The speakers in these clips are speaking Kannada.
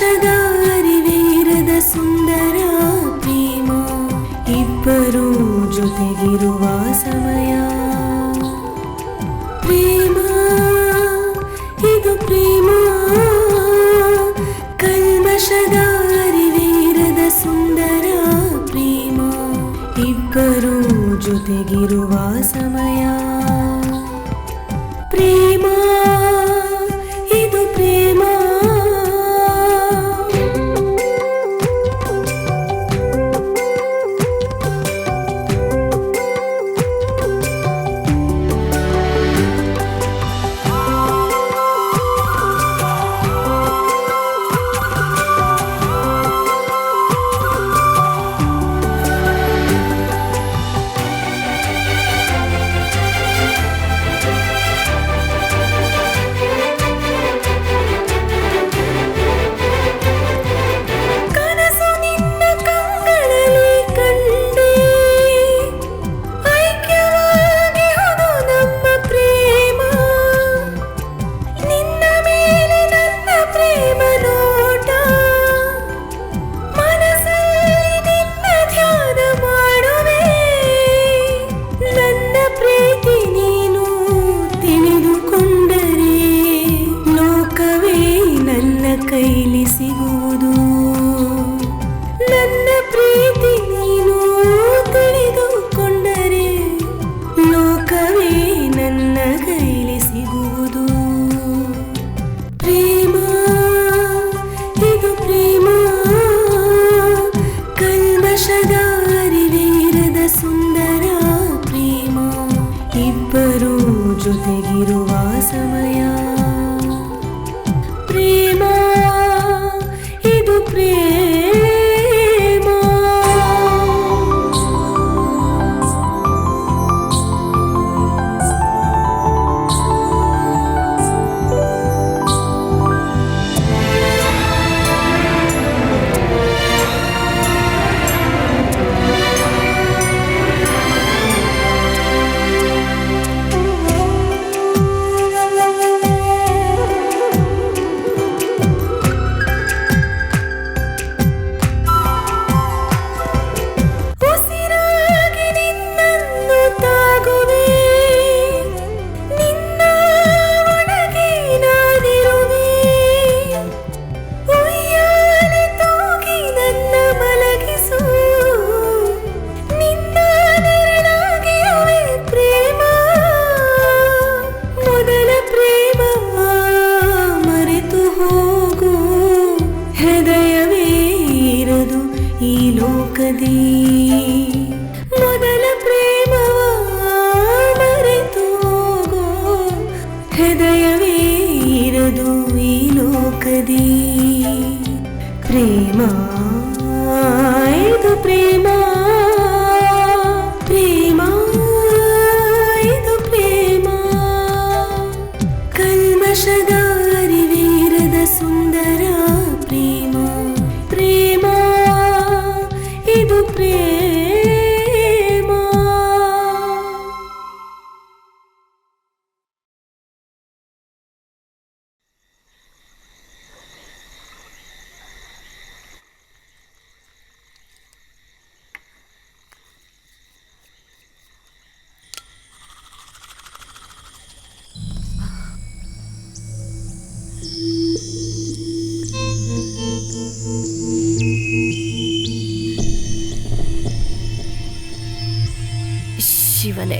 ಕಲ್ಮಶದ ಅರಿವಿರದ ಸುಂದರ ಪ್ರೇಮ ಇಬ್ಬರು ಜೊತೆಗಿರುವ ಸಮಯ ಪ್ರೇಮ ಇದು ಪ್ರೇಮ ಕಲ್ಮಶದ ಅರಿವಿರದ ಸುಂದರ ಪ್ರೇಮ ಇಬ್ಬರು ಜೊತೆಗಿರುವ ಸಮಯ ಪ್ರೇಮ ಇದು ಪ್ರೇಮ ಕೈಲಿ ಸಿಗುವುದು ನನ್ನ ಪ್ರೀತಿ ನೀನು ತಿಳಿದುಕೊಂಡರೆ ಲೋಕವೇ ನನ್ನ ಕೈಲಿ ಸಿಗುವುದು ಪ್ರೇಮ ಇದು ಪ್ರೇಮ ಕಲ್ಮಶದ ಅರಿವಿರದ ಸುಂದರ ಪ್ರೇಮ ಇಬ್ಬರು ಜೊತೆಗಿರುವ ಸಮಯ ಪ್ರೇಮ ಇದು ಪ್ರೇಮ ಈ ಲೋಕದಿ ಮೊದಲ ಪ್ರೇಮವ ಮರೆತು ಹೋಗೋ ಹೃದಯವೇ ಇರದು ಈ ಲೋಕದಿ ಪ್ರೇಮ ಇದು ಪ್ರೇಮ ಪ್ರೇಮ ಇದು ಪ್ರೇಮ ಕಲ್ಮಶದ ಅರಿವಿರದ ಸುಂದರ ಪ್ರೇಮ ಪ್ರೇಮ ಇದು ಪ್ರೇಮ ಶಿವನೇ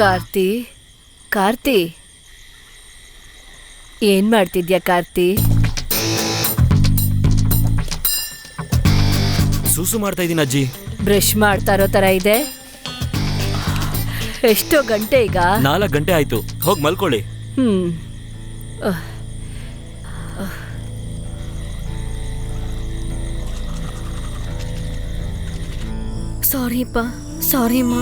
ಕಾರ್ತಿ ಕಾರ್ತಿ ಏನ್ ಮಾಡ್ತಿದ್ಯಾ ಕಾರ್ತಿ ಸೂಸು ಮಾಡ್ತಾ ಇದೀನಿ ಅಜ್ಜಿ ಬ್ರಷ್ ಮಾಡ್ತಾ ಇರೋ ತರ ಇದೆ ಎಷ್ಟೋ ಗಂಟೆ ಈಗ 4 ಗಂಟೆ ಆಯ್ತು ಹೋಗಿ ಮಲ್ಕೊಳ್ಳಿ ಸಾರಿಪ್ಪ ಸಾರಿ ಅಮ್ಮ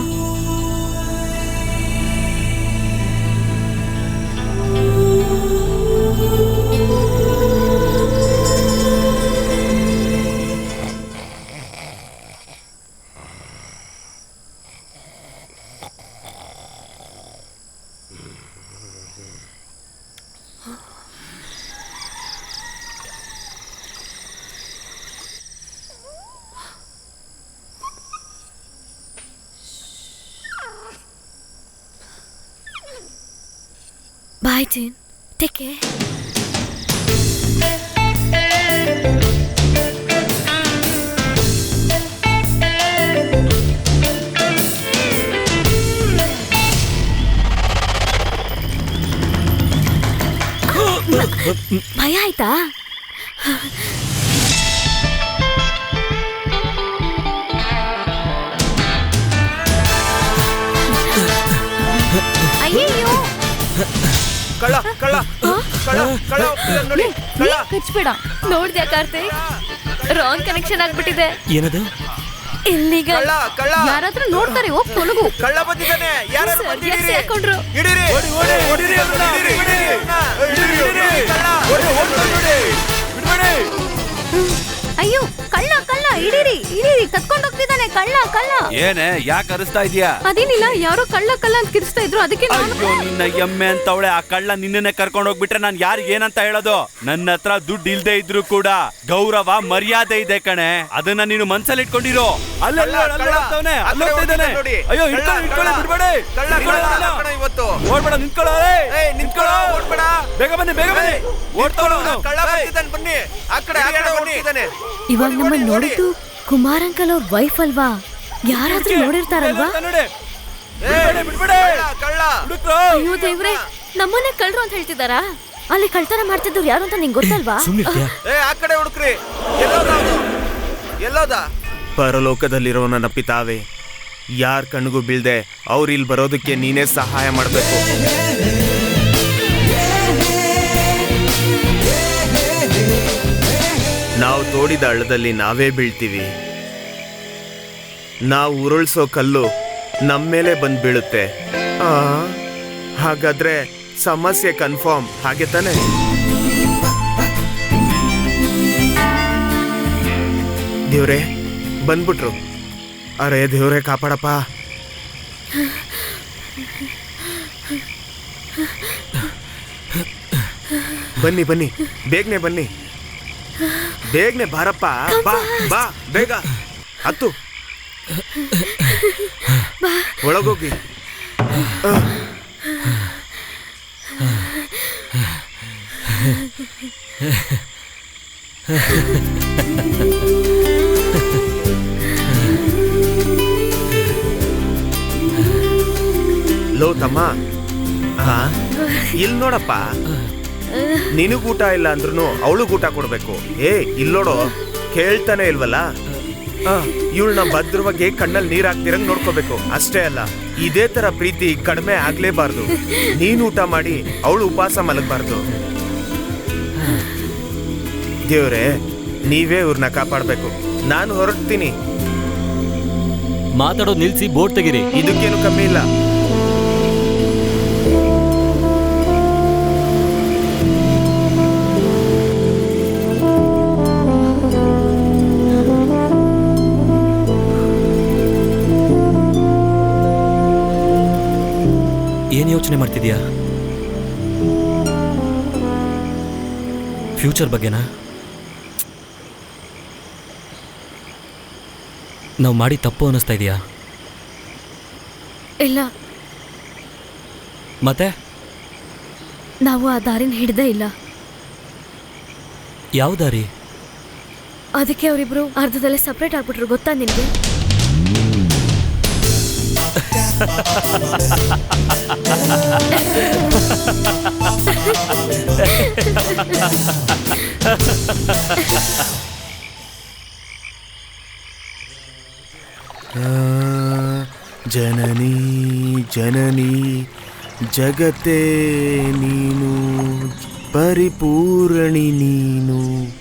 ಬಾಯ್ ಜೀನ್, ಟೇಕ್ ಕೇರ್. ಭಯ ಆಯ್ತಾ? ಅಯ್ಯಯ್ಯೋ, ಕಳ್ಳ ಕಳ್ಳ ಕಳ್ಳ ಕಳ್ಳ ನೋಡಿ, ಕಳ್ಳ. ಕಚ್ಬೇಡ. ನೋಡ್ದ್ಯಾ ಕಾರ್ತಿಕ್, ರಾಂಗ್ ಕನೆಕ್ಷನ್ ಆಗ್ಬಿಟ್ಟಿದೆ. ಏನದು? ಇಲ್ಲಿಗ ಕಳ್ಳ ಕಳ್ಳ ಯಾರಾದ್ರೂ ನೋಡ್ತಾರೆ, ಹೋಗ್ ತೊಲಗು. ಕಳ್ಳ ಬಂದಿದ್ದಾನೆ. ಯಾರು ಸರಿಯಾಗಿ ಹಾಕೊಂಡ್ರು. ಹಿಡೀರಿ, ಹಿಡೀರಿ ಅವ್ರನ್ನ, ಹಿಡೀರಿ, ಕಳ್ಳ. ಬಿಡ್ಬೇಡಿ. ಅಯ್ಯೋ, ಕಳ್ಳ ಕಳ್ಳ, ಇಡೀರಿ ಇಡೀರಿ, ಕತ್ಕೊಂಡು ಹೋಗ್ತಿದ್ದಾನೆ. ಕಳ್ಳ ಕಳ್ಳ. ಏನೇ, ಯಾಕೆ ಅರಿಸ್ತಾ ಇದೀಯಾ? ಅದೇನಿಲ್ಲ, ಯಾರೋ ಕಳ್ಳ ಕಳ್ಳ ಅಂತ ಕಿರಿಸ್ತಾ ಇದ್ರು, ಅದಕ್ಕೆ ನಾನು. ಅಯ್ಯೋ, ನಿನ್ನ ಎಮ್ಮೆ ಅಂತವಳೆ. ಆ ಕಳ್ಳ ನಿನ್ನನ್ನೇ ಕರ್ಕೊಂಡು ಹೋಗ್ಬಿಟ್ರೆ ನಾನು ಯಾರಿಗೆ ಏನಂತ ಹೇಳೋದು? ನನ್ನ ಹತ್ರ ದುಡ್ಡು ಇಲ್ದೇ ಇದ್ರು ಕೂಡ ಗೌರವ ಮರ್ಯಾದೆ ಇದೆ ಕಣೆ. ಅದನ್ನ ನೀನು ಮನ್ಸಲ್ಲಿ ಇಟ್ಕೊಂಡಿರೋ. ಅಯ್ಯೋ, ಇವತ್ತು ಓಡ್ಬೇಡ, ನಿಂತ್ಕೊಳ್ಳೋ. ನಿಂತ್ಕೊಳ್ಳೋ, ಓಡ್ಬೇಡ. ಬೇಗ ಬನ್ನಿ, ಬೇಗ ಬನ್ನಿ. ಓಡ್ತಾವಳು. ಕಳ್ಳ ಬರ್ತಿದ್ದಾನೆ, ಬನ್ನಿ. ಆ ಕಡೆ ಬನ್ನಿ. ಇವಾಗ ನಮ್ಮನ್ನ ನೋಡಿದ್ದು ಕುಮಾರ್ ಅಂಕಲ್ ಅವ್ರ ವೈಫ್ ಅಲ್ವಾ? ಯಾರಾದ್ರೂ ನೋಡಿರ್ತಾರಲ್ವಾ? ಅಯ್ಯೋ ದೇವ್ರೆ, ನಮ್ಮನ್ನೇ ಕಳ್ರು ಅಂತ ಹೇಳ್ತಿದಾರಾ? ಅಲ್ಲಿ ಕಳ್ತನ ಮಾಡ್ತಿದ್ದವ್ರು ಯಾರು ಅಂತ ನಿಂಗೆ ಗೊತ್ತಲ್ವಾ? ಆ ಕಡೆ ಹುಡುಕ್ರಿ. ಎಲ್ಲೋದ? ಪರಲೋಕದಲ್ಲಿರೋ ನನ್ನ ಪಿತಾವೆ, ಯಾರ ಕಣ್ಣಿಗೂ ಬೀಳ್ದೆ ಅವ್ರು ಇಲ್ಲಿ ಬರೋದಕ್ಕೆ ನೀನೇ ಸಹಾಯ ಮಾಡಬೇಕು. ನಾವು ತೋಡಿದ ಹಳ್ಳದಲ್ಲಿ ನಾವೇ ಬೀಳ್ತೀವಿ. ನಾವು ಉರುಳಿಸೋ ಕಲ್ಲು ನಮ್ಮ ಮೇಲೆ ಬಂದು ಬೀಳುತ್ತೆ. ಹಾಗಾದ್ರೆ ಸಮಸ್ಯೆ ಕನ್ಫರ್ಮ್, ಹಾಗೆ ತಾನೆ? ದೇವ್ರೆ, ಬಂದ್ಬಿಟ್ರು. ಅರೆ ದೇವ್ರೆ, ಕಾಪಾಡಪ್ಪ. ಬನ್ನಿ ಬನ್ನಿ, ಬೇಗನೆ ಬನ್ನಿ, ಬೇಗನೆ ಬಾರಪ್ಪ. ಬಾ ಬಾ, ಬೇಗ ಹತ್ತು, ಒಳಗೋಗಿ. ಲೋ ತಮ್ಮ, ಇಲ್ಲಿ ನೋಡಪ್ಪ, ನಿನಗ್ ಊಟ ಇಲ್ಲ ಅಂದ್ರೂ ಅವಳಿಗೆ ಊಟ ಕೊಡ್ಬೇಕು. ಇಲ್ಲೋಡು, ಕೇಳ್ತಾನೆ ಇಲ್ವಲ್ಲ. ಇವಳನ್ನ ಭದ್ರವಾಗಿ ಕಣ್ಣಲ್ಲಿ ನೀರ್ ಹಾಕ್ತಿರಂಗ್ ನೋಡ್ಕೋಬೇಕು. ಅಷ್ಟೇ ಅಲ್ಲ, ಇದೇ ತರ ಪ್ರೀತಿ ಕಡಿಮೆ ಆಗ್ಲೇಬಾರ್ದು. ನೀನ್ ಊಟ ಮಾಡಿ ಅವಳು ಉಪವಾಸ ಮಲಗಬಾರ್ದು. ದೇವ್ರೆ, ನೀವೇ ಇವ್ರನ್ನ ಕಾಪಾಡ್ಬೇಕು. ನಾನು ಹೊರಡ್ತೀನಿ. ಮಾತಾಡೋದು ನಿಲ್ಸಿ, ಬೋಟ್ ತೆಗೀರಿ. ಇದಕ್ಕೇನು ಕಮ್ಮಿ ಇಲ್ಲ. ಏನ್ ಯೋಚನೆ ಮಾಡ್ತಿದ್ಯಾ? ಫ್ಯೂಚರ್ ಬಗ್ಗೆನಾ? ನಾವು ಮಾಡಿ ತಪ್ಪು ಅನ್ನಿಸ್ತಾ ಇದೆಯಾ? ಇಲ್ಲ, ಮತ್ತೆ ನಾವು ಆ ದಾರಿನ ಹಿಡ್ದೇ ಇಲ್ಲ. ಯಾವ ದಾರಿ? ಅದಕ್ಕೆ ಅವರಿಬ್ರು ಅರ್ಧದಲ್ಲೇ ಸಪ್ರೇಟ್ ಆಗ್ಬಿಟ್ರು, ಗೊತ್ತಾ ನಿನ್ಗೆ? ಜನನಿ ಜನನಿ ಜಗತ್ತೇ ನೀನು, ಪರಿಪೂರ್ಣಿ ನೀನು.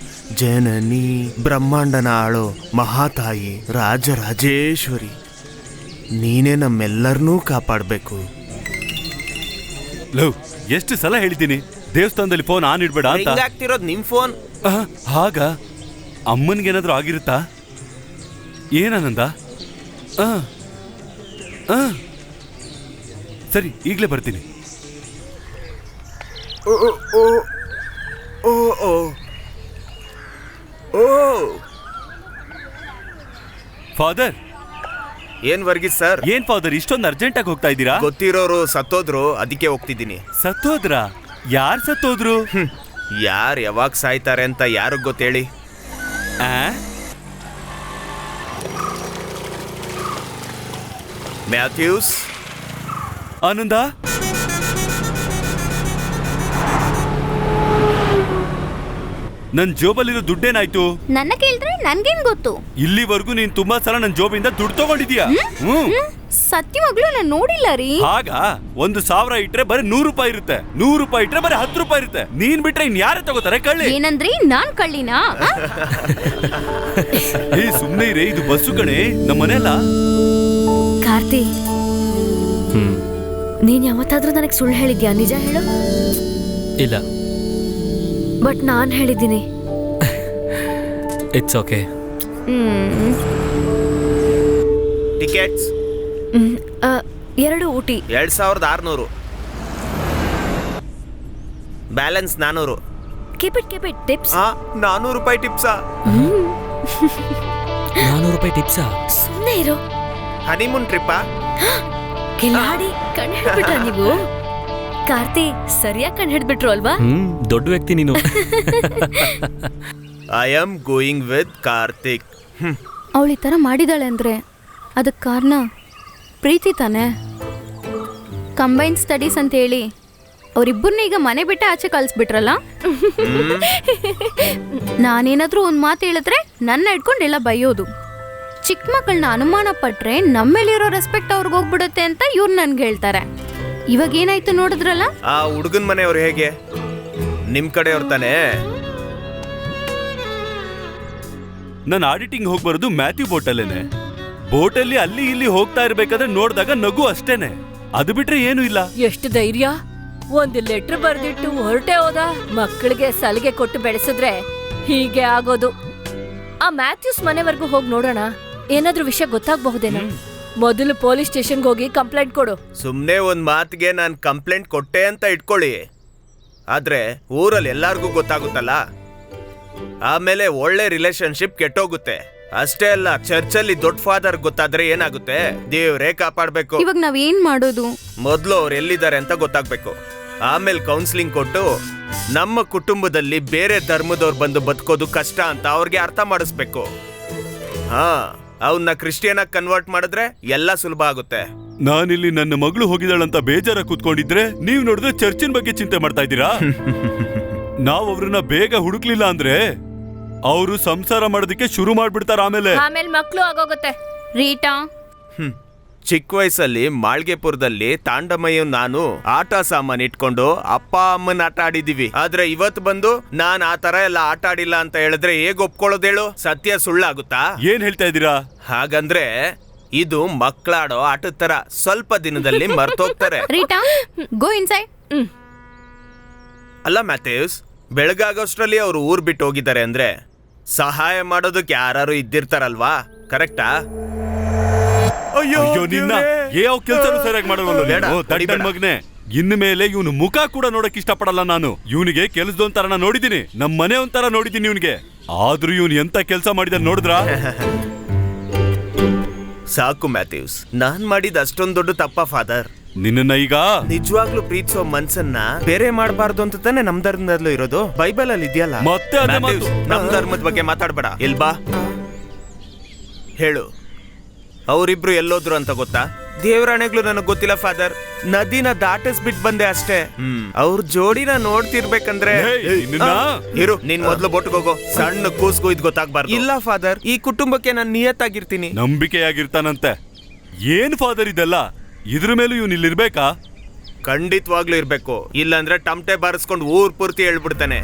ಜನನಿ, ಬ್ರಹ್ಮಾಂಡನ ಆಳೋ ಮಹಾತಾಯಿ, ರಾಜರಾಜೇಶ್ವರಿ, ನೀನೇ ನಮ್ಮೆಲ್ಲರನ್ನೂ ಕಾಪಾಡಬೇಕು. ಲವ್, ಎಷ್ಟು ಸಲ ಹೇಳಿದ್ದೀನಿ ದೇವಸ್ಥಾನದಲ್ಲಿ ಫೋನ್ ಆನ್ ಇಡ್ಬೇಡ ಅಂತ. ಆಗ್ತಿರೋದು ನಿಮ್ ಫೋನ್. ಹಾಗ ಅಮ್ಮನ್ಗೇನಾದ್ರೂ ಆಗಿರುತ್ತಾ? ಏನಂದ? ಸರಿ, ಈಗಲೇ ಬರ್ತೀನಿ. ಓ ಓ ಓ ಓ ಓ ಫಾದರ್, ಏನ್ ವರ್ಗೀಸ್ ಸರ್? ಏನ್ ಫಾದರ್ ಇಷ್ಟೊಂದು ಅರ್ಜೆಂಟ್ ಆಗಿ ಹೋಗ್ತಾ ಇದ್ದೀರಾ? ಗೊತ್ತಿರೋರು ಸತ್ತೋದ್ರು, ಅದಕ್ಕೆ ಹೋಗ್ತಿದ್ದೀನಿ. ಸತ್ತೋದ್ರ? ಯಾರ್ ಸತ್ತೋದ್ರು? ಯಾರು ಯಾವಾಗ ಸಾಯ್ತಾರೆ ಅಂತ ಯಾರಿಗ್ ಗೊತ್ತೇಳಿ? ಆ? ಮ್ಯಾಥ್ಯೂಸ್, ಆನಂದ, ನನ್ ಜೋಬಲ್ಲಿರೋ ದುಡ್ಡೇನಾಯ್ತು? ನನ್ನ ಕೇಳಿದ್ರೆ ನನ್ಗೇನ್ ಗೊತ್ತು? ಇಲ್ಲಿವರೆಗೂ ನೀನ್ ತುಂಬಾ ಸಲ ನನ್ ಜೋಬಿಂದ ದುಡ್ಡು ತಗೊಂಡಿದ್ಯಾ. ಸತ್ಯವಾಗ್ಲೂ ನಾನು ನೋಡಿಲ್ಲ ರೀ. ಆಗ 1,000 ಇಟ್ರೆ ಬರೀ 100 ರೂಪಾಯಿ ಇರುತ್ತೆ, 100 ರೂಪಾಯಿ ಇಟ್ರೆ ಬರೀ 10 ರೂಪಾಯಿ ಇರುತ್ತೆ. ನೀನ್ ಬಿಟ್ರೆ ಇನ್ ಯಾರೇ ತಗೋತಾರೆ? ಕಳ್ಳಿ. ಏನಂದ್ರಿ? ನಾನ್ ಕಳ್ಳಿನಾ? ಏ ಸುಮ್ನೆ ಇರೇ, ಇದು ಬಸ್ಸು ಕಣೆ, ನಮ್ಮ ಮನೆಯಲ್ಲ. ಕಾರ್ತಿ, ನೀನ್ ಯಾವತ್ತಾದ್ರೂ ನನಗೆ ಸುಳ್ಳು ಹೇಳಿದ್ಯಾ? ನಿಜ ಹೇಳು. ಇಲ್ಲ. ಬಟ್ ನಾನ್ ಹೇಳಿದ್ದೀನಿ. It's okay. Tickets 2 Ooty. 2600. Balance 400. Keep it tips. 400 ರೂಪಾಯಿ ಟಿಪ್ಸಾ? 400 ರೂಪಾಯಿ ಟಿಪ್ಸಾ? ಸುಮ್ಮನೆ ಇರೋ. ಹನಿಮೂನ್ ಟ್ರಿಪ್ಪಾ? ಕಿಲಾಡಿ, ಕಣ್ ಹಿಡ್ಬಿಟ್ರ ನೀವು? ಕಾರ್ತಿ ಸರಿಯಾಗಿ ಕಣ್ ಹಿಡ್ಬಿಟ್ರು ಅಲ್ವಾ? ದೊಡ್ಡ ವ್ಯಕ್ತಿ ನೀನು. I am going with Karthik. ಅವಳು ಈ ಥರ ಮಾಡಿದಾಳೆ ಅಂದರೆ ಅದಕ್ಕೆ ಕಾರಣ ಪ್ರೀತಿ ತಾನೆ. ಕಂಬೈನ್ ಸ್ಟಡೀಸ್ ಅಂತ ಹೇಳಿ ಅವರಿಬ್ಬರನ್ನ ಈಗ ಮನೆ ಬಿಟ್ಟೆ ಆಚೆ ಕಳಿಸ್ಬಿಟ್ರಲ್ಲ. ನಾನೇನಾದರೂ ಒಂದು ಮಾತು ಹೇಳಿದ್ರೆ ನನ್ನ ಹಿಡ್ಕೊಂಡೆಲ್ಲ ಬೈಯೋದು. ಚಿಕ್ಕ ಮಕ್ಕಳನ್ನ ಅನುಮಾನ ಪಟ್ರೆ ನಮ್ಮೇಲಿರೋ ರೆಸ್ಪೆಕ್ಟ್ ಅವ್ರಿಗೆ ಹೋಗ್ಬಿಡುತ್ತೆ ಅಂತ ಇವ್ರು ನನ್ಗೆ ಹೇಳ್ತಾರೆ. ಇವಾಗ ಏನಾಯ್ತು ನೋಡಿದ್ರಲ್ಲ? ಆ ಹುಡುಗನ್ ಮನೆಯವ್ರು ಹೇಗೆ? ನಿಮ್ ಕಡೆಯವ್ರು ತಾನೆ? ನಾನು ಆಡಿಟಿಂಗ್ ಹೋಗಿ ಬರೋದು ಮ್ಯಾಥ್ಯೂ ಬೋಟಲ್ಲೇನೆ. ಬೋಟಲ್ಲಿ ಅಲ್ಲಿ ಇಲ್ಲಿ ಹೋಗ್ತಾ ಇರ್ಬೇಕಾದ್ರೆ ನೋಡಿದಾಗ ನಗು ಅಷ್ಟೇನೆ, ಅದು ಬಿಟ್ರೆ ಏನು ಇಲ್ಲ. ಎಷ್ಟು ಧೈರ್ಯ! ಒಂದು ಲೆಟರ್ ಬರ್ದಿಟ್ಟು ಹೊರಟೆ ಹೋದ. ಮಕ್ಕಳಿಗೆ ಸಲಿಗೆ ಕೊಟ್ಟು ಬೆಳೆಸಿದ್ರೆ ಹೀಗೆ ಆಗೋದು. ಆ ಮ್ಯಾಥ್ಯೂಸ್ ಮನೆವರೆಗೂ ಹೋಗಿ ನೋಡೋಣ, ಏನಾದ್ರೂ ವಿಷಯ ಗೊತ್ತಾಗಬಹುದೇನೋ. ಮೊದಲು ಪೊಲೀಸ್ ಸ್ಟೇಷನ್ಗೆ ಹೋಗಿ ಕಂಪ್ಲೇಂಟ್ ಕೊಡು. ಸುಮ್ನೆ ಒಂದ್ ಮಾತಿಗೆ ನಾನ್ ಕಂಪ್ಲೇಂಟ್ ಕೊಟ್ಟೆ ಅಂತ ಇಟ್ಕೊಳ್ಳಿ, ಆದ್ರೆ ಊರಲ್ಲಿ ಎಲ್ಲಾರ್ಗೂ ಗೊತ್ತಾಗುತ್ತಲ್ಲ, ಆಮೇಲೆ ಒಳ್ಳೆ ರಿಲೇಶನ್ಶಿಪ್ ಕೆಟ್ಟೋಗುತ್ತೆ. ಅಷ್ಟೇ ಅಲ್ಲ, ಚರ್ಚಲ್ಲಿ ದೊಡ್ಡ ಫಾದರ್ ಗೊತ್ತಾದ್ರೆ ಏನಾಗುತ್ತೆ? ದೇವ್ರೇ ಕಾಪಾಡ್ಬೇಕು. ಇವಾಗ ನಾವೇನ್ ಮಾಡೋದು? ಮೊದ್ಲು ಅವ್ರು ಎಲ್ಲಿದ್ದಾರೆ ಅಂತ ಗೊತ್ತಾಗ್ಬೇಕು, ಆಮೇಲೆ ಕೌನ್ಸಿಲಿಂಗ್ ಕೊಟ್ಟು ನಮ್ಮ ಕುಟುಂಬದಲ್ಲಿ ಬೇರೆ ಧರ್ಮದವ್ರು ಬಂದು ಬದುಕೋದು ಕಷ್ಟ ಅಂತ ಅವ್ರಿಗೆ ಅರ್ಥ ಮಾಡಿಸ್ಬೇಕು. ಅವನ್ನ ಕ್ರಿಶ್ಚಿಯನ್ ಆಗಿ ಕನ್ವರ್ಟ್ ಮಾಡಿದ್ರೆ ಎಲ್ಲ ಸುಲಭ ಆಗುತ್ತೆ. ನಾನಿಲ್ಲಿ ನನ್ನ ಮಗಳು ಹೋಗಿದ್ದಾಳಂತ ಬೇಜಾರ ಕೂತ್ಕೊಂಡಿದ್ರೆ ನೀವ್ ನೋಡಿದ್ರೆ ಚರ್ಚಿನ ಬಗ್ಗೆ ಚಿಂತೆ ಮಾಡ್ತಾ ಇದ್ದೀರಾ? ನಾವ್ ಅವ್ರನ್ನ ಬೇಗ ಹುಡುಕ್ಲಿಲ್ಲ ಅಂದ್ರೆ ಅವರು ಸಂಸಾರ ಮಾಡೋದಕ್ಕೆ ಶುರು ಮಾಡ್ಬಿಡ್ತಾರ. ಆಮೇಲೆ ಮಕ್ಕಳು ಆಗೋಗುತ್ತೆ. ರೀಟಾ, ಚಿಕ್ಕ ವಯಸ್ಸಲ್ಲಿ ಮಾಳ್ಗೆಪುರದಲ್ಲಿ ತಾಂಡಮಯ್ಯ ನಾನು ಆಟ ಸಾಮಾನ್ ಇಟ್ಕೊಂಡು ಅಪ್ಪ ಅಮ್ಮನ ಆಟ ಆಡಿದೀವಿ. ಆದ್ರೆ ಇವತ್ತು ಬಂದು ನಾನ್ ಆ ತರ ಎಲ್ಲ ಆಟ ಆಡಿಲ್ಲ ಅಂತ ಹೇಳಿದ್ರೆ ಹೇಗ್ ಒಪ್ಕೊಳ್ಳೋದೇಳು? ಸತ್ಯ ಸುಳ್ಳಾಗುತ್ತಾ? ಏನ್ ಹೇಳ್ತಾ ಇದ್ದೀರಾ? ಹಾಗಂದ್ರೆ ಇದು ಮಕ್ಕಳಾಡೋ ಆಟದ ತರ, ಸ್ವಲ್ಪ ದಿನದಲ್ಲಿ ಮರ್ತೋಗ್ತಾರೆ. Rita, go inside. ಅಲ್ಲ ಮ್ಯಾಥ್ಯೂಸ್, ಬೆಳಗಾಗೋಷ್ಟ್ರಲ್ಲಿ ಅವ್ರು ಊರ್ ಬಿಟ್ಟು ಹೋಗಿದ್ದಾರೆ ಅಂದ್ರೆ ಸಹಾಯ ಮಾಡೋದಕ್ಕೆ ಯಾರು ಇದ್ದಿರ್ತಾರಲ್ವಾ? ಕರೆಕ್ಟಾ? ಅಯ್ಯೋ ನಿನ್ನ ಯಾವ ಕೆಲ್ಸನೂ ಸರಿಯಾಗಿ ಮಾಡಲ್ವಲ್ಲ ಮಗನೆ. ಇನ್ನು ಮೇಲೆ ಇವನು ಮುಖ ಕೂಡ ನೋಡಕ್ ಇಷ್ಟಪಡಲ್ಲ ನಾನು. ಇವನಿಗೆ ಕೆಲಸದೊಂಥರ ನೋಡಿದೀನಿ, ನಮ್ ಮನೆ ಒಂಥರ ನೋಡಿದೀನಿ ಇವನಿಗೆ. ಆದ್ರೂ ಇವನು ಎಂತ ಕೆಲಸ ಮಾಡಿದ ನೋಡಿದ್ರ? ಸಾಕು ಮ್ಯಾಥ್ಯೂಸ್, ನಾನ್ ಮಾಡಿದ ಅಷ್ಟೊಂದ್ ದೊಡ್ಡ ತಪ್ಪ ಫಾದರ್? ನಿನ್ನ ಈಗ ನಿಜವಾಗ್ಲೂ ಪ್ರೀತಿಸೋ ಮನ್ಸನ್ನ ಬೇರೆ ಮಾಡಬಾರ್ದು ಅಂತ ತಾನೆ ನಮ್ ಧರ್ಮದಲ್ಲೂ ಇರೋದು. ಬೈಬಲ್ ಅಲ್ಲಿ ಇದೆಯಲ್ಲ. ಮತ್ತೆ ಅದೇ ಮಾತು. ನಮ್ ಧರ್ಮದ ಬಗ್ಗೆ ಮಾತಾಡ್ಬೇಡ. ಇಲ್ಬಾ, ಹೇಳು, ಅವರಿಬ್ರು ಎಲ್ಲೋದ್ರು ಅಂತ ಗೊತ್ತಾ? ದೇವರಾಣೆಗಳು ನನಗ್ ಗೊತ್ತಿಲ್ಲ ಫಾದರ್, ನದಿನ ದಾಟಿಸ್ಬಿಟ್ ಬಂದೆ ಅಷ್ಟೇ. ಅವ್ರ ಜೋಡಿನ ನೋಡ್ತಿರ್ಬೇಕಂದ್ರೆ ಇರು, ನೀನ್ ಮೊದ್ಲು ಬೋಟ್ಗೆ ಹೋಗೋ. ಸಣ್ಣ ಕೂಸ್ಗೂ ಇದ್ ಗೊತ್ತಾಗ್ಬಾರ್ದು. ಇಲ್ಲ ಫಾದರ್, ಈ ಕುಟುಂಬಕ್ಕೆ ನಾನ್ ನಿಯತ್ತಾಗಿರ್ತೀನಿ. ನಂಬಿಕೆಯಾಗಿರ್ತಾನಂತೆ. ಏನ್ ಫಾದರ್ ಇದೆಲ್ಲ? ಇದ್ರ ಮೇಲೂ ಇವನ್ ಇಲ್ಲಿರ್ಬೇಕಾ? ಖಂಡಿತವಾಗ್ಲೂ ಇರ್ಬೇಕು, ಇಲ್ಲಾಂದ್ರೆ ಟಮಟೆ ಬಾರಿಸ್ಕೊಂಡು ಊರ್ ಪೂರ್ತಿ ಹೇಳ್ಬಿಡ್ತಾನೆ.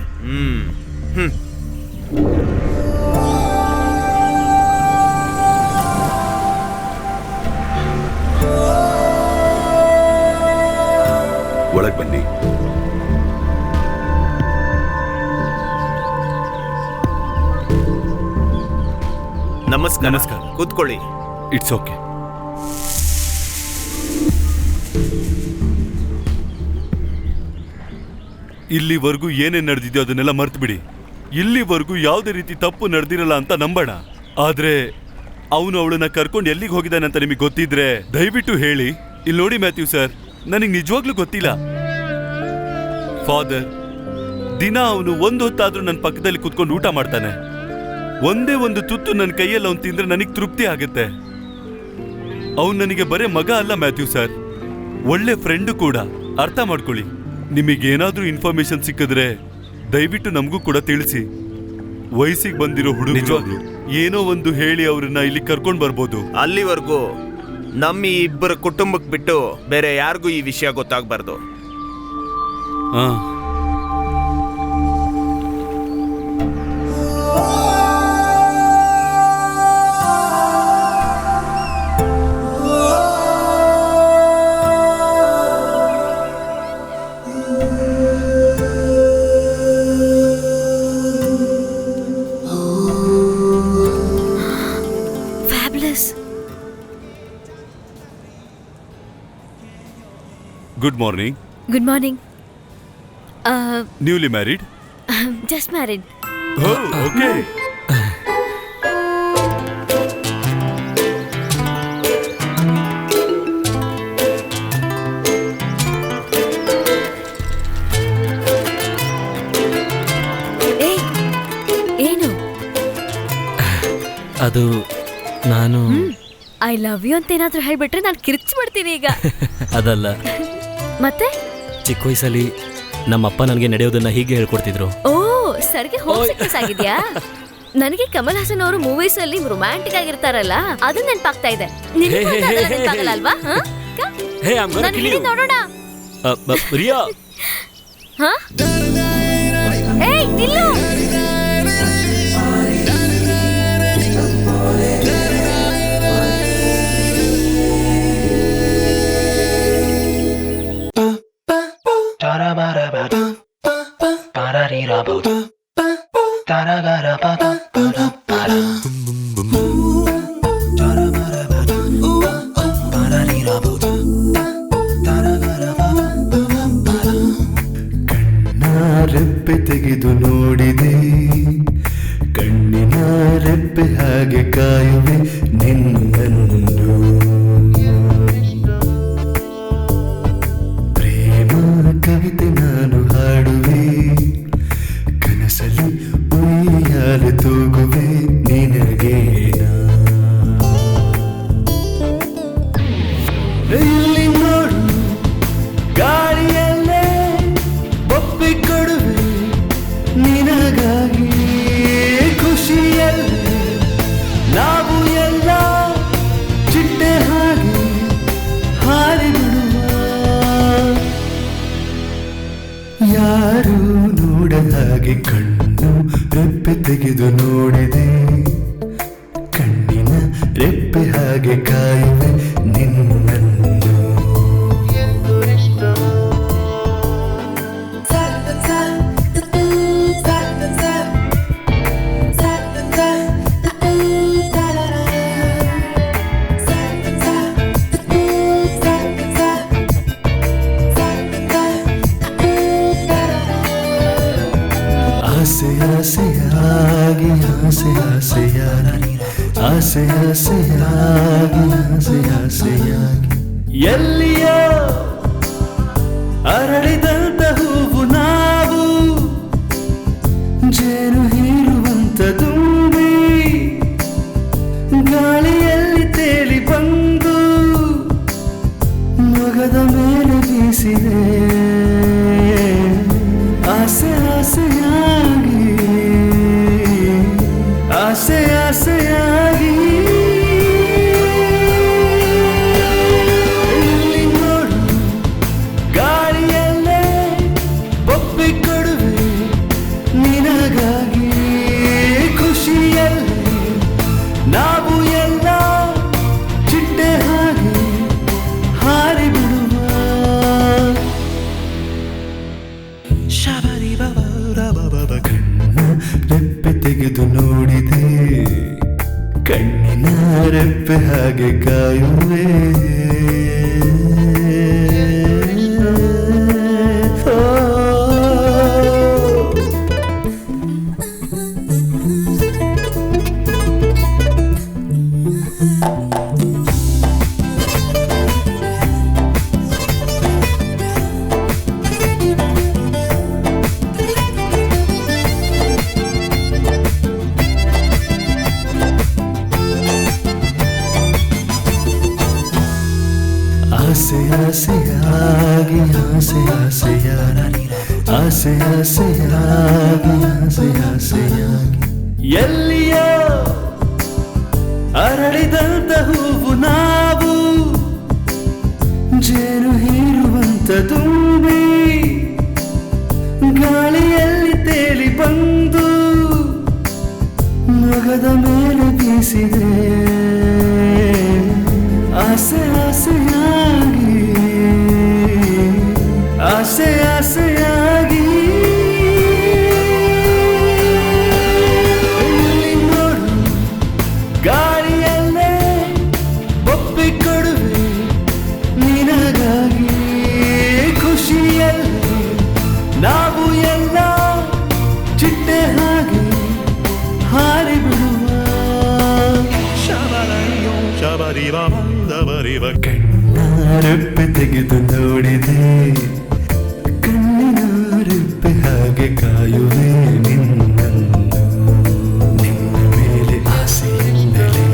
ಒಳಗ್ ಬನ್ನಿ. ನಮಸ್ಕಾರ. ನಮಸ್ಕಾರ. ಕೂತ್ಕೊಳ್ಳಿ. It's okay. ಇಲ್ಲಿವರೆಗೂ ಏನೇನ್ ನಡೆದಿದ್ಯೋ ಅದನ್ನೆಲ್ಲ ಮರ್ತು ಬಿಡಿ. ಇಲ್ಲಿವರೆಗೂ ಯಾವುದೇ ರೀತಿ ತಪ್ಪು ನಡೆದಿರಲ್ಲ ಅಂತ ನಂಬೋಣ. ಆದ್ರೆ ಅವನು ಅವಳನ್ನ ಕರ್ಕೊಂಡು ಎಲ್ಲಿಗೆ ಹೋಗಿದ್ದಾನೆ ಅಂತ ನಿಮಗೆ ಗೊತ್ತಿದ್ರೆ ದಯವಿಟ್ಟು ಹೇಳಿ. ಇಲ್ಲಿ ನೋಡಿ ಮ್ಯಾಥ್ಯೂ ಸರ್, ನನಗೆ ನಿಜವಾಗ್ಲೂ ಗೊತ್ತಿಲ್ಲ. ಫಾದರ್, ದಿನ ಅವನು ಒಂದು ಹೊತ್ತಾದ್ರೂ ನನ್ನ ಪಕ್ಕದಲ್ಲಿ ಕುತ್ಕೊಂಡು ಊಟ ಮಾಡ್ತಾನೆ. ಒಂದೇ ಒಂದು ತುತ್ತು ನನ್ನ ಕೈಯಲ್ಲಿ ಅವನು ತಿಂದ್ರೆ ನನಗೆ ತೃಪ್ತಿ ಆಗುತ್ತೆ. ಅವನು ನನಗೆ ಬರೇ ಮಗ ಅಲ್ಲ ಮ್ಯಾಥ್ಯೂ ಸರ್, ಒಳ್ಳೆ ಫ್ರೆಂಡು ಕೂಡ. ಅರ್ಥ ಮಾಡ್ಕೊಳ್ಳಿ. ನಿಮಗೇನಾದ್ರೂ ಇನ್ಫಾರ್ಮೇಶನ್ ಸಿಕ್ಕಿದ್ರೆ ದಯವಿಟ್ಟು ನಮಗೂ ಕೂಡ ತಿಳಿಸಿ. ವಯಸ್ಸಿಗೆ ಬಂದಿರೋ ಹುಡುಗ ನಿಜವಾಗ್ಲು ಏನೋ ಒಂದು ಹೇಳಿ ಅವ್ರನ್ನ ಇಲ್ಲಿ ಕರ್ಕೊಂಡು ಬರ್ಬೋದು. ಅಲ್ಲಿವರೆಗೂ ನಮ್ಮ ಈ ಇಬ್ಬರ ಕುಟುಂಬಕ್ಕೆ ಬಿಟ್ಟು ಬೇರೆ ಯಾರಿಗೂ ಈ ವಿಷಯ ಗೊತ್ತಾಗಬಾರ್ದು. Good morning. Good morning. Newly married? Just married. Okay. ಏನು ಅದು ನಾನು ಐ ಲವ್ ಯು ಅಂತ ಏನಾದ್ರೂ ಹೇಳ್ಬಿಟ್ರೆ ನಾನು ಕಿರ್ಚ್ಬಿಡ್ತೀನಿ ಈಗ. ಅದಲ್ಲ, ಮತ್ತೆ ಚಿಕ್ಕ ವಯಸ್ಸಲ್ಲಿ ನಮ್ಮಪ್ಪ ನನಗೆ ನಡೆಯೋದನ್ನ ಹೀಗೆ ಹೇಳ್ಕೊಡ್ತಿದ್ರು. ಓ, ಸರ್ಗೆ ಹೋಮ್ ಸಿಕ್ನೆಸ್ ಆಗಿದ್ಯಾ? ನನಗೆ ಕಮಲ್ ಹಾಸನ್ ಅವರು ಮೂವೀಸ್ ಅಲ್ಲಿ ರೊಮ್ಯಾಂಟಿಕ್ ಆಗಿರ್ತಾರಲ್ಲ, ಅದು ನೆನಪಾಗ್ತಾ ಇದೆ. ಅಲ್ವಾ? ನೋಡೋಣ. ರಿಯಾ, ಏಯ್ ನಿಲ್ಲು. ರೆಪ್ಪೆ ತೆಗೆದು ನೋಡಿದೆ, ಕಣ್ಣಿನ ರೆಪ್ಪೆ ಹಾಗೆ ಕಾಯುವೆ ನಿನ್ನನ್ನು. ಪ್ರೇಮ ಕವಿತೆ ನಾನು ಹಾಡುವೆ, ಕನಸಲ್ಲಿ ಉಯ್ಯಾಲೆ ತೂಗುವೆ ನಿನಗೇನ. ಇಲ್ಲಿ ನೋಡು, ಗಾಳಿಯಲ್ಲೇ ಒಪ್ಪಿ ಕೊಡುವೆ ನಿನಗಾಗಿ. ಖುಷಿಯಲ್ಲೇ ನಾವು ಎಲ್ಲ ಚಿಟ್ಟೆ ಹಾಗೆ ಹಾರಿಬಿಡುವ. ಯಾರು ನೋಡದ ಹಾಗೆ ಕಣ್ಣು ರೆಪ್ಪೆ ತೆಗೆದು ನೋಡಿದೆ, ಕಣ್ಣಿನ ರೆಪ್ಪೆ ಹಾಗೆ ಕಾಯುವೆ ನಿನ್ನನ್ನು. ಆಸೆಯಾಗಿ ಆಸೆ ಆಸೆಯಾಗಿ ಆಸೆ ಆಸೆಯಾಗಿ ಆಸೆ ಆಸೆಯಾಗಿ ಎಲ್ಲಿಯೋ ಅರಳಿದಂತ ಹೂವು ನಾವು, ಜೇನು ಹೀರುವಂತ ತುಂಬಿ ಗಾಳಿಯಲ್ಲಿ ತೇಲಿ ಬಂದು ಮೊಗದ ಮೇಲೆ ಬೀಸಿದೆ. ಆಸೆ ಆಸೆಯಾಗಿ ಆಸೆ ಆಸೆಯಾಗಿ ಇಲ್ಲಿ ನೋಡು, ಗಾಳಿಯಲ್ಲೇ ಒಪ್ಪಿ ಕೊಡುವೆ ನಿನಗಾಗಿ. ಖುಷಿಯಲ್ಲೇ ನಾವು ಎಲ್ಲ ಚಿಟ್ಟೆ ಹಾಗೆ ಹಾರಿಬಿಡುವ. ಶಬರಿ ಬಾಬಾ ಕಣ್ಣು ರೆಪ್ಪೆ ತೆಗೆದು ನೋಡಿದೆ, ಕಣ್ಣಿನ ರೆಪ್ಪೆ ಹಾಗೆ ಕಾಯುವೆ. ಓ ಆಸೆ ಆಸೆಯಾಗಿ ಆಸೆ ಆಸೆಯಾಗಿ ಎಲ್ಲಿಯೋ ಅರಳಿದಂತ ಹೂವು ನಾವು ಜೇನು ಹೀರುವಂತ ತುಂಬಿ ಗಾಳಿಯಲ್ಲಿ ತೇಲಿ ಬಂದು ಮೊಗದ ಮೇಲೆ ಬೀಸಿದೆ ಆಸೆ ಆಸೆಯಾಗಿ ಆಸೆ ಆಸೆಯಾಗಿ ಇಲ್ಲಿ ನೋಡು ಗಾಳಿಯಲ್ಲೇ ಒಪ್ಪಿಕೊಡುವೆ ನಿನಗಾಗಿ ಖುಷಿಯಲ್ಲಿ ನಾವು ಎಲ್ಲ ಚಿಟ್ಟೆ ಹಾಗೆ ಹಾರಿಬಿಡುವ ಕಣ್ಣಾರೆಪ್ಪೆ ತೆಗೆದು ನೋಡಿದೆ ಕಣ್ಣಿನಾರೆಪ್ಪೆ ಹಾಗೆ ಕಾಯುವೆ ನಿನ್ನನ್ನು ನಿನ್ನ ಮೇಲೆ ಆಸೆಯಿಂದಲೇ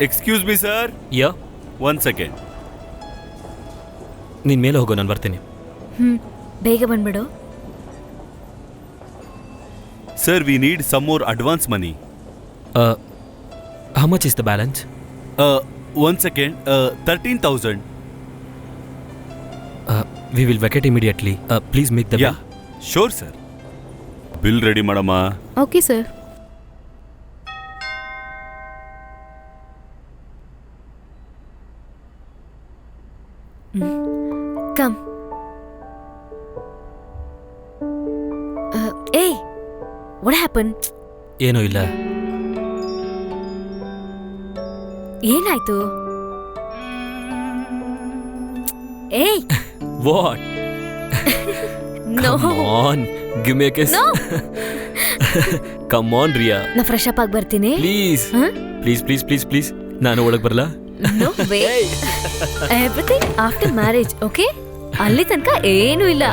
excuse me sir, yeah 1 second. ನೀನ್ ಮೇಲೆ ಹೋಗೋ, ನಾನು ಬರ್ತೀನಿ. ಬೇಗ ಬಂದ್ಬಿಡು. Sir, we need some more advance money. How much is the balance? 1 second. 13,000. We will vacate immediately. Please make the yeah sure sir. Bill ready ಮಾಡಮ್ಮ. Okay sir. Come. Hey, what happen? ಏನೂ ಇಲ್ಲ. ಏನಾಯ್ತು? Hey, what? No. Come on, give me a kiss. No. Come on, Riya. ನಾ ಫ್ರೆಶ್ ಅಪ್ ಆಗಿ ಬರ್ತೀನಿ. Please. Please, please, please, please. ನಾನು ಒಳಗೆ ಬರಲಾ? No way. Everything after marriage, okay? ಅಲ್ಲಿ ತನಕ ಏನೂ ಇಲ್ಲ.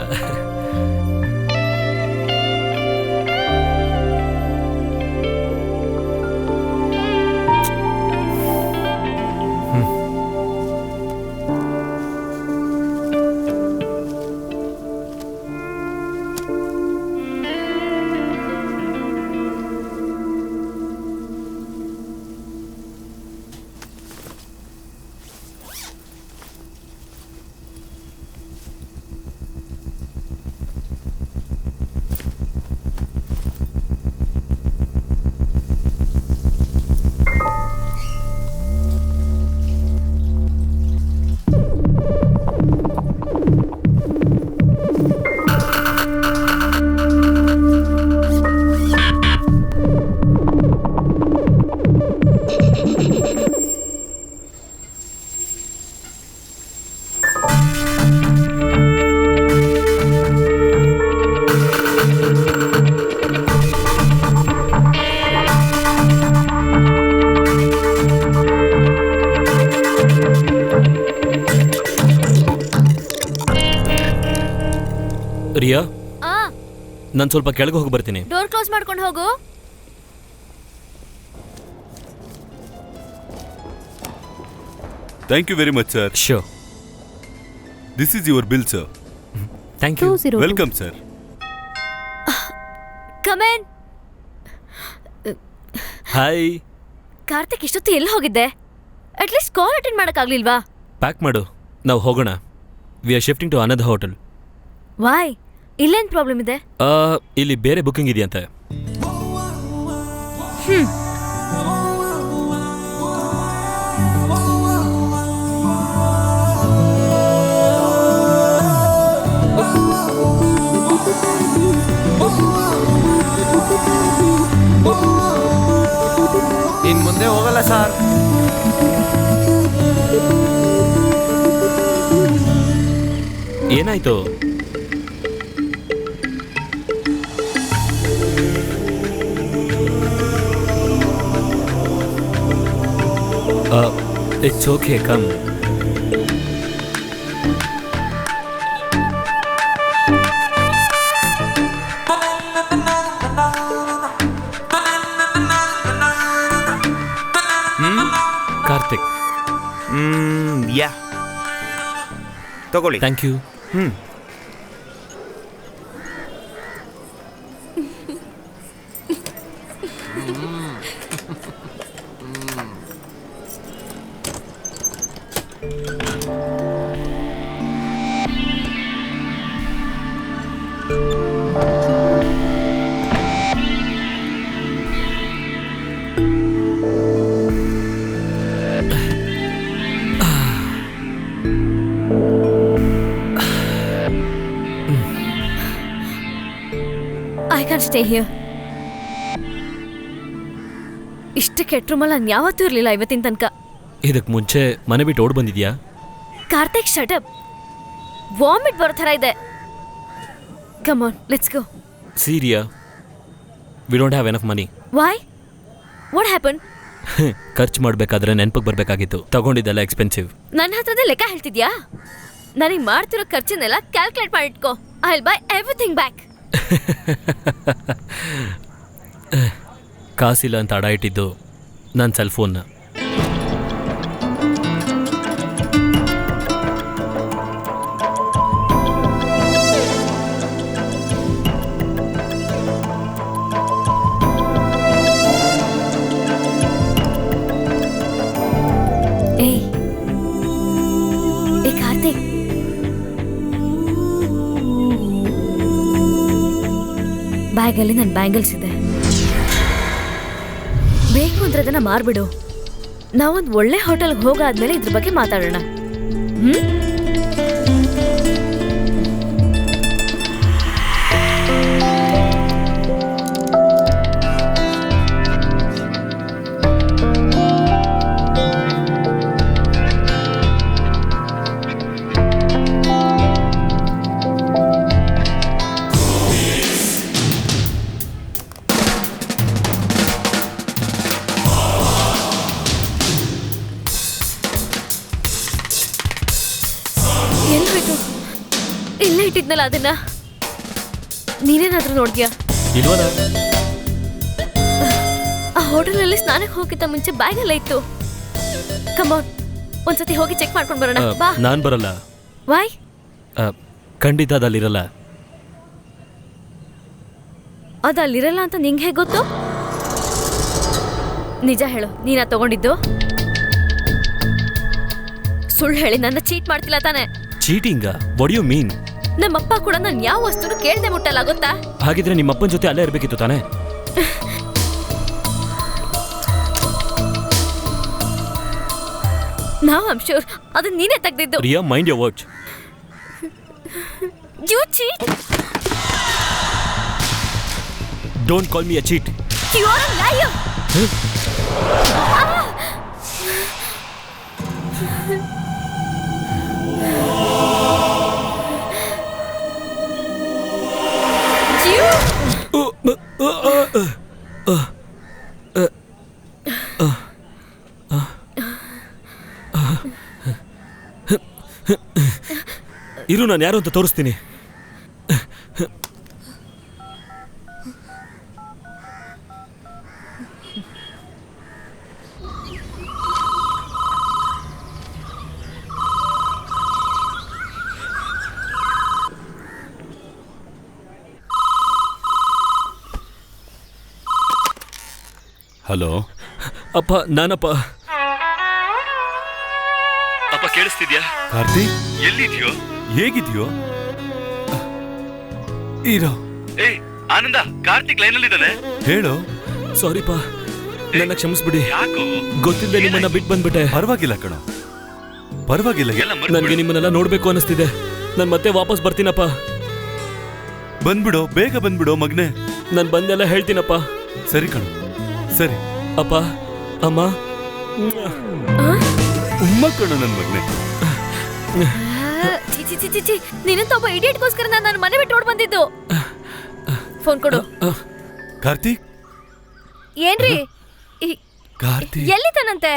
ರಿಯಾ, ನಾನು ಸ್ವಲ್ಪ ಕೆಳಗೆ ಹೋಗಿ ಬರ್ತೀನಿ. ಡೋರ್ ಕ್ಲೋಸ್ ಮಾಡ್ಕೊಂಡು ಹೋಗು. Thank you very much, sir. Sure. This is your bill, sir. Thank you. 202. Welcome, sir. Come in. Hi. Karthik, ಇಷ್ಟೊತ್ತು ಎಲ್ಲಿ ಹೋಗಿದ್ದೆ? ಅಟ್ಲೀಸ್ಟ್ ಕಾಲ್ ಅಟೆಂಡ್ ಮಾಡೋಕ್ಕಾಗ್ಲಿಲ್ವಾ? ಪ್ಯಾಕ್ ಮಾಡು, ನಾವು ಹೋಗೋಣ. We are shifting to another hotel. Why? ಇಲ್ಲೇನ್ ಪ್ರಾಬ್ಲಮ್ ಇದೆ? ಇಲ್ಲಿ ಬೇರೆ ಬುಕಿಂಗ್ ಇದೆಯಂತೆ. ಇನ್ ಮುಂದೆ ಹೋಗಲ್ಲ ಸರ್. ಏನಾಯ್ತು? It's okay come. Karthik. Yeah ತಗೊಳ್ಳಿ. Thank you. I can stay here. ಇಷ್ಟು ಕೆಟ್ಟ ರೂಮಲ್ಲಿ ನಾನು ಯಾವತ್ತೂ ಇರಲಿಲ್ಲ ಇವತ್ತಿನ ತನಕ. ಇದಕ್ಕೆ ಮುಂಚೆ ಮನೆ ಬಿಟ್ಟು ಓಡ್ ಬಂದಿದ್ಯಾ? ಕಾರ್ತಿಕ್ ಶಟಪ್. ವಾಮಿಟ್ ಬರೋ ಥರ ಇದೆ. Come on let's go. ಸೀರಿಯಾ? We don't have enough money. Why? What happen? ಖರ್ಚು ಮಾಡಬೇಕಾದ್ರೆ ನೆನಪಿಗೆ ಬರಬೇಕಾಗಿತ್ತು. ತಗೊಂಡಿದ್ದೆಲ್ಲ ಎಕ್ಸ್ಪೆನ್ಸಿವ್. ನನ್ನ ಹತ್ರದೇ ಲೆಕ್ಕ ಹೇಳ್ತಿದ್ಯಾ? ನನಗೆ ಮಾಡ್ತಿರೋ ಖರ್ಚನ್ನೆಲ್ಲ ಕ್ಯಾಲ್ಕುಲೇಟ್ ಮಾಡಿಟ್ಕೋ. I will buy everything back. ಕಾಸಿಲ್ಲ ಅಂತ ಅಡ ಇಟ್ಟಿದ್ದು ನನ್ನ ಸೆಲ್ ಫೋನ್ನ. ಏ ಕಾರ್ತಿಕ್, ಬ್ಯಾಗಲ್ಲಿ ನನ್ನ ಬ್ಯಾಂಗಲ್ಸ್ ಇದೆ. ಬೇಕು ಅಂದ್ರೆ ಅದನ್ನ ಮಾರ್ಬಿಡು. ನಾವೊಂದು ಒಳ್ಳೆ ಹೋಟೆಲ್ಗೆ ಹೋಗಾದ್ಮೇಲೆ ಇದ್ರ ಬಗ್ಗೆ ಮಾತಾಡೋಣ. ಇಲ್ಲೇ ಇಟ್ಟಿದ್ನಲ್ಲ ಅದನ್ನ. ನೀನೇನಾದ್ರೂ ನೋಡ್ದ್ಯಾ? ಇಲ್ವಲ್ಲ. ಆ ಹೋಟೆಲಲ್ಲಿ ಸ್ನಾನಕ್ಕೆ ಹೋಗಿದ್ದ ಮುಂಚೆ ಬ್ಯಾಗಲ್ಲೇ ಇತ್ತು. ಕಮಾನ್, ಒಂದ್ಸತಿ ಹೋಗಿ ಚೆಕ್ ಮಾಡ್ಕೊಂಡು ಬರೋಣ. ಬಾ. ನಾನ್ ಬರಲ್ಲ. ವೈ? ಖಂಡಿತ ಅದಲ್ಲಿರಲ್ಲ. ಅದು ಅಲ್ಲಿರಲ್ಲ ಅಂತ ನಿಂಗೆ ಹೇಗೆ ಗೊತ್ತು? ನಿಜ ಹೇಳು, ನೀನಾ ತಗೊಂಡಿದ್ದು? ಸುಳ್ಳು ಹೇಳಿ ನನ್ನ ಚೀಟ್ ಮಾಡ್ತಿಲ್ಲ ತಾನೆ? ಚೀಟಿಂಗಾ? What you mean? ನಮ್ಮಪ್ಪ ಕೂಡ ನಾನು ಯಾವ ವಸ್ತುನು ಕೇಳ್ದೆ ಮುಟ್ಟಲ್ಲ, ಗೊತ್ತಾ? ಹಾಗಿದ್ರೆ ನಿಮ್ಮಪ್ಪನ ಜೊತೆ ಅಲ್ಲೇ ಇರ್ಬೇಕಿತ್ತು ತಾನೆ? ನಾವು ಐಮ್ ಶ್ಯೂರ್ ಅದನ್ನ ನೀನೇ ತೆಗ್ದಿದ್ದು. Riya, mind your words. You cheat. Don't call me a cheat. You are a liar. ಇರು, ನಾನು ಯಾರು ಅಂತ ತೋರಿಸ್ತೀನಿ. ಹಲೋ ಅಪ್ಪ, ನಾನಪ್ಪ. ಅಪ್ಪ, ಕೇಳಿಸ್ತಿದ್ಯಾ? ಕಾರ್ತಿಕ್, ಎಲ್ಲಿದ್ಯೋ? ಹೇಗಿದ್ಯೋ? ಇರೋ. ಆನಂದ, ಕಾರ್ತಿಕ್ ಲೈನಲ್ಲಿದ್ದಾನೆ. ಹೇಳು. ಸಾರಿಪ್ಪ, ನನ್ನ ಕ್ಷಮಿಸ್ಬಿಡಿ. ಗೊತ್ತಿಲ್ಲದೆ ನಿಮ್ಮನ್ನ ಬಿಟ್ಟು ಬಂದ್ಬಿಟ್ಟೆ. ಪರವಾಗಿಲ್ಲ ಕಣೋ, ಪರವಾಗಿಲ್ಲ. ನನಗೆ ನಿಮ್ಮನ್ನೆಲ್ಲ ನೋಡ್ಬೇಕು ಅನಿಸ್ತಿದೆ. ನಾನು ಮತ್ತೆ ವಾಪಸ್ ಬರ್ತೀನಪ್ಪ. ಬಂದ್ಬಿಡೋ, ಬೇಗ ಬಂದ್ಬಿಡೋ ಮಗ್ನೆ. ನಾನು ಬಂದೆಲ್ಲ ಹೇಳ್ತೀನಪ್ಪ. ಸರಿ ಕಣೋ, ಸರಿ. ಅಪ್ಪ, ಅಮ್ಮ, ಉಮ್ಮ ಕಣೋ ನನ್ನ ಮಗ್ನೆ. ನೀನಂತ ಒಬ್ಬ ಇಡಿಯಟ್ಗೋಸ್ಕರ ನಾನು ನನ್ನ ಮನೆ ಬಿಟ್ಟು ಓಡ್ ಬಂದಿದ್ದು. ಫೋನ್ ಕೊಡು. ಕಾರ್ತಿಕ್, ಏನ್ರಿ? ಕಾರ್ತಿಕ್ ಎಲ್ಲಿದ್ದಾನಂತೆ?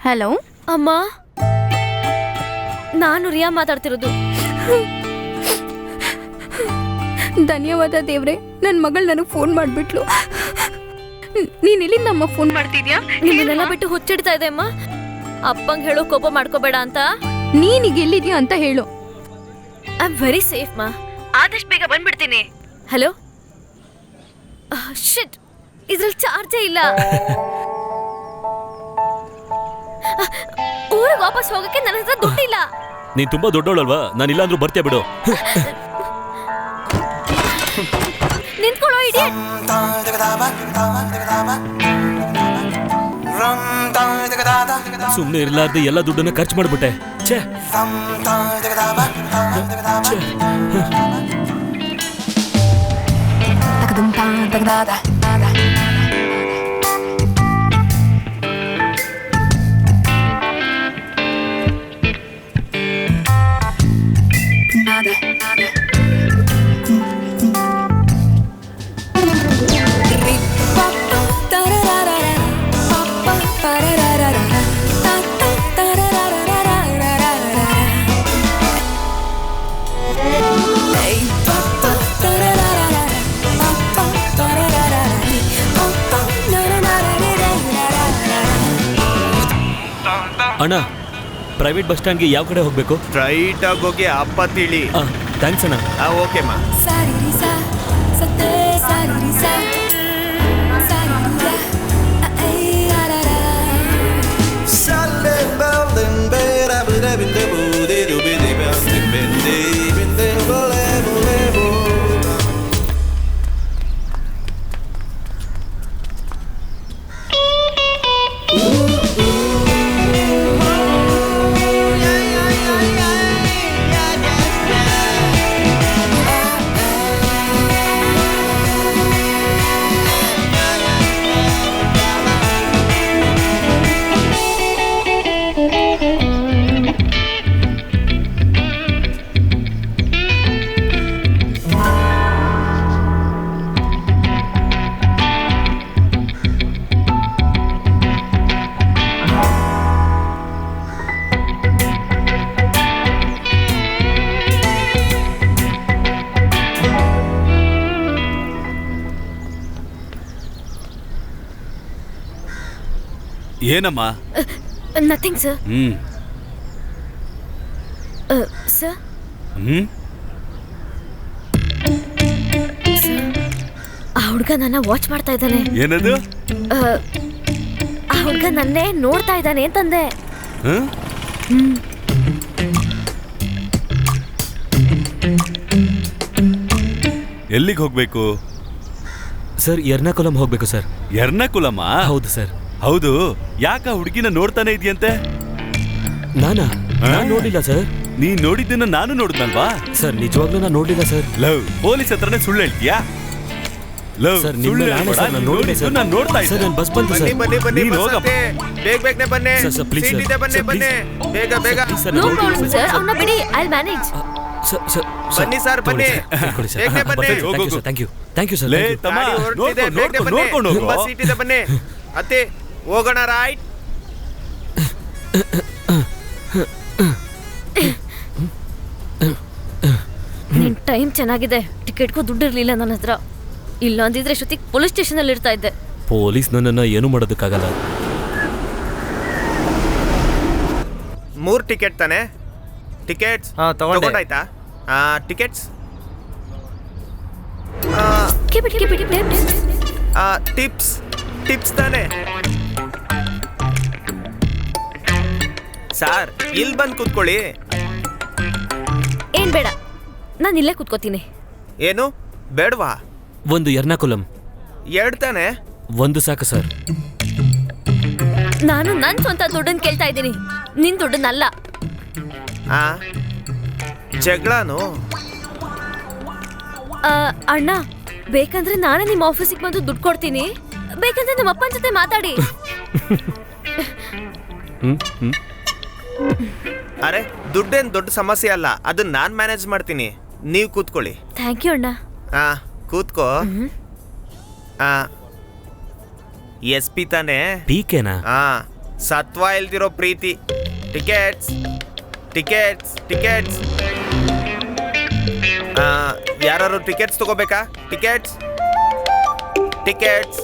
ಹಲೋ ಅಮ್ಮ, ನಾನು ರಿಯಾ ಮಾತಾಡ್ತಿರೋದು. ಧನ್ಯವಾದ ದೇವ್ರೆ, ನನ್ನ ಮಗಳು ನನಗೆ ಫೋನ್ ಮಾಡಿಬಿಟ್ಲು. ನೀನ್ ಎಲ್ಲಿಂದ ಅಮ್ಮ ಫೋನ್ ಮಾಡ್ತಿದ್ಯಾ? ನಿಮ್ಮನ್ನೆಲ್ಲ ಬಿಟ್ಟು ಹುಚ್ಚಿಡ್ತಾ ಇದೆ ಅಮ್ಮ. ಅಪ್ಪಂಗ್ ಹೇಳು ಕೋಪ ಮಾಡ್ಕೋಬೇಡ ಅಂತ. ನೀನೀಗ ಎಲ್ಲಿದ್ಯಾ ಅಂತ ಹೇಳು. ಐ ಆಮ್ ವೆರಿ ಸೇಫ್ ಮಾ. ಆದಷ್ಟು ಬೇಗ ಬಂದ್ಬಿಡ್ತೀನಿ. ಹಲೋ, ಶಿಟ್, ಇದ್ರಲ್ಲಿ ಚಾರ್ಜೇ ಇಲ್ಲ. ಊರಿಗೆ ವಾಪಸ್ ಹೋಗಕ್ಕೆ ನನ್ನ ಹತ್ರ ದುಡ್ಡಿಲ್ಲ. ನೀನ್ ತುಂಬಾ ದೊಡ್ಡವಳಲ್ವಾ, ನಾನು ಇಲ್ಲಾಂದ್ರೂ ಬರ್ತೀಯ ಬಿಡು. ನಿಂತ್ಕೊಳ್ಳೋ ಇಡಿಯಟ್. ಸುಮ್ನೆ ಇರ್ಲಾರ್ದೆ ಎಲ್ಲ ದುಡ್ಡನ್ನ ಖರ್ಚು ಮಾಡ್ಬಿಟ್ಟೆ. ಛೇ, ಅಣ್ಣ, ಪ್ರೈವೇಟ್ ಬಸ್ ಸ್ಟ್ಯಾಂಡ್ಗೆ ಯಾವ ಕಡೆ ಹೋಗ್ಬೇಕು? ಸ್ಟ್ರೈಟ್ ಆಗಿ ಹೋಗಿ ಅಪ್ಪ ತಿಳಿ. ಥ್ಯಾಂಕ್ಸ್ ಅಣ್ಣ. ಓಕೆ ಮಾ. ಏನಮ್ಮ? Nothing sir. ಸರ್, ಆ ಹುಡ್ಗ ನನ್ನ ವಾಚ್ ಮಾಡ್ತಾ ಇದ್ದಾನೆ. ಏನದು? ಆ ಹುಡ್ಗ ನನ್ನೇ ನೋಡ್ತಾ ಇದ್ದಾನೆ ಅಂತಂದೆ. ಎಲ್ಲಿಗೆ ಹೋಗ್ಬೇಕು ಸರ್? ಎರ್ನಾಕುಲಂ ಹೋಗ್ಬೇಕು ಸರ್. ಎರ್ನಾಕುಲಮ? ಹೌದು ಸರ್. ಹೌದು, ಯಾಕ ಹುಡುಗಿನ ನೋಡ್ತಾನೆ ಇದೆಯಂತೆ? ನಾನಾ? ನಾನ್ ನೋಡಿಲ್ಲ ಸರ್. ನೀನ್ ನೋಡಿದ್ದನ್ನ ನಾನು ನೋಡಿದ್ನಲ್ವಾ? ಸರ್, ನಿಜವಾಗ್ಲೂ ನಾನು ನೋಡಿಲ್ಲ ಸರ್. ಲವ್, ಪೊಲೀಸ್ ಹತ್ರನೇ ಸುಳ್ಳು ಹೇಳ್ತೀಯಾ? ಲವ್, ಸರ್, ನಿಮ್ಮ ನಾನು ಸರ್, ನಾನು ನೋಡಿದೆ ಸರ್. ನಾನು ನೋಡ್ತಾ ಸರ್, ಇದ್ದೆ. ನಾನು ಬಸ್ ಬಂತು ಸರ್. ಬನ್ನಿ ಬನ್ನಿ ನೀನು ಹೋಗಪ್ಪ. ಬೇಗ ಬೇಗನೆ ಬನ್ನಿ. Sir, please seat sir. ಇದೆ, ಬನ್ನಿ ಸರ್, ಬನ್ನಿ ಬೇಗ ಬೇಗ. ಸರ್, ನೋ ಪ್ರಾಬ್ಲಮ್ ಸರ್, ಅವನ್ನ ಬಿಡಿ, ಐ ಮ್ಯಾನೇಜ್. ಬನ್ನಿ ಸರ್, ಬನ್ನಿ. ಬೇಗನೆ ಬನ್ನಿ. Thank you sir. ಲೇ ತಮ್ಮ, ಗಾಡಿ ಹೊರಡ್ತಿದೆ, ಬೇಗನೆ ಬನ್ನಿ. ನೋಡ್ಕೊಂಡು ಹೋಗು. ತುಂಬಾ ಸೀಟ್ ಇದೆ, ಬನ್ನಿ. ಅತ್ತೆ ಹೋಗೋಣ. ರೈಟ್. ನಿನ್ ಟೈಮ್ ಚೆನ್ನಾಗಿದೆ. ಟಿಕೆಟ್ಗೂ ದುಡ್ಡು ಇರ್ಲಿಲ್ಲ ನನ್ನ ಹತ್ರ. ಇಲ್ಲ ಅಂದಿದ್ರೆ ಶ್ರುತಿ ಪೊಲೀಸ್ ಸ್ಟೇಷನ್ ಅಲ್ಲಿ ಇರ್ತಾ ಇದ್ದೆ. ಪೊಲೀಸ್ ನನ್ನನ್ನ ಏನು ಮಾಡೋದಕ್ಕಾಗಲ್ಲ. 3 ಟಿಕೆಟ್ ತಾನೆ? ಟಿಕೆಟ್ಸ್ ತಗೊಂಡಾಯ್ತಾ? ಟಿಕೆಟ್ಸ್ ಟಿಪ್ಸ್ ಟಿಪ್ಸ್ ತಾನೆ? ಸಾರ್, ಇಲ್ಲಿ ಬಂದು ಕೂತ್ಕೊಳ್ಳಿ. ಏನ್ ಬೇಡ, ನಾನು ಇಲ್ಲೇ ಕೂತ್ಕೋತೀನಿ. ಏನು ಬೇಡವಾ? ಒಂದು ಎರ್ನಾಕುಲಂ. 2 ತಾನೆ? ಒಂದು ಸಾಕು ಸರ್. ನಾನು ನನ್ ಸ್ವಂತ ದುಡ್ಡನ್ನ ಕೇಳ್ತಾ ಇದ್ದೀನಿ, ನಿನ್ ದುಡ್ಡನ್ನಲ್ಲ. ಜಗಳನು? ಅಣ್ಣ, ಬೇಕಂದ್ರೆ ನಾನೇ ನಿಮ್ಮ ಆಫೀಸಿಗೆ ಬಂದು ದುಡ್ಡು ಕೊಡ್ತೀನಿ. ಬೇಕಂದ್ರೆ ನಮ್ಮ ಅಪ್ಪನ ಜೊತೆ ಮಾತಾಡಿ. ಅರೆ, ದುಡ್ಡೇನು ದೊಡ್ಡ ಸಮಸ್ಯೆ ಅಲ್ಲ, ಅದನ್ನ ನಾನು ಮ್ಯಾನೇಜ್ ಮಾಡ್ತೀನಿ. ನೀವು ಕೂತ್ಕೊಳ್ಳಿ. ಥ್ಯಾಂಕ್ ಯು ಅಣ್ಣ. ಕೂತ್ಕೋ. SP ತಾನೆ? PKನಾ? ಸತ್ವ ಇಲ್ದಿರೋ ಪ್ರೀತಿ. Tickets tickets tickets. ಯಾರು ಟಿಕೆಟ್ಸ್ ತಗೋಬೇಕಾ? Tickets tickets.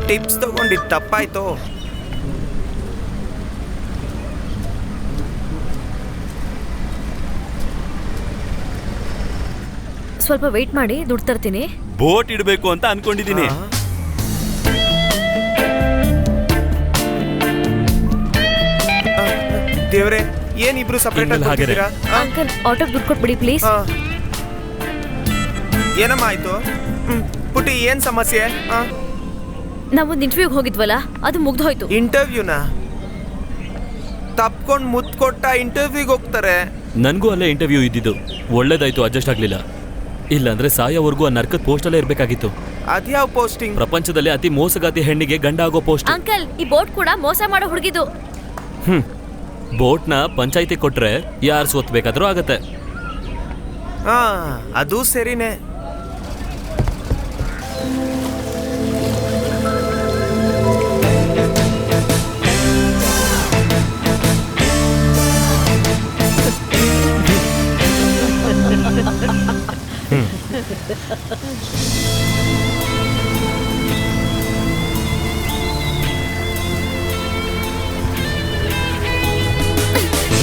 ಟಿಪ್ಸ್ ತಗೊಂಡಿದ್ದು ತಪ್ಪಾಯ್ತು. ಸ್ವಲ್ಪ ವೇಟ್ ಮಾಡಿ, ದುಡ್ಡು ತರ್ತೀನಿ. ಬೋಟ್ ಇಡಬೇಕು ಅಂತ ಅನ್ಕೊಂಡಿದೀನಿ. ದೇವ್ರೆ, ಏನಿಬ್ರು ಸಪರೇಟ್ ಆಗಿ ಹೋಗಿದ್ದೀರಾ? ಅಂಕಲ್, ಆಟೋಗೆ ದುಡ್ಡು ಕೊಟ್ಬಿಡಿ ಪ್ಲೀಸ್. ಏನಮ್ಮ ಆಯ್ತು? ಪುಟಿ, ಏನ್ ಸಮಸ್ಯೆ? ನಾವೊಂದು ಇಂಟರ್ವ್ಯೂಗೆ ಹೋಗಿದ್ವಲ್ಲ, ಅದು ಮುಗ್ದೋಯ್ತು. ಇಂಟರ್ವ್ಯೂನಾ? ತಪ್ಕೊಂಡ್ ಮುತ್ ಕೊಟ್ಟ ಇಂಟರ್ವ್ಯೂಗೆ ಹೋಗ್ತಾರೆ. ನನ್ಗೂ ಅಲ್ಲೇ ಇಂಟರ್ವ್ಯೂ ಇದ್ದಿದ್ದು. ಒಳ್ಳೇದಾಯ್ತು, ಅಡ್ಜಸ್ಟ್ ಆಗ್ಲಿಲ್ಲ. ಇಲ್ಲಾಂದ್ರೆ ಸಾಯೋವರೆಗೂ ಆ ನರ್ಕದ ಪೋಸ್ಟ್ ಅಲ್ಲೇ ಇರ್ಬೇಕಾಗಿತ್ತು. ಅದ್ಯಾವ ಪೋಸ್ಟಿಂಗ್? ಪ್ರಪಂಚದಲ್ಲಿ ಅತಿ ಮೋಸಗಾತಿ ಹೆಣ್ಣಿಗೆ ಗಂಡ ಆಗೋ ಪೋಸ್ಟ್. ಅಂಕಲ್, ಈ ಬೋಟ್ ಕೂಡ ಮೋಸ ಮಾಡೋ ಹುಡುಗಿದು. ಬೋಟ್ನ ಪಂಚಾಯಿತಿ ಕೊಟ್ರೆ ಯಾರು ಸೋತ್ಬೇಕಾದ್ರೂ ಆಗತ್ತೆ. ಅದು ಸರಿನೇ.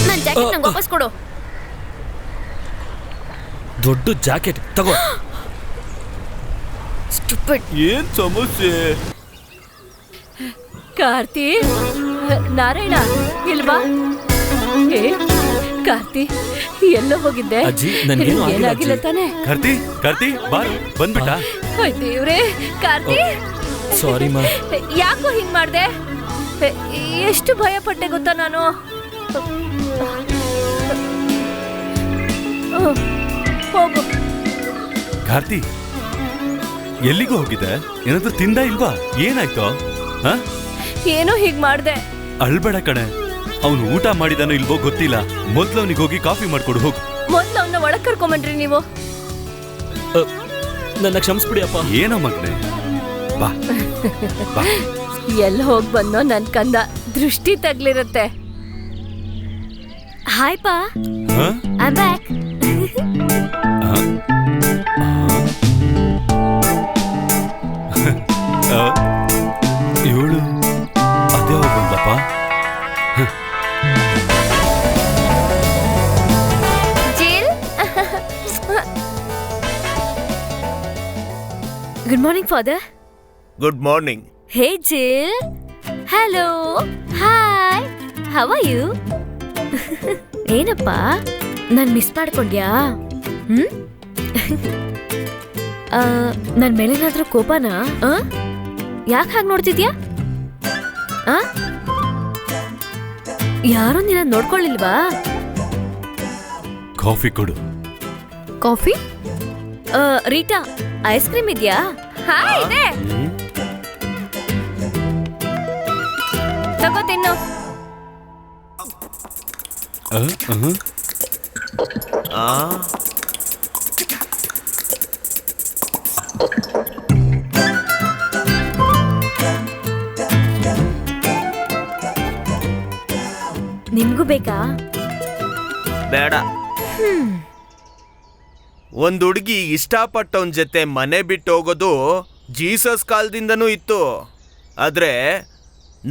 ನನ್ ಜಾಕೆಟ್ ನಂಗೆ ವಾಪಸ್ ಕೊಡು. ದೊಡ್ಡ ಜಾಕೆಟ್ ತಗೋ. ಸ್ಟುಪಿಡ್. ಏನ್ ಸಮಸ್ಯೆ? ಕಾರ್ತಿ, ನಾರಾಯಣ ಇಲ್ವಾ? ಏ ಕಾರ್ತಿ, ಎಲ್ಲೋ ಹೋಗಿದ್ದೆ? ಅಜ್ಜಿ, ನನ್ಗೇನು ಆಗಿಲ್ಲ ಏನಾಗಿಲ್ಲ ಅಜ್ಜಿ. ತಾನೆ? ಕಾರ್ತಿ ಬಾರು, ಬಂದ್ಬಿಟ್ಟ? ದೇವ್ರೆ, ಕಾರ್ತಿ, ಸಾರಿ ಮಾ. ಯಾಕೋ ಹಿಂಗ್ ಮಾಡ್ದೆ? ಎಷ್ಟು ಭಯ ಪಟ್ಟೆ ಗೊತ್ತಾ ನಾನು. ಹೋಗು. ಕಾರ್ತಿ, ಎಲ್ಲಿಗೂ ಹೋಗಿದ್ದೆ? ಏನಾದ್ರೂ ತಿಂದ ಇಲ್ವಾ? ಏನಾಯ್ತು? ಏನೋ ಹೀಗ್ ಮಾಡ್ದೆ. ಅಳ್ಬೇಡ ಕಣೆ. ಅವನು ಊಟ ಮಾಡಿದಾನೋ ಇಲ್ವೋ ಗೊತ್ತಿಲ್ಲ. ಮೊದ್ಲು ಅವನಿಗೆ ಹೋಗಿ ಕಾಫಿ ಮಾಡ್ಕೊಡು ಹೋಗು. ಮೊದ್ಲು ಅವನ್ನ ಒಳಗ್ ಕರ್ಕೊಂಬನ್ರಿ ನೀವು. ನನ್ನ ಕ್ಷಮಿಸ್ಬಿಡಿ ಅಪ್ಪ. ಏನೋ ಮಗನೆ, ಬಾ ಬಾ. ಎಲ್ಲಿ ಹೋಗ್ ಬಂದೋ ನನ್ ಕಂದ, ದೃಷ್ಟಿ ತಗ್ಲಿರುತ್ತೆ. ಹಾಯ್ ಪಾ, ಐ ಆಮ್ ಬ್ಯಾಕ್. ಇವಳು ಅದೇ ಬಂದಪ್ಪ. Jill, good morning father. Good morning. Hey Jill, hello, hi, how are you? ಏನಪ್ಪ, ನಾನ್ ಮಿಸ್ ಮಾಡ್ಕೊಂಡ್ಯಾ? ನನ್ ಮೇಲೇನಾದ್ರೂ ಕೋಪನಾ? ಯಾಕೆ ಹಾಗೆ ನೋಡ್ತಿದ್ಯಾ? ಯಾರು ನಿನ್ನ ನೋಡ್ಕೊಳ್ಳಿಲ್ವಾ? ಕಾಫಿ ಕೊಡು. ಕಾಫಿ? ರೀಟಾ, ಐಸ್ ಕ್ರೀಮ್ ಇದೆಯಾ? ಹಾಯ್, ಇದೆ, ತಗೋ ತಿನ್ನು. ನಿಮ್ಗೂ ಬೇಕಾ? ಬೇಡ. ಒಂದ್ ಹುಡುಗಿ ಇಷ್ಟಪಟ್ಟವನ್ ಜೊತೆ ಮನೆ ಬಿಟ್ಟು ಹೋಗೋದು ಜೀಸಸ್ ಕಾಲದಿಂದನೂ ಇತ್ತು. ಆದ್ರೆ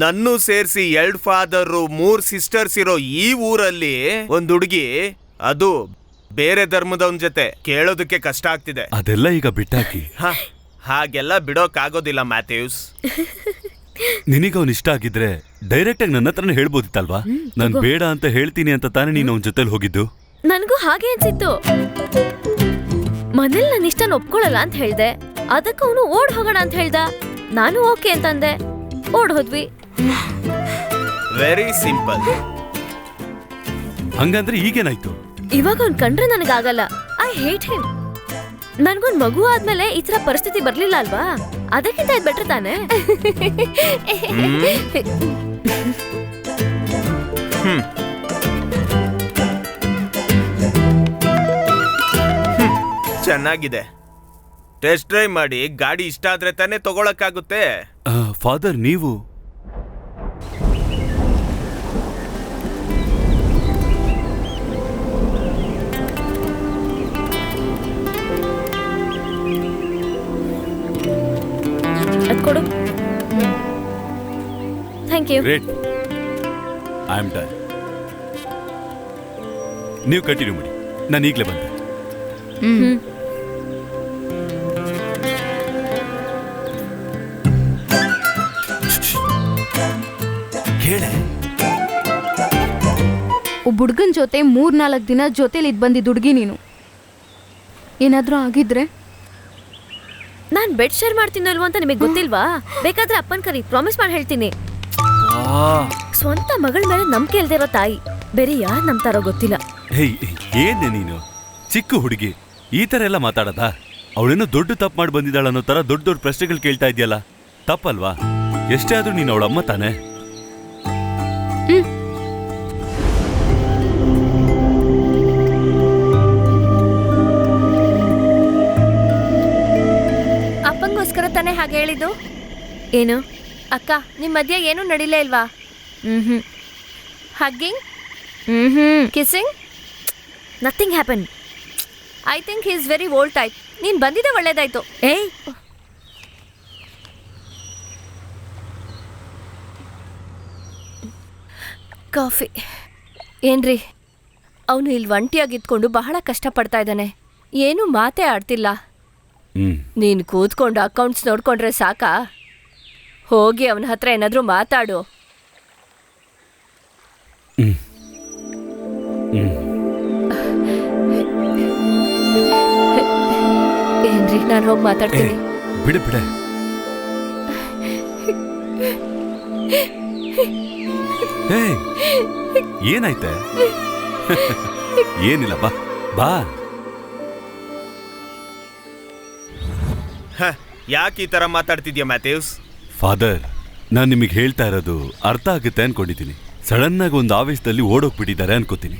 ನನ್ನೂ ಸೇರಿಸಿ 2 ಫಾದರು 3 ಸಿಸ್ಟರ್ಸ್ ಇರೋ ಈ ಊರಲ್ಲಿ ಒಂದ್ ಹುಡುಗಿ, ಅದು ಬೇರೆ ಧರ್ಮದವನ್ ಜೊತೆ, ಕೇಳೋದಕ್ಕೆ ಕಷ್ಟ ಆಗ್ತಿದೆ. ಅದೆಲ್ಲ ಈಗ ಬಿಟ್ಟಾಕಿ. ಹಾಗೆಲ್ಲ ಬಿಡೋಕ್ಕಾಗೋದಿಲ್ಲ ಮ್ಯಾಥ್ಯೂಸ್. ನಿನಗೆ ಅವ್ನು ಇಷ್ಟ ಆಗಿದ್ರೆ ಡೈರೆಕ್ಟ್ ಆಗಿ ನನ್ನ ಹತ್ರನೇ ಹೇಳ್ಬೋದಿತ್ತಲ್ವಾ? ನಾನ್ ಬೇಡ ಅಂತ ಹೇಳ್ತೀನಿ ಅಂತ ತಾನೇ ನೀನು ಅವನ ಜೊತೆಲಿ ಹೋಗಿದ್ದು. ನನ್ಗೂ ಹಾಗೆ ಅನ್ಸಿತ್ತು. ಮನೇಲಿ ನನ್ನ ಇಷ್ಟನ ಒಪ್ಕೊಳ್ಳಲ್ಲ ಅಂತ ಹೇಳ್ದೆ. ಅದಕ್ಕೆ ಅವನು ಓಡ್ ಹೋಗೋಣ ಅಂತ ಹೇಳ್ದ. ನಾನು ಓಕೆ ಅಂತಂದೆ, ಓಡ್ ಹೋದ್ವಿ. Very simple. ಹಂಗಂದ್ರೆ ಈಗೇನಾಯ್ತು? ಇವಾಗ ಅವ್ನ್ ಕಂಡ್ರೆ ನನಗಾಗಲ್ಲ. I hate him. ನನ್ಗೊಂದ್ ಮಗು ಆದ್ಮೇಲೆ ಈ ತರ ಪರಿಸ್ಥಿತಿ ಬರ್ಲಿಲ್ಲ ಅಲ್ವಾ? ಅದಕ್ಕಿಂತ ಇದು ಬೆಟರ್ ತಾನೆ. ಚೆನ್ನಾಗಿದೆ. ಟೆಸ್ಟ್ ಡ್ರೈವ್ ಮಾಡಿ ಗಾಡಿ ಇಷ್ಟ ಆದ್ರೆ ತಾನೇ ತಗೊಳಕ್ಕಾಗುತ್ತೆ. ಫಾದರ್, ನೀವು ಅದ್ ಕೊಡು. Thank you. Great. I am done. ನೀವು ಕಂಟಿನ್ಯೂ ಮಾಡಿ, ನಾನು ಈಗಲೇ ಬಂದೆ. ಹೇಳೆ. ಒಬ್ಬ ಹುಡ್ಗನ್ ಜೊತೆ 3-4 ದಿನ ಜೊತೆಲಿ ಇದ್ ಬಂದಿದ್ದ ಹುಡುಗಿ ನೀನು. ಏನಾದ್ರೂ ಆಗಿದ್ರೆ ನಾನ್ ಬೆಡ್ ಶೇರ್ ಮಾಡ್ತೀನಲ್ವಾ ಅಂತ ನಿಮಗೆ ಗೊತ್ತಿಲ್ವಾ? ಬೇಕಾದ್ರೆ ಅಪ್ಪನ್ ಕರಿ, ಪ್ರಾಮಿಸ್ ಮಾಡಿ ಹೇಳ್ತೀನಿ. ಸ್ವಂತ ಮಗಳ ಮೇಲೆ ನಂಬಿಕೆ ಇಲ್ದೇ ಇರೋ ತಾಯಿ ಬೇರೆ ಯಾರು ನಂಬ್ತಾರೋ ಗೊತ್ತಿಲ್ಲ. ಹೇಯ್, ಏನೇ ನೀನು ಚಿಕ್ಕ ಹುಡುಗಿ ಈ ತರ ಎಲ್ಲ ಮಾತಾಡದ? ಅವಳೇನೋ ದೊಡ್ಡ ತಪ್ಪು ಮಾಡಿ ಬಂದಿದ್ದಾಳ ಅನ್ನೋ ತರ ದೊಡ್ಡ ದೊಡ್ಡ ಪ್ರಶ್ನೆಗಳು ಕೇಳ್ತಾ ಇದೆಯಲ್ಲ, ತಪ್ಪಲ್ವಾ? ಎಷ್ಟೇ ಆದ್ರೂ ನೀನು ಅವಳ ಅಮ್ಮ ತಾನೆ. ಅಪ್ಪಂಗೋಸ್ಕರ ತಾನೇ ಹಾಗೆ ಹೇಳಿದ್ದು. ಏನು ಅಕ್ಕ, ನಿಮ್ ಮಧ್ಯ ಏನೂ ನಡಿಲೇ ಇಲ್ವಾ? Hugging, kissing, nothing happen. I think he is very old type. ನೀನ್ ಬಂದಿದ್ದೆ ಒಳ್ಳೇದಾಯ್ತು. ಏಯ್, ಕಾಫಿ. ಏನ್ರಿ, ಅವನು ಇಲ್ಲಿ ಒಂಟಿಯಾಗಿದ್ಕೊಂಡು ಬಹಳ ಕಷ್ಟಪಡ್ತಾ ಇದ್ದಾನೆ. ಏನೂ ಮಾತೇ ಆಡ್ತಿಲ್ಲ. ನೀನು ಕೂತ್ಕೊಂಡು ಅಕೌಂಟ್ಸ್ ನೋಡ್ಕೊಂಡ್ರೆ ಸಾಕಾ? ಹೋಗಿ ಅವನ ಹತ್ರ ಏನಾದರೂ ಮಾತಾಡು. ಏನ್ರಿ, ನಾನು ಹೋಗಿ ಮಾತಾಡ್ತೀನಿ. ಬಿಡು ಬಿಡೆ. ಏನಾಯ್ತೆ? ಏನಿಲ್ಲ, ಬಾ ಬಾ. ಯಾಕೆ ಈ ತರ ಮಾತಾಡ್ತಿದ್ಯಾ ಮ್ಯಾಥ್ಯೂಸ್? ಫಾದರ್, ನಾನು ನಿಮಗೆ ಹೇಳ್ತಾ ಇರೋದು ಅರ್ಥ ಆಗುತ್ತೆ ಅನ್ಕೊಂಡಿದ್ದೀನಿ. ಸಡನ್ ಆಗಿ ಒಂದು ಆವೇಶದಲ್ಲಿ ಓಡೋಗ್ಬಿಟ್ಟಿದ್ದಾರೆ ಅನ್ಕೋತೀನಿ.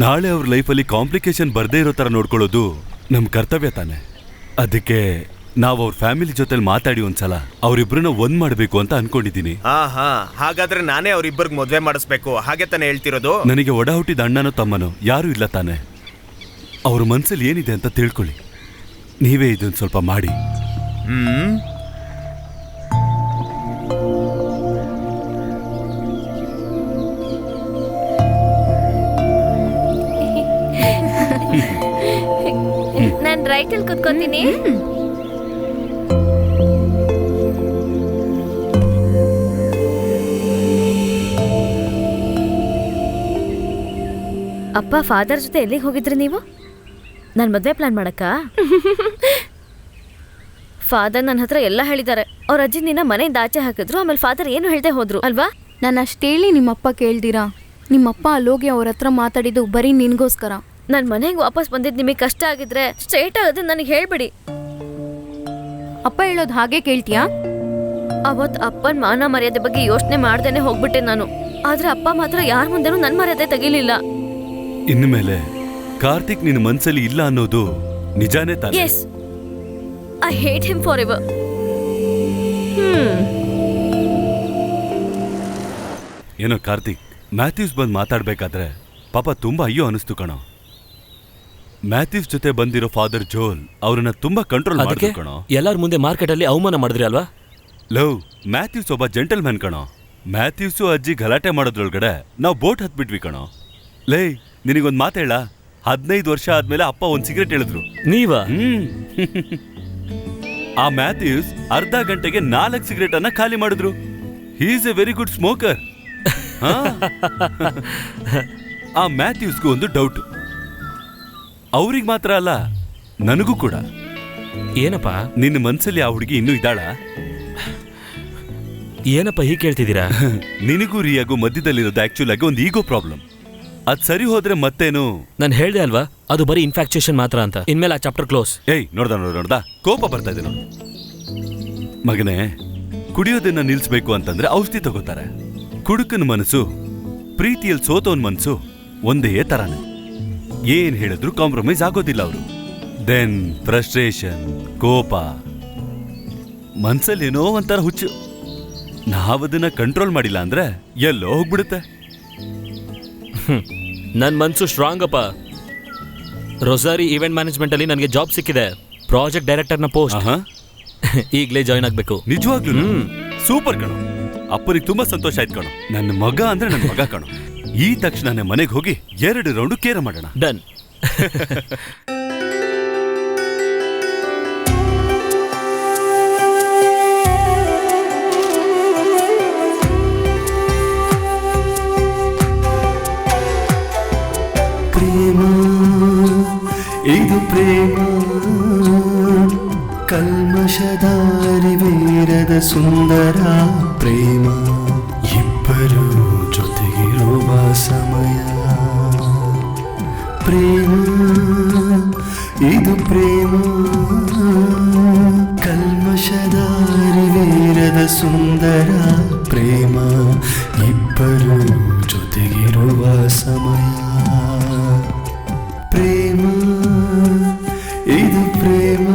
ನಾಳೆ ಅವ್ರ ಲೈಫಲ್ಲಿ ಕಾಂಪ್ಲಿಕೇಶನ್ ಬರ್ದೇ ಇರೋ ಥರ ನೋಡ್ಕೊಳ್ಳೋದು ನಮ್ಮ ಕರ್ತವ್ಯ ತಾನೆ. ಅದಕ್ಕೆ ನಾವು ಅವ್ರ ಫ್ಯಾಮಿಲಿ ಜೊತೆಲಿ ಮಾತಾಡಿ ಒಂದ್ಸಲ ಅವರಿಬ್ಬರನ್ನ ಒಂದ್ ಮಾಡಬೇಕು ಅಂತ ಅನ್ಕೊಂಡಿದ್ದೀನಿ. ಹಾಗಾದ್ರೆ ನಾನೇ ಅವ್ರಿಬ್ಬರಿಗೆ ಮದುವೆ ಮಾಡಿಸ್ಬೇಕು, ಹಾಗೆ ತಾನೇ ಹೇಳ್ತಿರೋದು? ನನಗೆ ಒಡ ಹುಟ್ಟಿದ ಅಣ್ಣನೋ ತಮ್ಮನೋ ಯಾರೂ ಇಲ್ಲ ತಾನೆ. ಅವ್ರ ಮನ್ಸಲ್ಲಿ ಏನಿದೆ ಅಂತ ತಿಳ್ಕೊಳ್ಳಿ. ನೀವೇ ಇದನ್ನ ಸ್ವಲ್ಪ ಮಾಡಿ. ನಾನು ರೈಟಲ್ಲಿ ಕುತ್ಕೊತೀನಿ. ಅಪ್ಪ ಫಾದರ್ ಜೊತೆ ಎಲ್ಲಿಗೆ ಹೋಗಿದ್ರಿ ನೀವು? ನಾನು ಮದುವೆ ಪ್ಲಾನ್ ಮಾಡಕ್ಕ? ಫಾದರ್ ನನ್ನ ಹತ್ರ ಎಲ್ಲ ಹೇಳಿದ್ದಾರೆ. ಅವ್ರ ಅಜ್ಜಿ ನಿನ್ನ ಮನೆಯಿಂದ ಆಚೆ ಹಾಕಿದ್ರು, ಆಮೇಲೆ ಫಾದರ್ ಏನು ಹೇಳ್ದೆ ಹೋದ್ರು ಅಲ್ವಾ? ನಾನು ಅಷ್ಟೇಳಿ ನಿಮ್ಮಪ್ಪ ಕೇಳ್ದಿರಾ? ನಿಮ್ಮಪ್ಪ ಅಲ್ಲೋಗಿ ಅವ್ರ ಹತ್ರ ಮಾತಾಡಿದ್ದು ಬರೀ ನಿನ್ಗೋಸ್ಕರ. ನನ್ನ ಮನೆಗೆ ವಾಪಸ್ ಬಂದಿದ್ದು ನಿಮಗೆ ಕಷ್ಟ ಆಗಿದ್ರೆ ಸ್ಟ್ರೇಟ್ ಆಗೋದು ನನಗೆ ಹೇಳ್ಬಿಡಿ. ಅಪ್ಪ ಹೇಳೋದು ಹಾಗೆ ಕೇಳ್ತೀಯಾ? ಅವತ್ತು ಅಪ್ಪನ ಮಾನ ಮರ್ಯಾದೆ ಬಗ್ಗೆ ಯೋಚನೆ ಮಾಡ್ದೇನೆ ಹೋಗ್ಬಿಟ್ಟೆ ನಾನು. ಆದ್ರೆ ಅಪ್ಪ ಮಾತ್ರ ಯಾರ ಮುಂದೆನೂ ನನ್ನ ಮರ್ಯಾದೆ ತೆಗಿಲಿಲ್ಲ. ಇನ್ಮೇಲೆ ಕಾರ್ತಿಕ್ ನಿನ್ನ ಮನ್ಸಲ್ಲಿ ಇಲ್ಲ ಅನ್ನೋದು ನಿಜಾನೇ ತಾನೆ? Yes, I hate him forever. ಏನೋ ಕಾರ್ತಿಕ್, ಮ್ಯಾಥ್ಯೂಸ್ ಬಂದು ಮಾತಾಡ್ಬೇಕಾದ್ರೆ ಪಾಪ ತುಂಬಾ ಅಯ್ಯೋ ಅನಿಸ್ತು ಕಣೋ. ಮ್ಯಾಥ್ಯೂಸ್ ಜೊತೆ ಬಂದಿರೋ ಫಾದರ್ ಜೋಲ್ ಅವ್ರನ್ನ ತುಂಬಾ ಕಂಟ್ರೋಲ್ ಮಾಡಿದ್ರು ಕಣೋ. ಎಲ್ಲರ ಮುಂದೆ ಮಾರ್ಕೆಟ್ ಅಲ್ಲಿ ಅವಮಾನ ಮಾಡಿದ್ರಿ ಅಲ್ವಾ? ಲವ್, ಮ್ಯಾಥ್ಯೂಸ್ ಒಬ್ಬ ಜೆಂಟಲ್ಮ್ಯಾನ್ ಕಣೋ. ಮ್ಯಾಥ್ಯೂಸು ಅಜ್ಜಿ ಗಲಾಟೆ ಮಾಡೋದ್ರೊಳಗಡೆ ನಾವು ಬೋಟ್ ಹತ್ಬಿಟ್ವಿ ಕಣೋ. ಲೇ, ನಿನಗೊಂದು ಮಾತು ಹೇಳ, 15 ವರ್ಷ ಆದ್ಮೇಲೆ ಅಪ್ಪ ಒಂದ್ ಸಿಗರೇಟ್ ಹೇಳಿದ್ರು. ನೀವಾ? ಆ ಮ್ಯಾಥ್ಯೂಸ್ ಅರ್ಧ ಗಂಟೆಗೆ 4 ಸಿಗರೇಟ್ ಅನ್ನ ಖಾಲಿ ಮಾಡಿದ್ರು. He is A very good smoker. ಆ ಮ್ಯಾಥ್ಯೂಸ್ಗೂ ಒಂದು ಡೌಟ್. ಅವ್ರಿಗೆ ಮಾತ್ರ ಅಲ್ಲ, ನನಗೂ ಕೂಡ. ಏನಪ್ಪ? ನಿನ್ನ ಮನ್ಸಲ್ಲಿ ಆ ಹುಡುಗಿ ಇನ್ನೂ ಇದ್ದಾಳ? ಏನಪ್ಪ ಹೀಗೆ ಕೇಳ್ತಿದ್ದೀರಾ? ನಿನಗೂ ರಿಯಾಗೂ ಮಧ್ಯದಲ್ಲಿರೋದು ಆಕ್ಚುಲ್ ಆಗಿ ಒಂದು ಈಗೋ ಪ್ರಾಬ್ಲಮ್. ಅದ್ ಸರಿ ಹೋದ್ರೆ ಮತ್ತೇನು? ನಾನು ಹೇಳ್ದೆ ಅಲ್ವಾ, ಅದು ಬರೀ ಇನ್ಫ್ಯಾಕ್ಚುಯೇಷನ್ ಮಾತ್ರ ಅಂತ. ಇನ್ಮೇಲೆ ಆ ಚಾಪ್ಟರ್ ಕ್ಲೋಸ್. ಏಯ್ ನೋಡ್ದ ಕೋಪ ಬರ್ತಾ ಇದೆ ನೋಡು. ಮಗನೇ, ಕುಡಿಯೋದನ್ನ ನಿಲ್ಸ್ಬೇಕು ಅಂತಂದ್ರೆ ಔಷಧಿ ತಗೋತಾರೆ. ಕುಡುಕನ ಮನಸ್ಸು, ಪ್ರೀತಿಯಲ್ಲಿ ಸೋತವನ್ ಮನಸ್ಸು ಒಂದೇ ತರಾನೆ. ಏನ್ ಹೇಳಿದ್ರು ಕಾಂಪ್ರಮೈಸ್ ಆಗೋದಿಲ್ಲ ಅವರು. ದೆನ್ ಫ್ರಸ್ಟ್ರೇಷನ್, ಕೋಪ, ಮನ್ಸಲ್ಲಿ ಏನೋ ಒಂಥರ ಹುಚ್ಚು. ನಾವದನ್ನ ಕಂಟ್ರೋಲ್ ಮಾಡಿಲ್ಲ ಅಂದ್ರೆ ಎಲ್ಲೋ ಹೋಗ್ಬಿಡುತ್ತೆ. ನನ್ನ ಮನ್ಸು ಸ್ಟ್ರಾಂಗ್ ಅಪ್ಪ. ರೊಸಾರಿ ಈವೆಂಟ್ ಮ್ಯಾನೇಜ್ಮೆಂಟ್ ಅಲ್ಲಿ ನನಗೆ ಜಾಬ್ ಸಿಕ್ಕಿದೆ, ಪ್ರಾಜೆಕ್ಟ್ ಡೈರೆಕ್ಟರ್ನ ಪೋಸ್ಟ್. ಈಗಲೇ ಜಾಯ್ನ್ ಆಗ್ಬೇಕು. ನಿಜವಾಗ್ಲೂ ಸೂಪರ್ ಕಣೋ. ಅಪ್ಪನಿಗೆ ತುಂಬಾ ಸಂತೋಷ ಆಯ್ತು ಕಣೋ. ನನ್ನ ಮಗ ಅಂದ್ರೆ ನನ್ನ ಮಗ ಕಣೋ. ಈ ತಕ್ಷಣ ಮನೆಗೆ ಹೋಗಿ 2 ರೌಂಡ್ ಕೇರ ಮಾಡೋಣ. ಡನ್. ಪ್ರೇಮ ಇದು ಪ್ರೇಮ, ಕಲ್ಮಶದಾರಿವೇರದ ಸುಂದರ ಪ್ರೇಮ, ಇಬ್ಬರು ಜೊತೆಗಿರುವ ಸಮಯ. ಪ್ರೇಮ ಇದು ಪ್ರೇಮ, ಕಲ್ಮಶದಾರಿವೇರದ ಸುಂದರ ಪ್ರೇಮ, ಇಬ್ಬರು ಜೊತೆಗಿರುವ ಸಮಯ. ಪ್ರೇಮ ಇದು ಪ್ರೇಮ.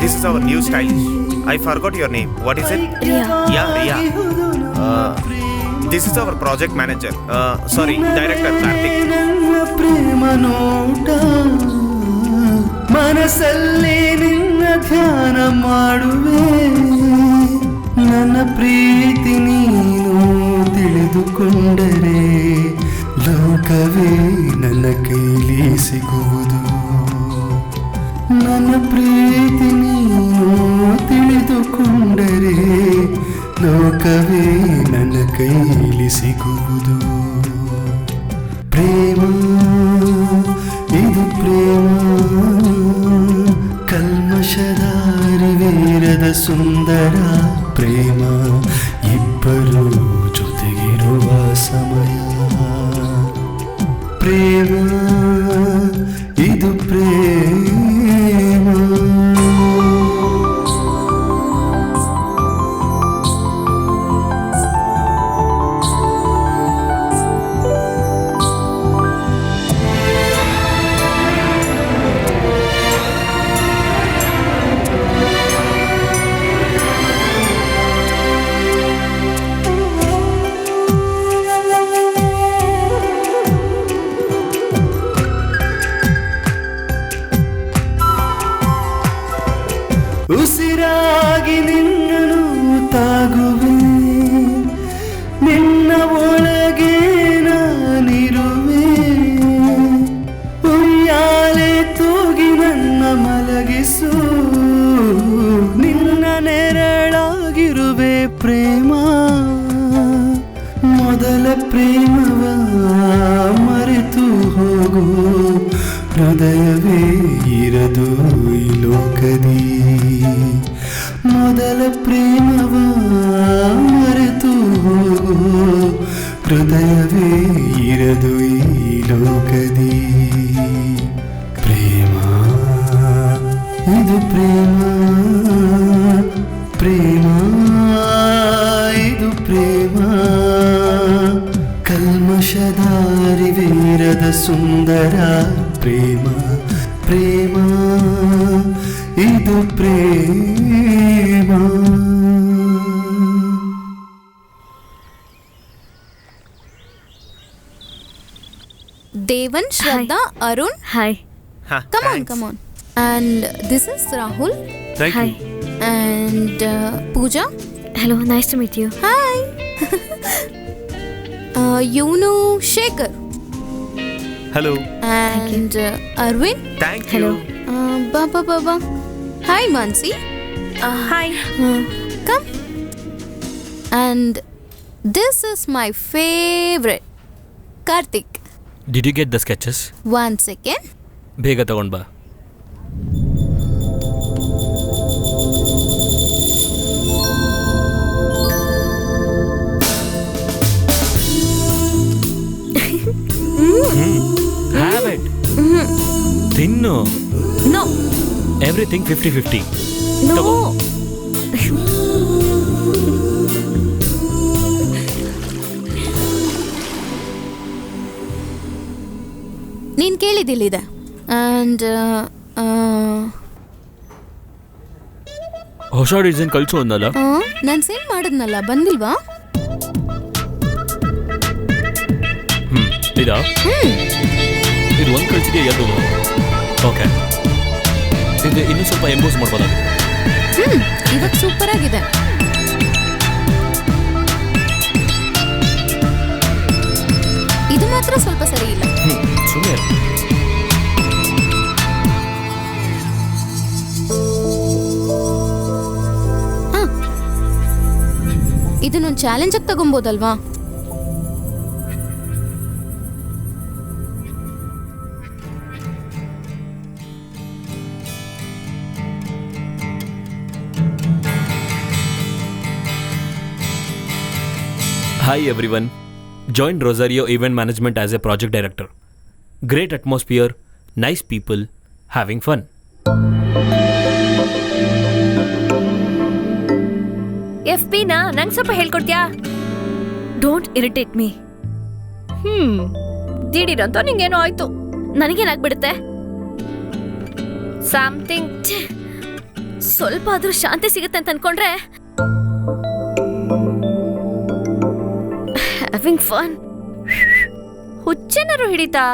This is our new style. I forgot your name. What is it? Riya. Riya. This is our project manager. Sorry, director Karthik. ಪ್ರೇಮ ನೋಟ ಮನಸ್ಸಲ್ಲಿ ನಿನ್ನ ಧ್ಯಾನ ಮಾಡುವೆ. ನನ್ನ ಪ್ರೀತಿ ನೀನು ತಿಳಿದುಕೊಂಡರೆ ಲೋಕವೇ ನನ್ನ ಕೈಲಿ ಸಿಗುವುದು. ನನ್ನ ಪ್ರೀತಿ ನೀನು ತಿಳಿದುಕೊಂಡರೆ ಲೋಕವೇ ನನ್ನ ಕೈಲಿ ಸಿಗುವುದು. ಪ್ರೇಮ ಇದು ಪ್ರೇಮ, ಕಲ್ಮಶದಾರಿವೇರದ ಸುಂದರ ಪ್ರೇಮ, ಇಬ್ಬರು ಜೊತೆಗಿರುವ ಸಮಯ. ಪ್ರೇಮ ಇದು ಪ್ರೇಮ. ಉಸಿರಾಗಿ ನಿನ್ನನು ತಾಗುವೆ, ನಿನ್ನ ಒಳಗೆ ನಾನಿರುವೆ. ಉಯ್ಯಾಲೆ ತೂಗಿ ನನ್ನ ಮಲಗಿಸು, ನಿನ್ನ ನೆರಳಾಗಿರುವೆ ಪ್ರೇಮ. ಮೊದಲ ಪ್ರೇಮವ ಮರೆತು ಹೋಗು, ಹೃದಯವೇ ಇರದು ಈ ಲೋಕದಿ. ಮೊದಲ ಪ್ರೇಮವ ಮರೆತು ಹೋಗು, ಹೃದಯವೇ ಇರದು ಈ ಲೋಕದಿ. ಪ್ರೇಮ ಇದು ಪ್ರೇಮ, ಪ್ರೇಮ ಇದು ಪ್ರೇಮ, ಕಲ್ಮಶದಾರಿವೇರದ ಸುಂದರ ಪ್ರೇಮ. ಪ್ರೇಮ ಇದು ಪ್ರೇಮ. Devan, Shraddha, Arun, hi. come on, come on. And this is Rahul thank hi. You. and Pooja. Hello, nice to meet you. Hi. ಇವನು Shekhar hello. And Aravind. Thank you. ಬಾಬಾ. Hi Mansi. Hi. Come. And this is my favourite Karthik. Did you get the sketches? 1 second. ಬೇಗ ತಗೊಂಡ್ ಬಾ. Have it. ತಿನ್ನು. ನೋ. ಎವ್ರಿಥಿಂಗ್ 50-50. ನೋ. ನೀನು ಕೇಳಿದಿಲ್ಲಿದೆ. ಆ್ಯಂಡ್ ಹೊಸ ಡಿಸೈನ್ ಕಳ್ಸು ಅಂದಲ್ಲ. ನಾನು ಸೆಂಡ್ ಮಾಡಿದ್ನಲ್ಲ, ಬಂದಿಲ್ವಾ? ಇದಾ? ಇದು ಒಂದು ಕಳ್ಸಿಗೆ ಎರಡು. ಓಕೆ, ಇದು ಇನ್ನೂ ಸ್ವಲ್ಪ ಎಂಬೋಸ್ ಮಾಡ್ಬೋದಾಗುತ್ತೆ. ಇವಾಗ ಸೂಪರ್ ಆಗಿದೆ. ಇದು ಮಾತ್ರ ಸ್ವಲ್ಪ ಸರಿ ಇಲ್ಲ. ಸುಮ್ಮನೆ ಇದನ್ನೊಂದು ಚಾಲೆಂಜ್ ಆಗಿ ತಗೊಬೋದಲ್ವಾ? Hi everyone. Joined Rosario Event Management as a project director. Great atmosphere, nice people, having fun. FP ನಾ ನಂಗೆ ಸ್ವಲ್ಪ ಹೇಳ್ಕೊಡ್ತೀಯಾ? Don't irritate me. ದಿಢೀರಂತ ನಿಂಗೇನೋ ಆಯ್ತು. ನನಗೇನಾಗ್ಬಿಡುತ್ತೆ? ಸಮಥಿಂಗ್. ಸ್ವಲ್ಪ ಆದ್ರೂ ಶಾಂತಿ ಸಿಗುತ್ತೆ ಅಂತ ಅನ್ಕೊಂಡ್ರೆ ಹ್ಯಾವಿಂಗ್ ಫನ್. ಹುಚ್ಚೇನಾರು ಹಿಡಿತಾ?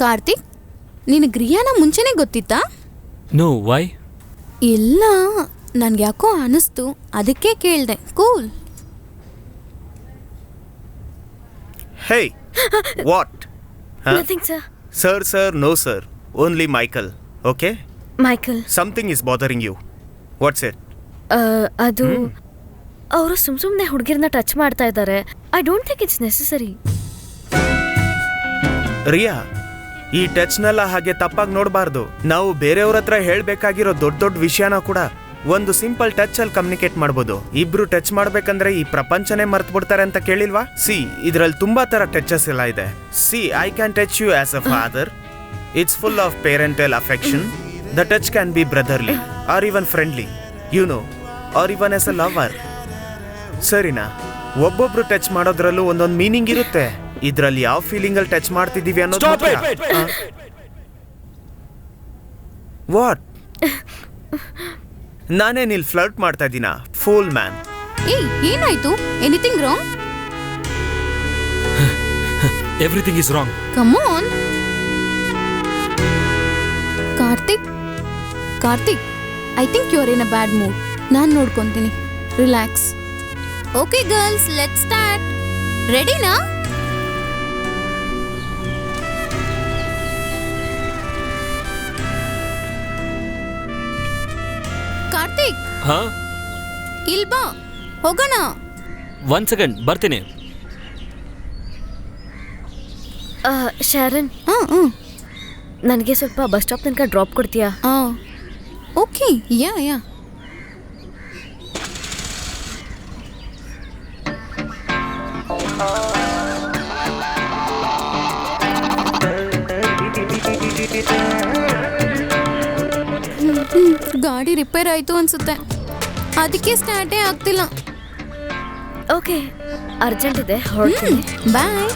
ಕಾರ್ತಿಕ್, ನಿನಗೆ ರಿಯಾನ ಮುಂಚೆನೇ ಗೊತ್ತಿತ್ತಾ? No, why? ಇಲ್ಲ, ನನ್ಗೆ ಯಾಕೋ ಅನಿಸ್ತು, ಅದಕ್ಕೆ ಕೇಳಿದೆ. Cool. Hey, what? Nothing sir. Sir, no sir. Only Michael. Okay? Michael. Something is bothering you. What's it? ಅದು ಅವರು ಸುಮ್ಮನೆ ಹುಡುಗಿರನ್ನ ಟಚ್ ಮಾಡ್ತಾ ಇದ್ದಾರೆ. I don't think it's necessary. Riya, ಈ ಟಚ್ನೆಲ್ಲ ಹಾಗೆ ತಪ್ಪಾಗಿ ನೋಡಬಾರ್ದು. ನಾವು ಬೇರೆಯವ್ರ ಹತ್ರ ಹೇಳ್ಬೇಕಾಗಿರೋ ದೊಡ್ಡ ವಿಷಯನ ಕೂಡ ಒಂದು ಸಿಂಪಲ್ ಟಚ್ ಅಲ್ಲಿ ಕಮ್ಯುನಿಕೇಟ್ ಮಾಡ್ಬೋದು. ಇಬ್ರು ಟಚ್ ಮಾಡ್ಬೇಕಂದ್ರೆ ಈ ಪ್ರಪಂಚನೇ ಮರ್ತು ಬಿಡ್ತಾರೆ ಅಂತ ಕೇಳಿಲ್ವಾ? ಸಿ, ಇದ್ರಲ್ಲಿ ತುಂಬಾ ತರ ಟಚಸ್ ಎಲ್ಲ ಇದೆ. See, I can touch you as a father. It's full of parental affection. The touch can be brotherly or even friendly, you know, or even as a lover. ಸರಿನಾ? ಒಬ್ಬೊಬ್ರು ಟಚ್ ಮಾಡೋದ್ರಲ್ಲೂ ಒಂದೊಂದು ಮೀನಿಂಗ್ ಇರುತ್ತೆ. ಇದ್ರಲ್ಲಿ ಯಾವ ಫೀಲಿಂಗ್ ಅಲ್ಲಿ ಟಚ್ ಮಾಡ್ತಿದೀವಿ ಅನ್ನೋದು. ವಾಟ್? ನಾನೇನ್ ಇಲ್ಲಿ ಫ್ಲರ್ಟ್ ಮಾಡ್ತಾ ಇದ್ದೀನಾ? Pool man. ಏಯ್, ಏನಾಯ್ತು? Anything wrong? Everything is wrong. Come on. Karthik, I think you are in a bad mood. ನಾನು ನೋಡ್ಕೊಂತೀನಿ. Relax. Okay girls, let's start. ರೆಡಿನಾ? ಕಾರ್ತಿಕ್, ಹಾ, ಇಲ್ ಬಾ, ಹೋಗೋಣ. 1 second, ಬರ್ತೀನಿ. ಶಾರನ್, ನನಗೆ ಸ್ವಲ್ಪ ಬಸ್ ಸ್ಟಾಪ್ ತನಕ ಡ್ರಾಪ್ ಕೊಡ್ತೀಯಾ? ಓಕೆ, ಯಾ. ಗಾಡಿ ರಿಪೇರ್ ಆಯ್ತು ಅನ್ಸುತ್ತೆ, ಅದಕ್ಕೆ ಸ್ಟಾರ್ಟೇ ಆಗ್ತಿಲ್ಲ. ಓಕೆ, ಅರ್ಜೆಂಟ್ ಇದೆ, ಹೊರಡ್ತೀನಿ. ಬಾಯ್.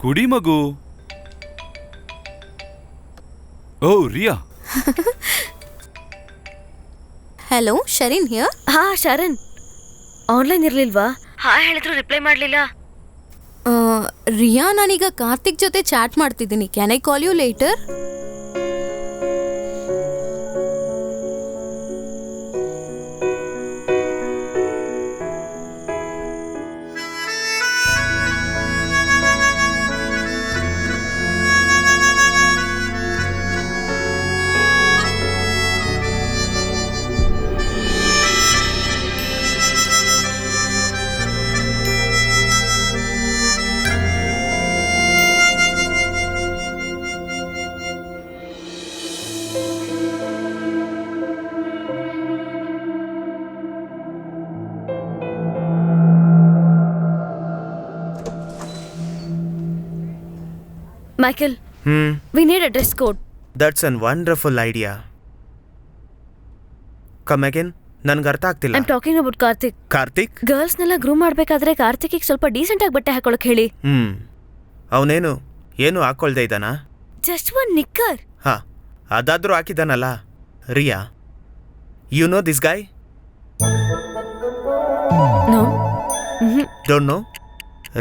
ಕುಡಿ ಮಗು. Oh Riya. Hello, Sherin here. ಹಾ ಶರಣ್, ಆನ್ಲೈನ್ ಇರ್ಲಿಲ್ವಾ? ಹಾ ಹೇಳಿದ್ರು ರಿಪ್ಲೈ ಮಾಡ್ಲಿಲ್ಲ. ರಿಯಾ, ನಾನೀಗ ಕಾರ್ತಿಕ್ ಜೊತೆ ಚಾಟ್ ಮಾಡ್ತಿದ್ದೀನಿ. Can I call you later? Michael, we need a dress code. That's a wonderful idea. Come again? ನನ್ಗೆ ಅರ್ಥ ಆಗ್ತಿಲ್ಲ. I'm talking about Karthik. Karthik? ಗರ್ಲ್ಸ್ನೆಲ್ಲ ಗ್ರೂಮ್ ಮಾಡ್ಬೇಕಾದ್ರೆ ಕಾರ್ತಿಕ್ಗೆ ಸ್ವಲ್ಪ ಡೀಸೆಂಟ್ ಆಗಿ ಬಟ್ಟೆ ಹಾಕೊಳಕ್ ಹೇಳಿ. ಅವನೇನು ಏನು ಹಾಕೊಳ್ದೆ ಇದ್ದಾನಾ? Just one knicker. ಹಾ, ಅದಾದ್ರೂ ಹಾಕಿದಾನಲ್ಲ. Riya, you know this guy? No. Don't know?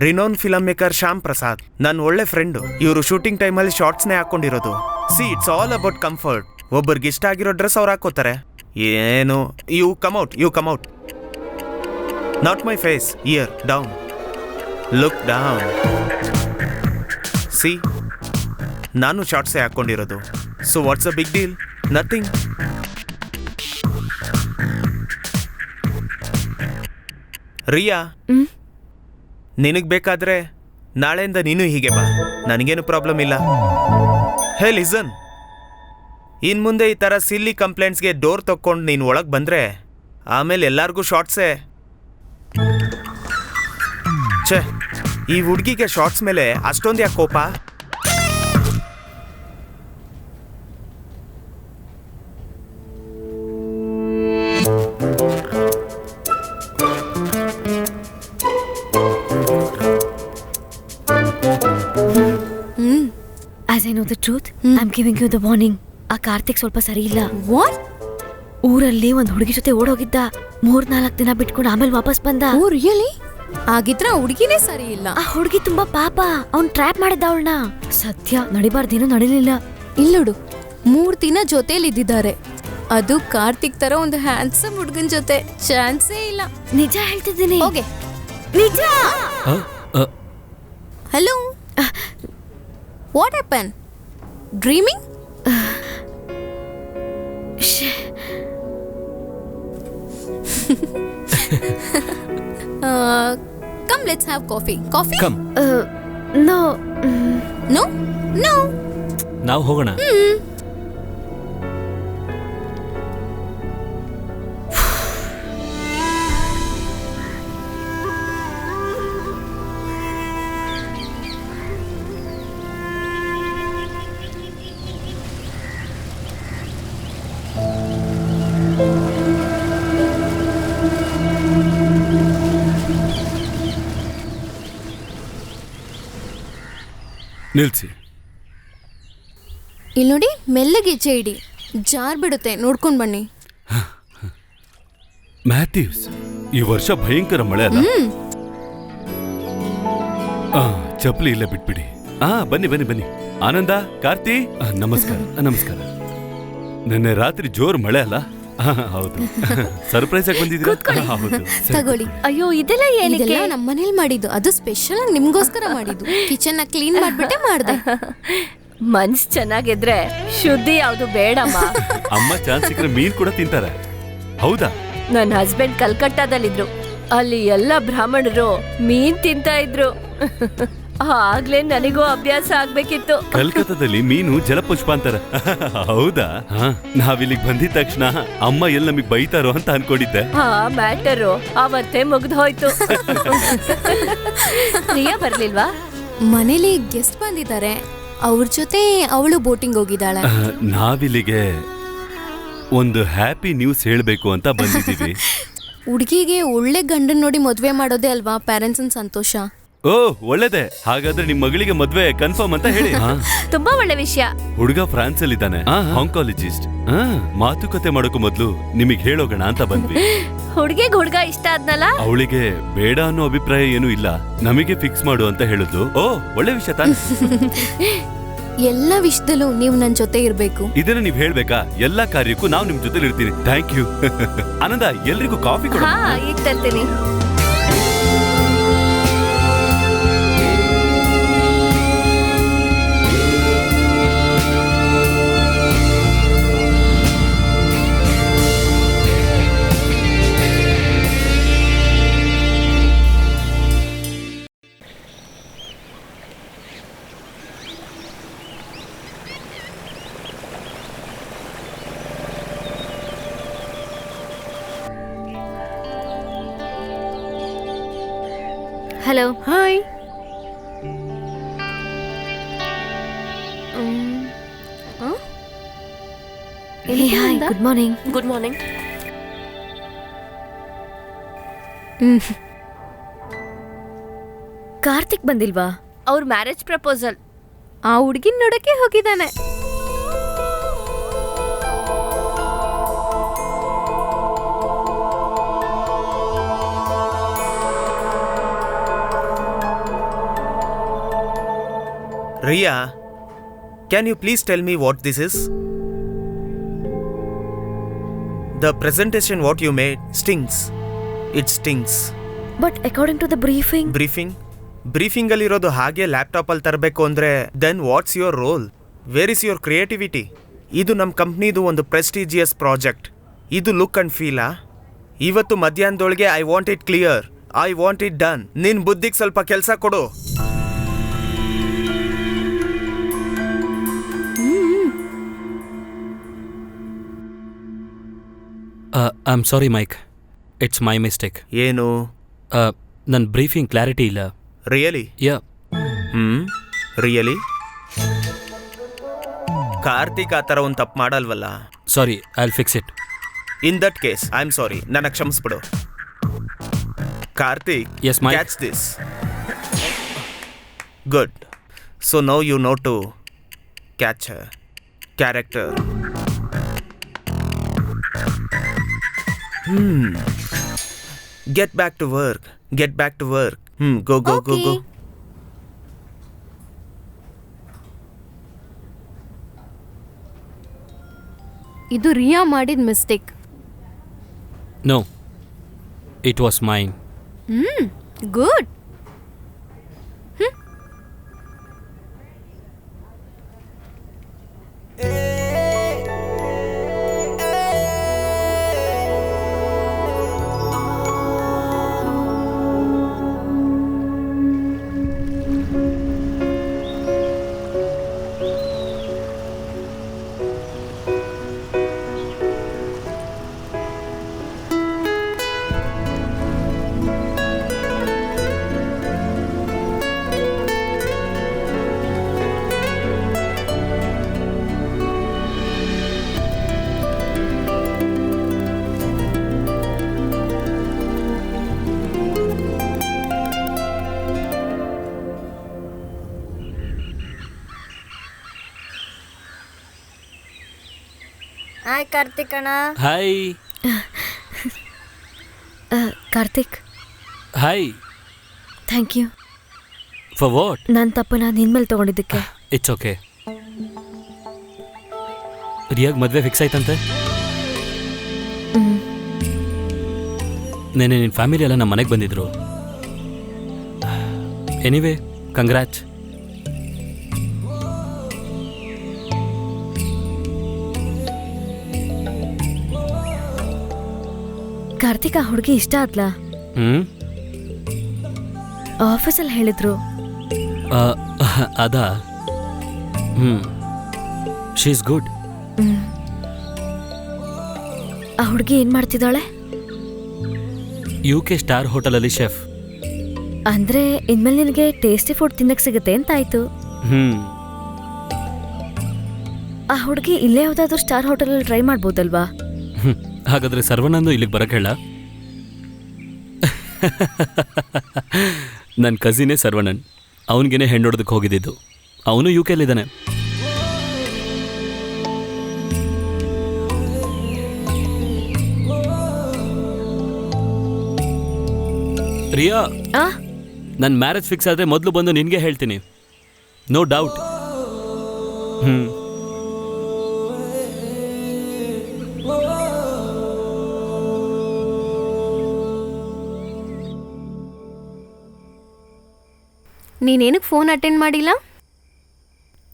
Renowned film maker Shyam Prasad, ನನ್ನ ಒಳ್ಳೆ ಫ್ರೆಂಡು. ಇವರು ಶೂಟಿಂಗ್ ಟೈಮಲ್ಲಿ ಶಾರ್ಟ್ಸ್ನೇ ಹಾಕೊಂಡಿರೋದು. See, it's all about comfort. ಒಬ್ಬರಿಗೆ ಇಷ್ಟ ಆಗಿರೋ ಡ್ರೆಸ್ ಅವ್ರು ಹಾಕೋತಾರೆ. ಏನು, you come out. Not my face, ear down, look down. See, ನಾನು ಶಾರ್ಟ್ಸೇ ಹಾಕೊಂಡಿರೋದು. So what's a big deal? Nothing. Riya, ನಿನಗೆ ಬೇಕಾದ್ರೆ ನಾಳೆಯಿಂದ ನೀನು ಹೀಗೆ ಬಾ, ನನಗೇನು ಪ್ರಾಬ್ಲಮ್ ಇಲ್ಲ. ಹೇ ಲಿಸನ್, ಇನ್ನು ಮುಂದೆ ಈ ಥರ ಸಿಲ್ಲಿ ಕಂಪ್ಲೇಂಟ್ಸ್ಗೆ ಡೋರ್ ತಕ್ಕೊಂಡು ನೀನು ಒಳಗೆ ಬಂದರೆ ಆಮೇಲೆ ಎಲ್ಲರಿಗೂ ಶಾರ್ಟ್ಸೇ. ಛೇ, ಈ ಹುಡುಗಿಗೆ ಶಾರ್ಟ್ಸ್ ಮೇಲೆ ಅಷ್ಟೊಂದು ಯಾಕೆ ಕೋಪ? As I know the truth, I'm giving you the warning. ಆ ಕಾರ್ತಿಕ್ ಸ್ವಲ್ಪ ಸರಿ ಇಲ್ಲ. ವಾಟ್? ಊರಲ್ಲಿ ಒಂದು ಹುಡುಗಿ ಜೊತೆ ಓಡೋಗಿದ್ದ. 3-4 ದಿನ ಬಿಟ್ಕೊಂಡು ಆಮೇಲೆ ವಾಪಸ್ ಬಂದ. Oh really? ಆಗಿದ್ರೆ ಹುಡುಗಿನೇ ಸರಿ ಇಲ್ಲ. ಆ ಹುಡುಗಿ ತುಂಬಾ ಪಾಪ, ಅವ್ನ್ ಟ್ರ್ಯಾಪ್ ಮಾಡಿದ್ದ ಅವಳನ್ನ. ಸದ್ಯ ನಡಿಬಾರ್ದೇನೋ ನಡಿಲಿಲ್ಲ. ಇಲ್ಲೋಡು, 3 ದಿನ ಜೊತೆಲಿ ಇದ್ದಿದ್ದಾರೆ. ಅದು ಕಾರ್ತಿಕ್ ತರ ಒಂದು ಹ್ಯಾಂಡ್ಸಮ್ ಹುಡುಗನ್ ಜೊತೆ. ಚಾನ್ಸೇ ಇಲ್ಲ. ನಿಜ ಹೇಳ್ತಿದ್ದೀನಿ. ಓಕೆ, ನಿಜ. Hello, what happen? Dreaming? Come, let's have coffee. Coffee? Come. No. No? No. ನಾವು ಹೋಗೋಣ. ನಿಲ್ಸಿ. ಇಲ್ಲಿ ನೋಡಿ, ಮೆಲ್ಲಗೆ ಹೆಜ್ಜೆ ಇಡಿ, ಜಾರ್ ಬಿಡುತ್ತೆ, ನೋಡ್ಕೊಂಡ್ ಬನ್ನಿ. ಮ್ಯಾಥ್ಯೂಸ್, ಈ ವರ್ಷ ಭಯಂಕರ ಮಳೆ ಅಲ್ಲ? ಚಪ್ಪಲಿ ಇಲ್ಲ, ಬಿಟ್ಬಿಡಿ. ಬನ್ನಿ ಬನ್ನಿ ಬನ್ನಿ. ಆನಂದ, ಕಾರ್ತಿ, ನಮಸ್ಕಾರ. ನಮಸ್ಕಾರ. ನಿನ್ನೆ ರಾತ್ರಿ ಜೋರ್ ಮಳೆ ಅಲ್ಲ? ಹೌದು. ಸರ್ಪ್ರೈಸ್ ಆಗಿ ಬಂದಿದ್ದೀರಾ? ಹೌದು. ತಗೊಳ್ಳಿ. ಅಯ್ಯೋ ಇದೆಲ್ಲ ಏನಕ್ಕೆ? ಇದೆಲ್ಲ ನಮ್ಮ ಮನೇಲಿ ಮಾಡಿದ್ದು, ಅದು ಸ್ಪೆಷಲ್ ಆಗಿ ನಿಮ್ಗೋಸ್ಕರ ಮಾಡಿದ್ದು. ಕಿಚನ್ ನ ಕ್ಲೀನ್ ಮಾಡ್ಬಿಟ್ಟೆ ಮಾಡ್ದೆ. ಮನ್ಸ್ ಚೆನ್ನಾಗಿದ್ರೆ ಶುದ್ಧಿ ಯಾವ್ದು ಬೇಡಮ್ಮ. ಅಮ್ಮ ಚಾನ್ಸ್ ಸಿಕ್ಕರೆ ಮೀನ್ ಕೂಡ ತಿಂತಾರೆ. ಹೌದಾ? ನನ್ನ ಹಸ್ಬೆಂಡ್ ಕಲ್ಕಟ್ಟಾದಲ್ಲಿದ್ರು. ಅಲ್ಲಿ ಎಲ್ಲ ಬ್ರಾಹ್ಮಣರು ಮೀನ್ ತಿಂತಾ ಇದ್ರು. ಆಗ್ಲೇ ನನಗೂ ಅಭ್ಯಾಸ ಆಗ್ಬೇಕಿತ್ತು. ಕಲ್ಕತ್ತಾದಲ್ಲಿ ಮೀನು ಜಲಪುಷ್ಪ ಅಂತಾರ. ಹೌದಾ? ನಾವಿಲ್ಲಿಗೆ ಬಂದಿದ ತಕ್ಷಣ ಅಮ್ಮ ಎಲ್ಲಿ ನಮಗ್ ಬೈತಾರೋ ಅಂತ ಅನ್ಕೊಂಡಿದ್ದೆ. ಆ ಮ್ಯಾಟರು ಅವತ್ತೇ ಮುಗ್ದು ಹೋಯ್ತು. ಪ್ರಿಯಾ ಬರ್ಲಿಲ್ವಾ? ಮನೇಲಿ ಗೆಸ್ಟ್ ಬಂದಿದ್ದಾರೆ, ಅವ್ರ ಜೊತೆ ಅವಳು ಬೋಟಿಂಗ್ ಹೋಗಿದ್ದಾಳೆ. ನಾವಿಲ್ಲಿಗೆ ಒಂದು ಹ್ಯಾಪಿ ನ್ಯೂಸ್ ಹೇಳ್ಬೇಕು ಅಂತ ಬಂದಿದ್ದೀವಿ. ಹುಡುಗಿಗೆ ಒಳ್ಳೆ ಗಂಡನ್ ನೋಡಿ ಮದ್ವೆ ಮಾಡೋದೇ ಅಲ್ವಾ ಪೇರೆಂಟ್ಸ್ ಸಂತೋಷ. ಓ, ಒಳ್ಳೇದೆ. ಹಾಗಾದ್ರೆ ನಿಮ್ ಮಗಳಿಗೆ ಮದ್ವೆ ಕನ್ಫರ್ಮ್ ಅಂತ ಹೇಳಿ. ತುಂಬಾ ಒಳ್ಳೆ ವಿಷಯ. ಹುಡುಗ ಫ್ರಾನ್ಸ್ ಅಲ್ಲಿ ಇದ್ದಾನೆ, ಆಂಕಾಲಜಿಸ್ಟ್. ಮಾತುಕತೆ ಮಾಡೋಕು ಮೊದ್ಲು ನಿಮಗ್ ಹೇಳೋಗೋಣ ಅಂತ ಬಂದ್ವಿ. ಹುಡುಗಿಗೆ ಹುಡುಗ ಇಷ್ಟ ಆದ್ನಲ್ಲ? ಅವಳಿಗೆ ಬೇಡ ಅನ್ನೋ ಅಭಿಪ್ರಾಯ ಏನೂ ಇಲ್ಲ, ನಮಗೆ ಫಿಕ್ಸ್ ಮಾಡು ಅಂತ ಹೇಳಿದ್ಲು. ಓ, ಒಳ್ಳೆ ವಿಷಯ ತಾನೆ. ಎಲ್ಲ ವಿಷಯದಲ್ಲೂ ನೀವು ನನ್ ಜೊತೆ ಇರ್ಬೇಕು. ಇದನ್ನ ನೀವ್ ಹೇಳ್ಬೇಕಾ? ಎಲ್ಲಾ ಕಾರ್ಯಕ್ಕೂ ನಾವು ನಿಮ್ ಜೊತೆ ಇರ್ತೀನಿ. Thank you. ಆನಂದ, ಎಲ್ರಿಗೂ ಕಾಫಿ ಕೊಡು. ಹಾ, ಈಗ ತರ್ತೀನಿ. Hello. Hi. Hi, good morning. Good morning. Karthik ಬಂದಿಲ್ವಾ? ಅವ್ರ ಮ್ಯಾರೇಜ್ ಪ್ರಪೋಸಲ್. ಆ ಹುಡ್ಗಿನ್ ನೋಡಕ್ಕೆ ಹೋಗಿದ್ದಾನೆ. Riya, can you please tell me what this is? The presentation what you made stinks. It stinks. But according to the briefing. Briefing ಅಲ್ಲಿರೋದು ಹಾಗೆ ಲ್ಯಾಪ್ಟಾಪ್ ಅಲ್ಲಿ ತರಬೇಕು ಅಂದ್ರೆ then what's your role? Where is your creativity? ಇದು ನಮ್ಮ ಕಂಪ್ನಿದು ಒಂದು ಪ್ರೆಸ್ಟಿಜಿಯಸ್ ಪ್ರಾಜೆಕ್ಟ್. ಇದು ಲುಕ್ ಅಂಡ್ ಫೀಲಾ? ಇವತ್ತು ಮಧ್ಯಾಹ್ನದೊಳಗೆ I want it clear, I want it done. ನಿನ್ ಬುದ್ಧಿಗೆ ಸ್ವಲ್ಪ ಕೆಲಸ ಕೊಡು. I am sorry Mike, it's my mistake. ಏನು? ನನ್ನ ಬ್ರೀಫಿಂಗ್ ಕ್ಲಾರಿಟಿ ಇಲ್ಲ. ರಿಯಲಿ? ಯಾ. ರಿಯಲಿ? ಕಾರ್ತಿಕ್ ಆ ಥರ ಒಂದು ತಪ್ಪು ಮಾಡಲ್ವಲ್ಲ? ಸಾರಿ, I will fix it. In that case I am sorry, ನನಗೆ ಕ್ಷಮಿಸ್ಬಿಡು. Karthik, Yes, Mike. Catch this. Good. So now you know to catch character. Get back to work. Get back to work. Go, go, go, go. ಇದು ರಿಯಾ ಮಾಡಿದ mistake. No, it was mine. Good. Hi Karthik ಅಣ್ಣ. Hi. Karthik, hi. Thank you. For what? ನನ್ನ ತಪ್ಪನ್ನ ನಿನ್ ಮೇಲೆ ತಗೊಂಡಿದ್ದಕ್ಕೆ. It's okay. ರಿಯಾಗ್ ಮದುವೆ ಫಿಕ್ಸ್ ಆಯ್ತಂತೆ. ನೆನೆ ನಿನ್ನ ಫ್ಯಾಮಿಲಿ ಎಲ್ಲ ನಮ್ಮ ಮನೆಗೆ ಬಂದಿದ್ರು. ಎನಿವೇ ಕಂಗ್ರ್ಯಾಚ್. ಕಾರ್ತಿಕ್ ಆ ಹುಡುಗಿ ಇಷ್ಟ ಆದ್ಲಾ? ಆಫೀಸಲ್ಲಿ ಹೇಳಿದ್ರು. ಅದಾ? She is good. ಆ ಹುಡುಗಿ ಏನ್ ಮಾಡ್ತಿದ್ದಾಳೆ? UK ಸ್ಟಾರ್ ಹೋಟೆಲಲ್ಲಿ ಶೆಫ್. ಅಂದ್ರೆ ಇನ್ಮೇಲೆ ನಿನಗೆ ಟೇಸ್ಟಿ ಫುಡ್ ತಿನ್ನಕ್ ಸಿಗುತ್ತೆ ಅಂತಾಯ್ತು. ಆ ಹುಡುಗಿ ಇಲ್ಲೇ ಯಾವ್ದಾದ್ರು ಸ್ಟಾರ್ ಹೋಟೆಲಲ್ಲಿ ಟ್ರೈ ಮಾಡ್ಬೋದಲ್ವಾ? ಹಾಗಾದ್ರೆ ಸರ್ವನಂದು ಇಲ್ಲಿಗೆ ಬರಕ್ಕೆ ಹೇಳ. ನನ್ನ ಕಸಿನೇ ಸರ್ವನನ್. ಅವನಿಗೇನೆ ಹೆಣ್ಣೊಡೋದಕ್ಕೆ ಹೋಗಿದ್ದಿದ್ದು. ಅವನು UK-ಲಿದ್ದಾನೆ. ರಿಯಾ, ನನ್ನ ಮ್ಯಾರೇಜ್ ಫಿಕ್ಸ್ ಆದರೆ ಮೊದಲು ಬಂದು ನಿನಗೆ ಹೇಳ್ತೀನಿ, ನೋ ಡೌಟ್. ನೀನೇನಕ್ಕೆ ಫೋನ್ ಅಟೆಂಡ್ ಮಾಡಿಲ್ಲ?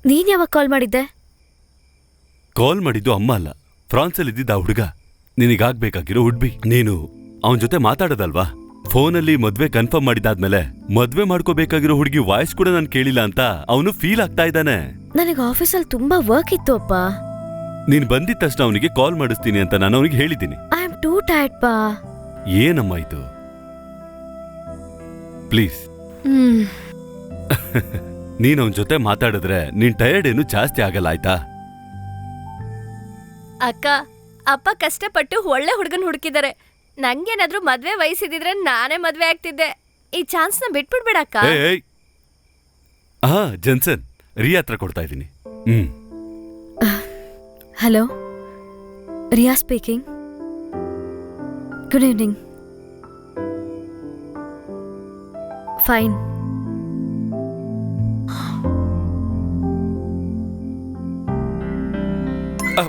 ನೀನ್ ಯಾವಾಗ ಕಾಲ್ ಮಾಡಿದ್ದೆ? ಕಾಲ್ ಮಾಡಿದ್ದು ಅಮ್ಮ ಅಲ್ಲ, ಫ್ರಾನ್ಸಲ್ಲಿ ಇದ್ದಿದ್ದ ಹುಡುಗ, ನಿನಗಾಗ್ಬೇಕಾಗಿರೋ ಉಡ್ಬಿ. ನೀನು ಅವನ ಜೊತೆ ಮಾತಾಡೋದಲ್ವಾ? ಫೋನಲ್ಲಿ ಮದ್ವೆ ಕನ್ಫರ್ಮ್ ಮಾಡಿದಾದ್ಮೇಲೆ ಮದ್ವೆ ಮಾಡ್ಕೋಬೇಕಾಗಿರೋ ಹುಡುಗಿ ವಾಯ್ಸ್ ಕೂಡ ನಾನು ಕೇಳಿಲ್ಲ ಅಂತ ಅವನು ಫೀಲ್ ಆಗ್ತಾ ಇದ್ದಾನೆ. ನನಗೆ ಆಫೀಸಲ್ಲಿ ತುಂಬಾ ವರ್ಕ್ ಇತ್ತು ಅಪ್ಪ. ನೀನ್ ಬಂದಿದ ತಕ್ಷಣ ಅವನಿಗೆ ಕಾಲ್ ಮಾಡಿಸ್ತೀನಿ ಅಂತ ನಾನು ಅವನಿಗೆ ಹೇಳಿದ್ದೀನಿ. ಐ ಆಮ್ ಟೂ ಟೈರ್ಡ್ ಪಾ. ಏನಮ್ಮ ಇದು, ಪ್ಲೀಸ್. ನೀನ್ ಅವನ ಜೊತೆ ಮಾತಾಡಿದ್ರೆ ನಿನ್ ಟಯರ್ಡ್ ಏನು ಜಾಸ್ತಿ ಆಗಲ್ಲ, ಆಯ್ತಾ? ಅಕ್ಕ, ಅಪ್ಪ ಕಷ್ಟಪಟ್ಟು ಒಳ್ಳೆ ಹುಡುಗನ್ ಹುಡುಕಿದ್ದಾರೆ. ನಂಗೇನಾದ್ರೂ ಮದ್ವೆ ವಯಸ್ಸಿದ್ರೆ ನಾನೇ ಮದ್ವೆ ಆಗ್ತಿದ್ದೆ. ಈ ಚಾನ್ಸ್ನ ಬಿಟ್ಬಿಡ್ಬೇಡ ಅಕ್ಕ. ಜನ್ಸನ್, ರಿಯಾ ಹತ್ರ ಕೊಡ್ತಾ ಇದ್ದೀನಿ. ಹಲೋ, ರಿಯಾ ಸ್ಪೀಕಿಂಗ್. Good evening. ಫೈನ್.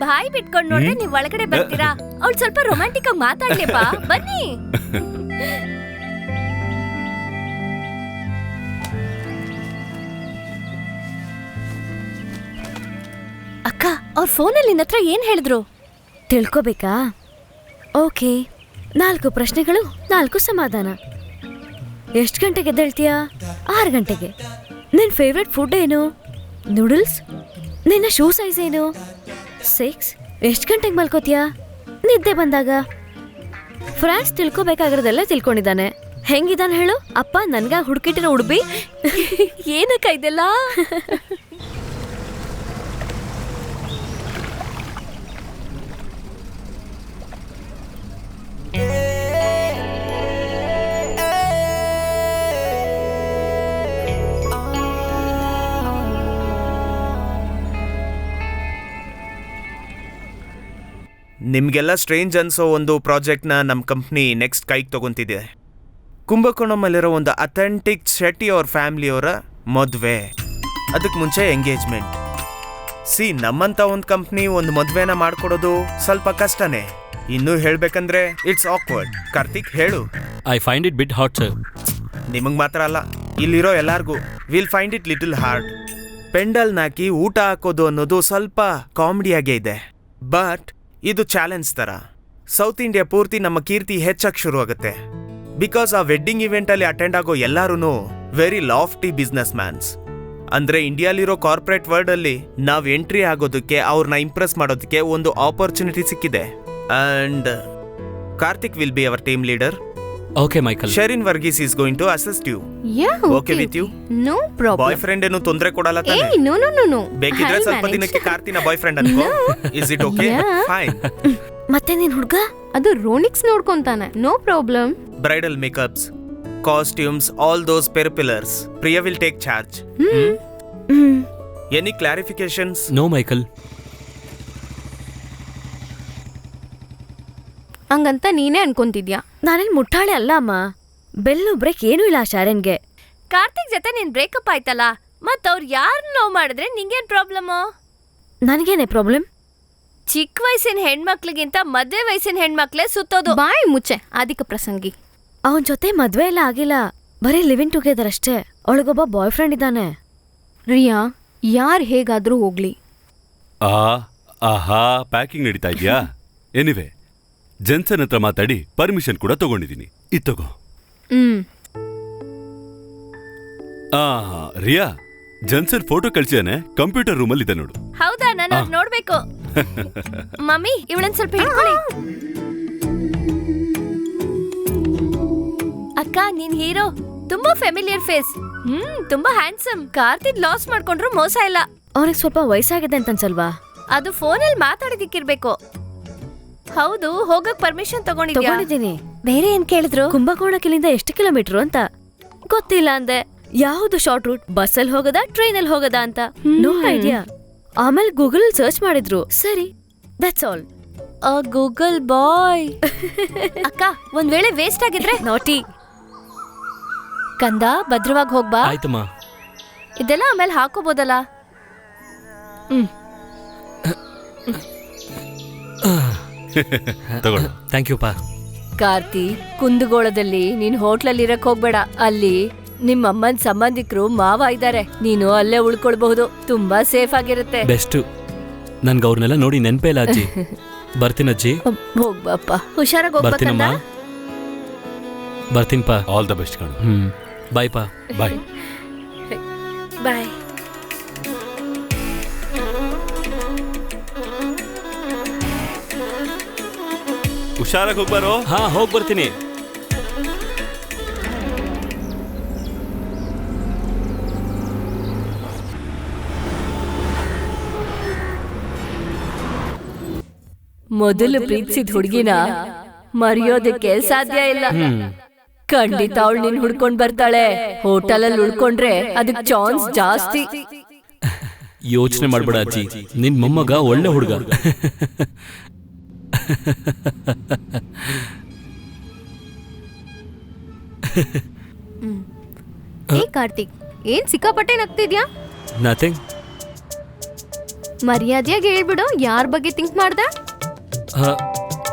ಬಾಯಿ ಬಿಟ್ಕೊಂಡ್ ನೋಡ್ರೆ ನೀವ್ ಒಳಗಡೆ ಬರ್ತೀರಾ? ಅವ್ಳು ಸ್ವಲ್ಪ ರೊಮ್ಯಾಂಟಿಕ್ ಆಗಿ ಮಾತಾಡ್ಲಿಪ್ಪ, ಬನ್ನಿ. ಅಕ್ಕ, ಅವ್ರ ಫೋನಲ್ಲಿ ನಿನ್ನ ಹತ್ರ ಏನ್ ಹೇಳಿದ್ರು? ತಿಳ್ಕೊಬೇಕಾ? ಓಕೆ, 4 ಪ್ರಶ್ನೆಗಳು 4 ಸಮಾಧಾನ. ಎಷ್ಟು ಗಂಟೆಗೆ ಎದ್ದೇಳ್ತೀಯಾ? 6 ಗಂಟೆಗೆ. ನಿನ್ನ ಫೇವ್ರೆಟ್ ಫುಡ್ ಏನು? ನೂಡಲ್ಸ್. ನಿನ್ನ ಶೂ ಸೈಜ್ ಏನು? 6. ಎಷ್ಟು ಗಂಟೆಗೆ ಮಲ್ಕೋತೀಯಾ? ನಿದ್ದೆ ಬಂದಾಗ. ಫ್ರಾನ್ಸ್ ತಿಳ್ಕೊಬೇಕಾಗಿರೋದೆಲ್ಲ ತಿಳ್ಕೊಂಡಿದ್ದಾನೆ. ಹೆಂಗಿದ್ದಾನೆ ಹೇಳು? ಅಪ್ಪ ನನ್ಗ ಹುಡುಕಿಟ್ಟಿರೋ ಉಡುಬಿ. ಏನಕ್ಕ ಇದೆಲ್ಲ? ನಿಮಗೆಲ್ಲ ಸ್ಟ್ರೇಂಜ್ ಅನ್ಸೋ ಒಂದು ಪ್ರಾಜೆಕ್ಟ್ನ ನಮ್ಮ ಕಂಪ್ನಿ ನೆಕ್ಸ್ಟ್ ಕೈಗೆ ತೊಗೊಂತಿದೆ. ಕುಂಭಕೋಣಮಲ್ಲಿರೋ ಒಂದು ಅಥೆಂಟಿಕ್ ಶೆಟ್ಟಿ ಅವ್ರ ಫ್ಯಾಮಿಲಿಯವರ ಮದುವೆ. ಅದಕ್ಕೆ ಮುಂಚೆ ಎಂಗೇಜ್ಮೆಂಟ್. ನಮ್ಮಂಥ ಒಂದು ಕಂಪ್ನಿ ಒಂದು ಮದುವೆನ ಮಾಡ್ಕೊಡೋದು ಸ್ವಲ್ಪ ಕಷ್ಟನೇ. ಇನ್ನೂ ಹೇಳ್ಬೇಕಂದ್ರೆ ಇಟ್ಸ್ ಆಕ್ವರ್ಡ್. ಕಾರ್ತಿಕ್, ಹೇಳು. I find it bit hot sir. ನಿಮಗೆ ಮಾತ್ರ ಅಲ್ಲ, ಇಲ್ಲಿರೋ ಎಲ್ಲಾರ್ಗೂ will find it little hard. ಪೆಂಡಲ್ನಾಕಿ ಊಟ ಹಾಕೋದು ಅನ್ನೋದು ಸ್ವಲ್ಪ ಕಾಮಿಡಿಯಾಗೇ ಇದೆ, ಬಟ್ ಇದು ಚಾಲೆಂಜ್ ಥರ. ಸೌತ್ ಇಂಡಿಯಾ ಪೂರ್ತಿ ನಮ್ಮ ಕೀರ್ತಿ ಹೆಚ್ಚಕ್ಕೆ ಶುರು ಆಗುತ್ತೆ. ಬಿಕಾಸ್ ಆ ವೆಡ್ಡಿಂಗ್ ಇವೆಂಟಲ್ಲಿ ಅಟೆಂಡ್ ಆಗೋ ಎಲ್ಲರೂ ವೆರಿ ಲಾಫ್ಟಿ ಬಿಸ್ನೆಸ್ ಮ್ಯಾನ್ಸ್. ಅಂದರೆ ಇಂಡಿಯಾಲಿರೋ ಕಾರ್ಪೊರೇಟ್ ವರ್ಲ್ಡಲ್ಲಿ ನಾವು ಎಂಟ್ರಿ ಆಗೋದಕ್ಕೆ, ಅವ್ರನ್ನ ಇಂಪ್ರೆಸ್ ಮಾಡೋದಕ್ಕೆ ಒಂದು ಆಪರ್ಚುನಿಟಿ ಸಿಕ್ಕಿದೆ. And Karthik will be our team leader. Okay Michael. Sherin Varghese is going to assist you. Okay with you? No problem. Boyfriend ಏನು ತೊಂದರೆ ಕೊಡಲ್ಲ ತಾನೆ? No no no no. ಬೇಕಿದ್ರೆ ಸ್ವಲ್ಪ ದಿನಕ್ಕೆ ಕಾರ್ತಿನ ಬಾಯ್ ಫ್ರೆಂಡ್ ಅನ್ಕೋ. Is it okay? ಫೈನ್. ಮತ್ತೆ ನೀನ್ ಹುಡುಗ? ಅದು ರೋನಿಕ್ಸ್ ನೋಡ್ಕೊಂತಾನೆ. No problem. Bridal makeups, costumes, all those peripherals Priya will take charge. Any clarifications? No Michael. ಹಂಗಂತ ನೀನೇ ಅನ್ಕೊಂತಿದ್ಯಾ? ನಾನೇನ್ ಮುಟ್ಟಾಳೆ ಅಲ್ಲ ಅಮ್ಮ. ಬೆಲ್ಲು ಬ್ರೇಕ್ ಏನೂ ಇಲ್ಲ ಶಾರನ್ಗೆ. ಕಾರ್ತಿಕ್ ಜೊತೆ ನಿನ್ ಬ್ರೇಕಪ್ ಆಯ್ತಲ್ಲ, ಮತ್ ಅವ್ರು ಯಾರನ್ನ ಲವ್ ಮಾಡಿದ್ರೆ ನಿಂಗೇನ್ ಪ್ರಾಬ್ಲಮ್? ನನಗೇನೆ ಪ್ರಾಬ್ಲಮ್? ಚಿಕ್ಕ ವಯಸ್ಸಿನ ಹೆಣ್ಮಕ್ಳಿಗಿಂತ ಮದ್ವೆ ವಯಸ್ಸಿನ ಹೆಣ್ಮಕ್ಳೇ ಸುತ್ತೋದು. ಬಾಯಿ ಮುಚ್ಚೆ ಅಧಿಕ ಪ್ರಸಂಗಿ. ಅವನ್ ಜೊತೆ ಮದ್ವೆ ಎಲ್ಲ ಆಗಿಲ್ಲ, ಬರೀ ಲಿವಿಂಗ್ ಟುಗೆದರ್ ಅಷ್ಟೇ. ಅವಳಿಗೊಬ್ಬ ಬಾಯ್ ಫ್ರೆಂಡ್ ಇದ್ದಾನೆ. ರಿಯಾ, ಯಾರು ಹೇಗಾದ್ರೂ ಹೋಗ್ಲಿ. ಆಹಾ, ಪ್ಯಾಕಿಂಗ್ ನಡೀತಾ ಇದೆಯಾ? ಎನಿವೆ, ಜೆನ್ಸನ್ ಹತ್ರ ಮಾತಾಡಿ ಪರ್ಮಿಷನ್ ಕೂಡ ತಗೊಂಡಿದ್ದೀನಿ. ಇದು ತಗೋ. ರಿಯಾ, ಜೆನ್ಸನ್ ಫೋಟೋ ಕಳ್ಸಿದಾನೆ, ಕಂಪ್ಯೂಟರ್ ರೂಮಲ್ಲಿ ಇದೆ ನೋಡು. ಹೌದಾ? ನಾನು ಅದ್ ನೋಡ್ಬೇಕು. ಮಮ್ಮಿ, ಇವಳನ್ ಸ್ವಲ್ಪ ಹಿಡ್ಕೊಳ್ಳಿ. ಅಕ್ಕ, ನೀನ್ ಹೀರೋ. ತುಂಬಾ ಫೆಮಿಲಿಯರ್ ಫೇಸ್. ತುಂಬಾ ಹ್ಯಾಂಡ್ಸಮ್. ಕಾರ್ತಿಕ್ ಲಾಸ್ ಮಾಡ್ಕೊಂಡ್ರು ಮೋಸ ಇಲ್ಲ. ಅವ್ನಿಗೆ ಸ್ವಲ್ಪ ವಯಸ್ಸಾಗಿದೆ ಅಂತ ಅನ್ಸಲ್ವಾ? ಅದು ಫೋನಲ್ಲಿ ಮಾತಾಡಿದಿಕ್ಕಿರ್ಬೇಕು. ಹೌದು, ಹೋಗಕ್ ಪರ್ಮಿಷನ್ ತಗೊಂಡಿದ್ದೀನಿ. ಬೇರೆ ಏನ್ ಕೇಳಿದ್ರು? ಕುಂಭಕೋಣಕ್ಕೆ ಇಲ್ಲಿಂದ ಎಷ್ಟು ಕಿಲೋಮೀಟರ್ ಅಂತ ಗೊತ್ತಿಲ್ಲ ಅಂದೆ. ಯಾವ್ದು ಶಾರ್ಟ್ ರೂಟ್, ಬಸ್ಸಲ್ಲಿ ಹೋಗದಾ ಟ್ರೈನಲ್ಲಿ ಹೋಗದಾ ಅಂತ ನೋ ಐಡಿಯಾ. ಆಮೇಲೆ ಗೂಗಲ್ ಸರ್ಚ್ ಮಾಡಿದ್ರು. ಸರಿ, ದಟ್ಸ್ ಆಲ್. ಗೂಗಲ್ ಬಾಯ್. ಅಕ್ಕ, ಒಂದ್ ವೇಳೆ ವೇಸ್ಟ್ ಆಗಿದ್ರೆ? ನಾಟಿ. ಕಂದ, ಭದ್ರವಾಗಿ ಹೋಗ್ಬಾ. ಆಯ್ತಮ್ಮ. ಇದೆಲ್ಲ ಆಮೇಲೆ ಹಾಕೋಬೋದಲ್ಲ? ತಗೊಳ್ಳು. ಥ್ಯಾಂಕ್ ಯು ಪಾ. ಕಾರ್ತಿ, ಕುಂದಗೋಳದಲ್ಲಿ ನೀನ್ ಹೋಟ್ಲಲ್ಲಿ ಇರಕ್ ಹೋಗ್ಬೇಡ. ಅಲ್ಲಿ ನಿಮ್ಮಮ್ಮನ್ ಸಂಬಂಧಿಕರು ಮಾವ ಇದ್ದಾರೆ. ನೀನು ಅಲ್ಲೇ ಉಳ್ಕೊಳ್ಬಹುದು. ತುಂಬಾ ಸೇಫ್ ಆಗಿರುತ್ತೆ. ಬೆಸ್ಟ್. ನನ್ಗೆ ಅವ್ರನ್ನೆಲ್ಲ ನೋಡಿ ನೆನ್ಪೇ ಇಲ್ಲ ಅಜ್ಜಿ. ಬರ್ತೀನಜ್ಜಿ. ಹೋಗ್ಬಾಪ್ಪ, ಹುಷಾರಾಗಿ ಬರ್ತೀನಮ್ಮ. ಹೋಗ್ಬೇಕಂದ. ಬರ್ತೀನಪ್ಪ. ಆಲ್ ದ ಬೆಸ್ಟ್ ಕಣ. ಬಾಯ್ ಪಾ. ಬಾಯ್. ಬಾಯ್. ಹುಷಾರಾಗಿ ಹೋಗ್ಬಾರೋ. ಹಾ, ಹೋಗ್ ಬರ್ತೀನಿ. ಮೊದಲು ಪ್ರೀತಿಸಿದ ಹುಡುಗಿನ ಮರೆಯೋದಕ್ಕೆ ಸಾಧ್ಯ ಇಲ್ಲ. ಖಂಡಿತ ಅವಳು ನಿನ್ ಹುಡ್ಕೊಂಡ್ ಬರ್ತಾಳೆ. ಹೋಟೆಲಲ್ಲಿ ಉಳ್ಕೊಂಡ್ರೆ ಅದಕ್ ಚಾನ್ಸ್ ಜಾಸ್ತಿ. ಯೋಚನೆ ಮಾಡ್ಬೇಡ ಅಜ್ಜಿ, ನಿನ್ ಮೊಮ್ಮಗ ಒಳ್ಳೆ ಹುಡುಗ. ಏ ಕಾರ್ತಿಕ್, ಏನ್ ಸಿಕ್ಕಾಪಟ್ಟೆ ನಗ್ತಿದ್ಯಾ? ನಥಿಂಗ್. ಮರ್ಯಾದೆಯಾಗಿ ಹೇಳ್ಬಿಡು, ಯಾರ ಬಗ್ಗೆ ಥಿಂಕ್ ಮಾಡ್ದ?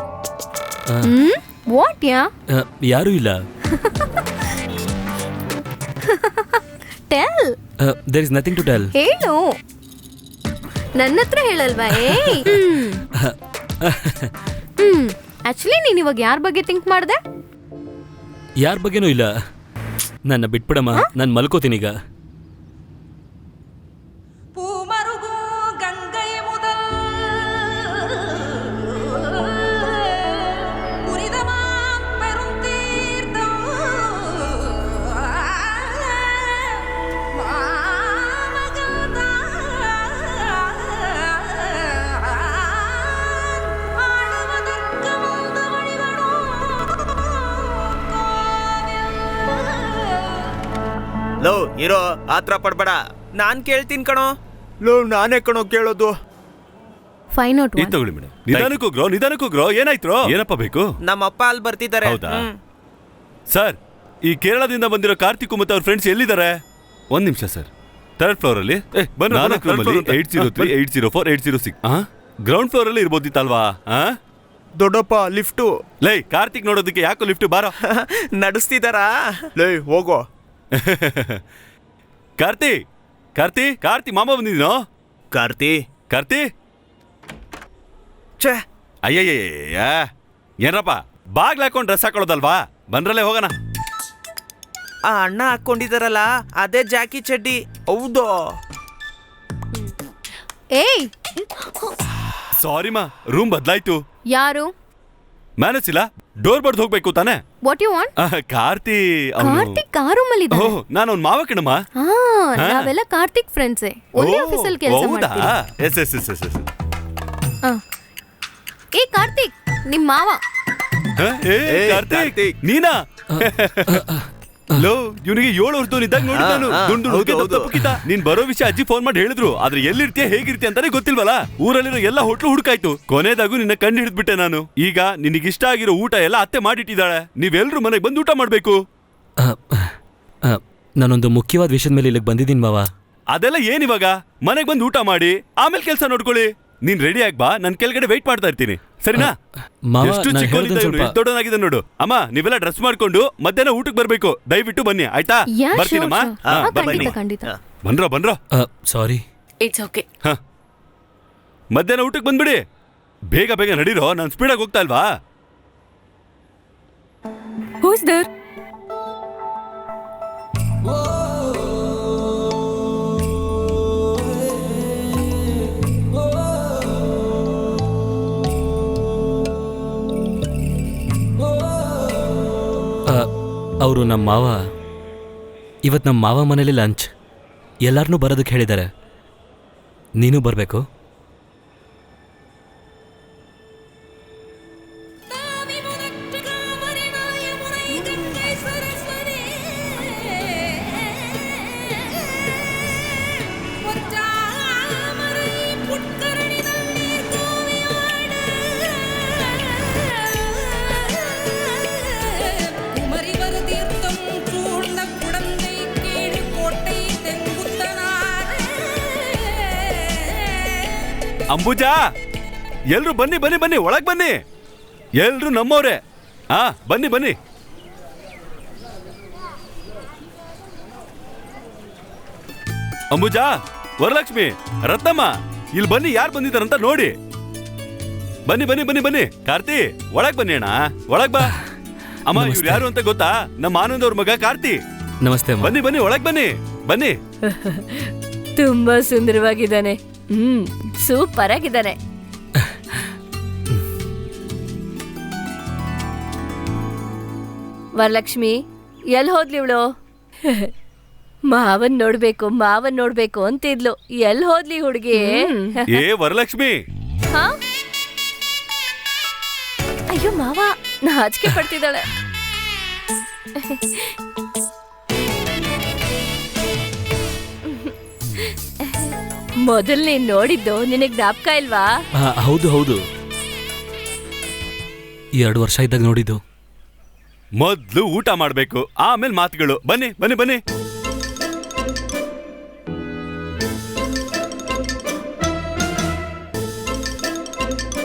ವಾಟ್ ಯಾ? ಯಾರೂ ಇಲ್ಲ. Tell. There is nothing to tell. ಹೇಳು. ನನ್ನ ಹತ್ರ ಹೇಳಲ್ವಾ? ಆಕ್ಚುಲಿ ನೀನ್ ಇವಾಗ ಯಾರ ಬಗ್ಗೆ ಥಿಂಕ್ ಮಾಡ್ದೆ? ಯಾರ ಬಗ್ಗೆನೂ ಇಲ್ಲ. ನನ್ನ ಬಿಟ್ಬಿಡಮ್ಮ, ನಾನು ಮಲ್ಕೋತೀನಿ ಈಗ. ಲೋ ಇರೋ, ಆತ್ರ ಪಡ್ಬೇಡ. ನಾನ್ ಕೇಳ್ತೀನಿ ಕಣೋ. ಲೋ, ನಾನೇ ಕಣೋ ಕೇಳೋದು. ಇದು ತಗೊಳ್ಳಿ ಮೇಡಮ್. ನಿಧಾನಕ್ಕೆ ಹೋಗ್ರೋ. ಏನಾಯ್ತು? ಏನಪ್ಪ ಬೇಕು? ನಮ್ಮಪ್ಪ ಅಲ್ಲಿ ಬರ್ತಿದ್ದಾರೆ. ಹೌದಾ ಸರ್? ಈ ಕೇರಳದಿಂದ ಬಂದಿರೋ ಕಾರ್ತಿಕ್ ಮತ್ತೆ ಅವ್ರ ಫ್ರೆಂಡ್ಸ್ ಎಲ್ಲಿದ್ದಾರೆ? ಒಂದ್ ನಿಮಿಷ ಸರ್. 3rd ಫ್ಲೋರ್ ಅಲ್ಲಿ 803, 804, 806. ಗ್ರೌಂಡ್ ಫ್ಲೋರ್ ಅಲ್ಲಿ ಇರ್ಬೋದಿತ್ತಲ್ವಾ? ದೊಡ್ಡಪ್ಪ, ಲಿಫ್ಟು. ಲೈ, ಕಾರ್ತಿಕ್ ನೋಡೋದಕ್ಕೆ ಯಾಕೋ ಲಿಫ್ಟ್ ಬಾರೋ. ನಡೆಸ್ತಿದಾರಾ? ಲೈ, ಹೋಗೋ. ಕಾರ್ತಿ ಮಾಮ ಬಂದಿದ್ದೀನೋ? ಕಾರ್ತಿ ಛೇ, ಅಯ್ಯಯ್ಯ, ಏನಪ್ಪ ಬಾಗ್ಲ ಹಾಕೊಂಡು ಡ್ರೆಸ್ ಹಾಕೊಳ್ಳೋದಲ್ವಾ? ಬಂದ್ರಲ್ಲೇ ಹೋಗೋಣ. ಆ ಅಣ್ಣ ಹಾಕೊಂಡಿದಾರಲ್ಲ, ಅದೇ ಜಾಕಿ ಚಡ್ಡಿ. ಹೌದು. ಏಯ್, ಸಾರಿ ಮಾ, ರೂಮ್ ಬದಲಾಯ್ತು. ಯಾರು? ಮ್ಯಾನೇಜ್ ಇಲ್ಲ, ಡೋರ್ ಬಡ್ದು ಹೋಗ್ಬೇಕು ತಾನೆ? What you want? ಕಾರ್ತಿಕ್ ಕಾರೂಮಲ್ಲಿ ಇದ್ದಾನೆ. ಓಹ್, ನಾನು ಅವ್ನ ಮಾವ ಕಣಮ್ಮ. ನಾವೆಲ್ಲ ಕಾರ್ತಿಕ್ ಫ್ರೆಂಡ್ಸೇ. ಒಂದೇ ಆಫೀಸಲ್ಲಿ ಕೆಲಸ ಮಾಡ್ತೀವಿ. ಎಸ್. ಏ ಕಾರ್ತಿಕ್, ನಿಮ್ ಮಾವ. ಕಾರ್ತಿಕ್, ನೀನಾ? ಲೋ, ಇವನಿಗೆ 7 ವರ್ಷದವನಿದ್ದಾಗ ನೋಡಿ ನಾನು. ನೀನ್ ಬರೋ ವಿಷಯ ಅಜ್ಜಿ ಫೋನ್ ಮಾಡಿ ಹೇಳಿದ್ರು. ಆದ್ರೆ ಎಲ್ಲಿರ್ತೀಯ, ಹೇಗಿರ್ತೀಯ ಅಂತಾನೆ ಗೊತ್ತಿಲ್ವಲ್ಲ. ಊರಲ್ಲಿರೋ ಎಲ್ಲ ಹೋಟ್ಲು ಹುಡುಕಾಯ್ತು. ಕೊನೆದಾಗೂ ನಿನ್ನ ಕಂಡು ಹಿಡಿದ್ಬಿಟ್ಟೆ ನಾನು. ಈಗ ನಿನಗಿಷ್ಟ ಆಗಿರೋ ಊಟ ಎಲ್ಲ ಅತ್ತೆ ಮಾಡಿಟ್ಟಿದ್ದಾಳೆ. ನೀವೆಲ್ರೂ ಮನೆಗೆ ಬಂದು ಊಟ ಮಾಡ್ಬೇಕು. ನಾನೊಂದು ಮುಖ್ಯವಾದ ವಿಷಯದ ಮೇಲೆ ಇಲ್ಲಿಗೆ ಬಂದಿದ್ದೀನಿ ಮಾವ. ಅದೆಲ್ಲ ಏನಿವಾಗ? ಮನೆಗೆ ಬಂದು ಊಟ ಮಾಡಿ ಆಮೇಲೆ ಕೆಲಸ ನೋಡ್ಕೊಳ್ಳಿ. ನೀನ್ ರೆಡಿ ಆಗಿ ಬಾ, ನಾನು ಕೆಳಗಡೆ ವೆಯ್ಟ್ ಮಾಡ್ತಾ ಇರ್ತೀನಿ, ಸರಿನಾ? ಮಾವ, ಎಷ್ಟು ನಾನ್ ಚಿಕ್ಕವನಿದ್ದ ಹೇಳ್ದೊಂದ್ ಇವ್ನು, ಸ್ವಲ್ಪ- ಎಷ್ಟು ದೊಡ್ಡವನಾಗಿದೆ ನೋಡು. ಅಮ್ಮ, ನೀವೆಲ್ಲ ಡ್ರೆಸ್ ಮಾಡ್ಕೊಂಡು ಮಧ್ಯಾಹ್ನ ಊಟಕ್ಕೆ ಬರ್ಬೇಕು, ದಯವಿಟ್ಟು ಬನ್ನಿ ಆಯ್ತಾ? ಯಾ, ಬರ್ತೀನಮ್ಮ. sure, sure. ಹಾ, ಹಾ, ಬನ್ನಿ. ಖಂಡಿತ ಖಂಡಿತ. ಬನ್ರೋ. ಸಾರಿ. It's okay. ಹ, ಮಧ್ಯಾಹ್ನ ಊಟಕ್ಕೆ ಬಂದ್ಬಿಡಿ. ಬೇಗ ಬೇಗ ನಡೀರೋ, ನಾನು ಸ್ಪೀಡಾಗಿ ಹೋಗ್ತಾ ಇಲ್ವಾ? Who's there? ಅವರು ನಮ್ಮ ಮಾವ. ಇವತ್ತು ನಮ್ಮ ಮಾವ ಮನೇಲಿ ಲಂಚ್. ಎಲ್ಲರನ್ನೂ ಬರೋದಕ್ಕೆ ಹೇಳಿದ್ದಾರೆ. ನೀನು ಬರಬೇಕು. ಅಂಬುಜಾ, ಎಲ್ರು ಬನ್ನಿ ಬನ್ನಿ ಬನ್ನಿ, ಒಳಗ್ ಬನ್ನಿ. ಎಲ್ರು ನಮ್ಮವ್ರೆ. ಹಾ, ಬನ್ನಿ ಬನ್ನಿ. ಅಂಬುಜಾ, ವರಲಕ್ಷ್ಮಿ, ರತ್ನಮ್ಮ, ಇಲ್ಲಿ ಬನ್ನಿ, ಯಾರು ಬಂದಿದ್ದಾರಂತ ನೋಡಿ. ಬನ್ನಿ ಬನ್ನಿ ಬನ್ನಿ ಬನ್ನಿ. ಕಾರ್ತಿ, ಒಳಗ್ ಬನ್ನಿ ಅಣ್ಣ, ಒಳಗ್ ಬಾ. ಅಮ್ಮ, ಇವ್ರು ಯಾರು ಅಂತ ಗೊತ್ತಾ? ನಮ್ಮ ಆನಂದ್ ಅವ್ರ ಮಗ ಕಾರ್ತಿ. ನಮಸ್ತೆ ಅಮ್ಮ. ಬನ್ನಿ ಬನ್ನಿ, ಒಳಗ್ ಬನ್ನಿ ಬನ್ನಿ. ತುಂಬಾ ಸುಂದರವಾಗಿದ್ದಾನೆ. ಸೂಪರ್ ಆಗಿದ್ದಾನೆ. ವರಲಕ್ಷ್ಮಿ, ಎಲ್ ಹೋದ್ಲಿ ಇವಳು? ಮಾವನ್ ನೋಡ್ಬೇಕು ಅಂತಿದ್ಲು. ಎಲ್ ಹೋದ್ಲಿ ಹುಡುಗಿ? ಏ ವರಲಕ್ಷ್ಮಿ, ಹಾ? ಅಯ್ಯೋ ಮಾವ, ನಾಚಿಕೆ ಪಡ್ತಿದ್ದಾಳೆ. ಮೊದಲ್ ನೀನ್ ನೋಡಿದ್ದು ನಿನಗ್ ಜ್ಞಾಪಕ ಇಲ್ವಾ? ಹೌದು ಹೌದು, 2 ವರ್ಷ ಇದ್ದಾಗ ನೋಡಿದ್ದು. ಮೊದ್ಲು ಊಟ ಮಾಡ್ಬೇಕು, ಆಮೇಲೆ ಮಾತುಗಳು. ಬನ್ನಿ ಬನ್ನಿ ಬನ್ನಿ.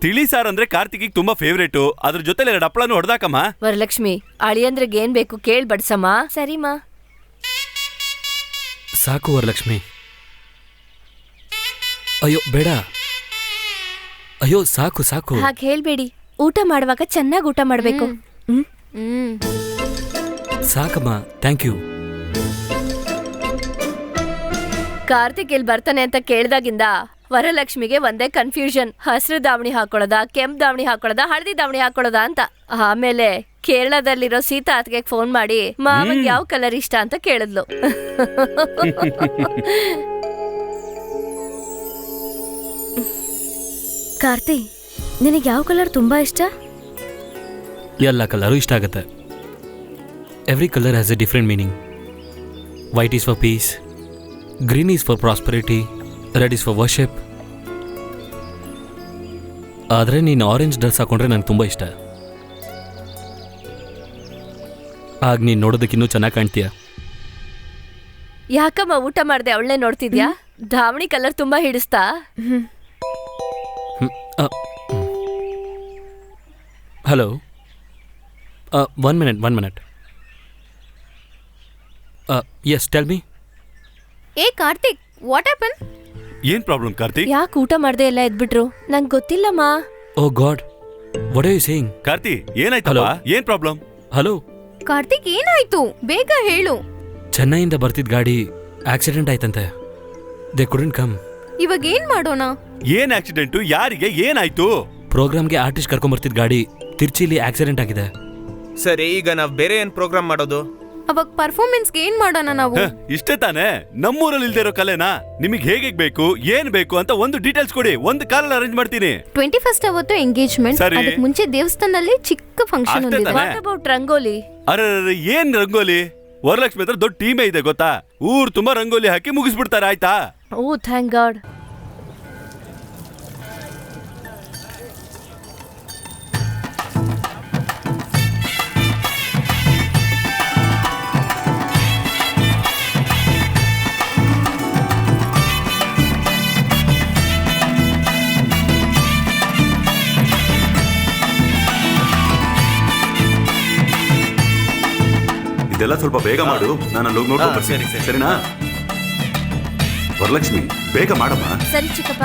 ತಿಳಿ ಸಾರ್ ಅಂದ್ರೆ ಕಾರ್ತಿಕಿಗೆ ತುಂಬಾ ಫೇವ್ರೇಟು. ಅದ್ರ ಜೊತೆ 2 ಹಪ್ಪಳನು ಹೊಡೆದಾಕಮ್ಮ. ವರಲಕ್ಷ್ಮಿ, ಅಳಿಯಂದ್ರಿಗೆ ಏನ್ ಬೇಕು ಕೇಳ್ ಬಡ್ಸಮ್ಮ. ಸರಿಮಾ. ಸಾಕು ವರಲಕ್ಷ್ಮಿ. ಅಯ್ಯೋ ಬೇಡ. ಅಯ್ಯೋ ಸಾಕು ಸಾಕು. ಹಾಗೆ ಹೇಳ್ಬೇಡಿ, ಊಟ ಮಾಡುವಾಗ ಚೆನ್ನಾಗಿ ಊಟ ಮಾಡ್ಬೇಕು. ಸಾಕಮ್ಮ, ಥ್ಯಾಂಕ್ ಯು. ಕಾರ್ತಿಕ್ ಇಲ್ಲಿ ಬರ್ತಾನೆ ಅಂತ ಕೇಳ್ದಾಗಿಂದ ವರಲಕ್ಷ್ಮಿಗೆ ಒಂದೇ ಕನ್ಫ್ಯೂಷನ್. ಹಸಿರು ದಾವಣಿ ಹಾಕೊಳ್ಳೋದ, ಕೆಂಪ್ ದಾವಣಿ ಹಾಕೊಳ್ಳೋದ, ಹಳದಿ ದಾವಣಿ ಹಾಕೊಳ್ಳೋದ ಅಂತ. ಆಮೇಲೆ ಕೇರಳದಲ್ಲಿರೋ ಸೀತಾ ಅತ್ಗೆ ಫೋನ್ ಮಾಡಿ ಮಾವನ್ ಯಾವ ಕಲರ್ ಇಷ್ಟ ಅಂತ ಕೇಳಿದ್ಲು. ಕಾರ್ತಿ, ನಿನಗೆ ಯಾವ ಕಲರ್ ತುಂಬಾ ಇಷ್ಟ? ಎಲ್ಲ ಕಲರು ಇಷ್ಟ ಆಗುತ್ತೆ. Every colour has A different meaning. White is for piece, green is for prosperity, red is for worship. ಆದರೆ ನೀನು ಆರೆಂಜ್ ಡ್ರೆಸ್ ಹಾಕೊಂಡ್ರೆ ನನಗೆ ತುಂಬ ಇಷ್ಟ. ಆಗ ನೀನು ನೋಡೋದಕ್ಕಿನ್ನೂ ಚೆನ್ನಾಗಿ ಕಾಣ್ತೀಯ. ಯಾಕಮ್ಮ ಊಟ ಮಾಡ್ದೆ ಅವಳನ್ನೇ ನೋಡ್ತಿದ್ಯಾ? ಧಾವಣಿ ಕಲರ್ ತುಂಬಾ ಹಿಡಿಸ್ತಾ? Hello, 1 minute. Yes, tell me. ಏ ಕಾರ್ತಿಕ್, ವಾಟ್ ಹ್ಯಾಪನ್? ಏನ್ ಪ್ರಾಬ್ಲಮ್ ಕಾರ್ತಿ? ಯಾಕೆ ಊಟ ಮಾಡ್ದೆ ಎಲ್ಲ ಎದ್ಬಿಟ್ರು? ನಂಗೆ ಗೊತ್ತಿಲ್ಲಮ್ಮ. Oh God, what are you saying? Karti, ಏನಾಯ್ತಲ್ಲ? ಏನ್ ಪ್ರಾಬ್ಲಮ್? ಹಲೋ ಕಾರ್ತಿಕ್, ಏನಾಯ್ತು? ಬೇಗ ಹೇಳು. ಚೆನ್ನೈಯಿಂದ ಬರ್ತಿದ್ದ ಗಾಡಿ ಆಕ್ಸಿಡೆಂಟ್ ಆಯ್ತಂತೆ. They couldn't come. ಇವಾಗ ಏನ್ ಮಾಡೋಣ? ಏನ್ ಆಕ್ಸಿಡೆಂಟು? ಯಾರಿಗೆ ಏನಾಯ್ತು? ಪ್ರೋಗ್ರಾಮ್ಗೆ ಆರ್ಟಿಸ್ಟ್ ಕರ್ಕೊಂಡ್ ಬರ್ತಿದ್ದ ಗಾಡಿ ತಿರ್ಚಿಲಿ ಆಕ್ಸಿಡೆಂಟ್ ಆಗಿದೆ. ಸರಿ, ಈಗ ನಾವ್ ಬೇರೆ ಏನ್ ಪ್ರೋಗ್ರಾಮ್ ಮಾಡೋದು? ಅವಾಗ ಪರ್ಫಾರ್ಮೆನ್ಸ್ಗೆ ಏನ್ ಮಾಡೋಣ ನಾವು? ಇಷ್ಟೇ ತಾನೇ, ನಮ್ಮೂರಲ್ಲಿ ಇಲ್ದೇ ಇರೋ ಕಲೆನಾ ನಿಮಗೆ ಹೇಗೆ ಬೇಕು, ಏನ್ ಬೇಕು ಅಂತ ಒಂದು ಡೀಟೇಲ್ಸ್ ಕೊಡಿ, ಒಂದು ಕಾಲಲ್ಲಿ ಅರೇಂಜ್ ಮಾಡ್ತೀನಿ. 21st ಅವತ್ತು ಎಂಗೇಜ್ಮೆಂಟ್, ಸರಿ. ಅದಕ್ಕೆ ಮುಂಚೆ ದೇವಸ್ಥಾನದಲ್ಲಿ ಚಿಕ್ಕ ಫಂಕ್ಷನ್ ಅಷ್ಟೇ ಒಂದಿದೆ. ತಾನೇ? What about rangoli? ಅರೆ ಏನ್ ರಂಗೋಲಿ? ವರಲಕ್ಷ್ಮಿ ಹತ್ರ ದೊಡ್ಡ ಟೀಮೇ ಇದೆ ಗೊತ್ತಾ? ಊರ್ ತುಂಬಾ ರಂಗೋಲಿ ಹಾಕಿ ಮುಗಿಸ್ಬಿಡ್ತಾರೆ, ಆಯ್ತಾ? ಓ ಥ್ಯಾಂಕ್ ಗಾಡ್. ಇದೆಲ್ಲ ಸ್ವಲ್ಪ ಬೇಗ ಮಾಡು, ನಾನು ಅಲ್ಲಿ ಹೋಗಿ ನೋಡ್ಕೊಂಡು ಬರ್ತೀನಿ. ಸರಿನಾ? ವರಲಕ್ಷ್ಮಿ, ಬೇಗ ಮಾಡಮ್ಮ. ಸರಿ ಚಿಕ್ಕಪ್ಪ.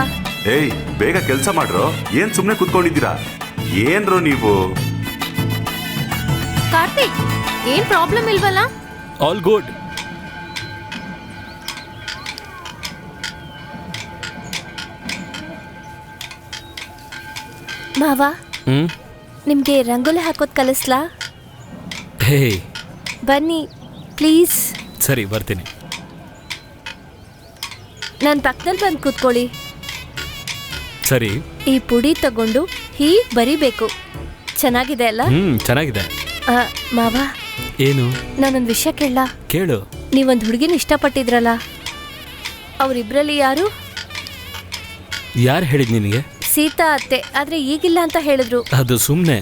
ಏಯ್, ಬೇಗ ಕೆಲಸ ಮಾಡ್ರೋ. ಏನ್ ಸುಮ್ನೆ ಕುತ್ಕೊಂಡಿದ್ದೀರಾ? ಏನ್ರೋ ನೀವು? ಕಾರ್ತಿಕ್, ಏನ್ ಪ್ರಾಬ್ಲಮ್ ಇಲ್ವಲ್ಲ? All good. ಮಾವ, ಹ್ಮ್. ನಿಮ್ಗೆ ರಂಗೋಲಿ ಹಾಕೋದ್ ಕಲಿಸ್ಲಾ? ಹೇ, ಬನ್ನಿ ಪ್ಲೀಸ್. ಸರಿ ಬರ್ತೀನಿ. ನನ್ನ ಪಕ್ಕದಲ್ಲಿ ಬಂದು ಕೂತ್ಕೊಳ್ಳಿ. ಸರಿ. ಈ ಪುಡಿ ತಗೊಂಡು ಹೀಗ್ ಬರಿಬೇಕು. ಚೆನ್ನಾಗಿದೆ ಅಲ್ಲ? ಚೆನ್ನಾಗಿದೆ. ಮಾವ, ಏನು? ನಾನೊಂದು ವಿಷಯ ಕೇಳ? ಕೇಳು. ನೀವೊಂದು ಹುಡುಗಿನ ಇಷ್ಟಪಟ್ಟಿದ್ರಲ್ಲ, ಅವರಿಬ್ರಲ್ಲಿ ಯಾರು? ಯಾರು ಹೇಳಿದ್ ನಿನಗೆ? ಸೀತಾ ಅತ್ತೆ. ಆದ್ರೆ ಈಗಿಲ್ಲ ಅಂತ ಹೇಳಿದ್ರು. ಅದು ಸುಮ್ಮನೆ.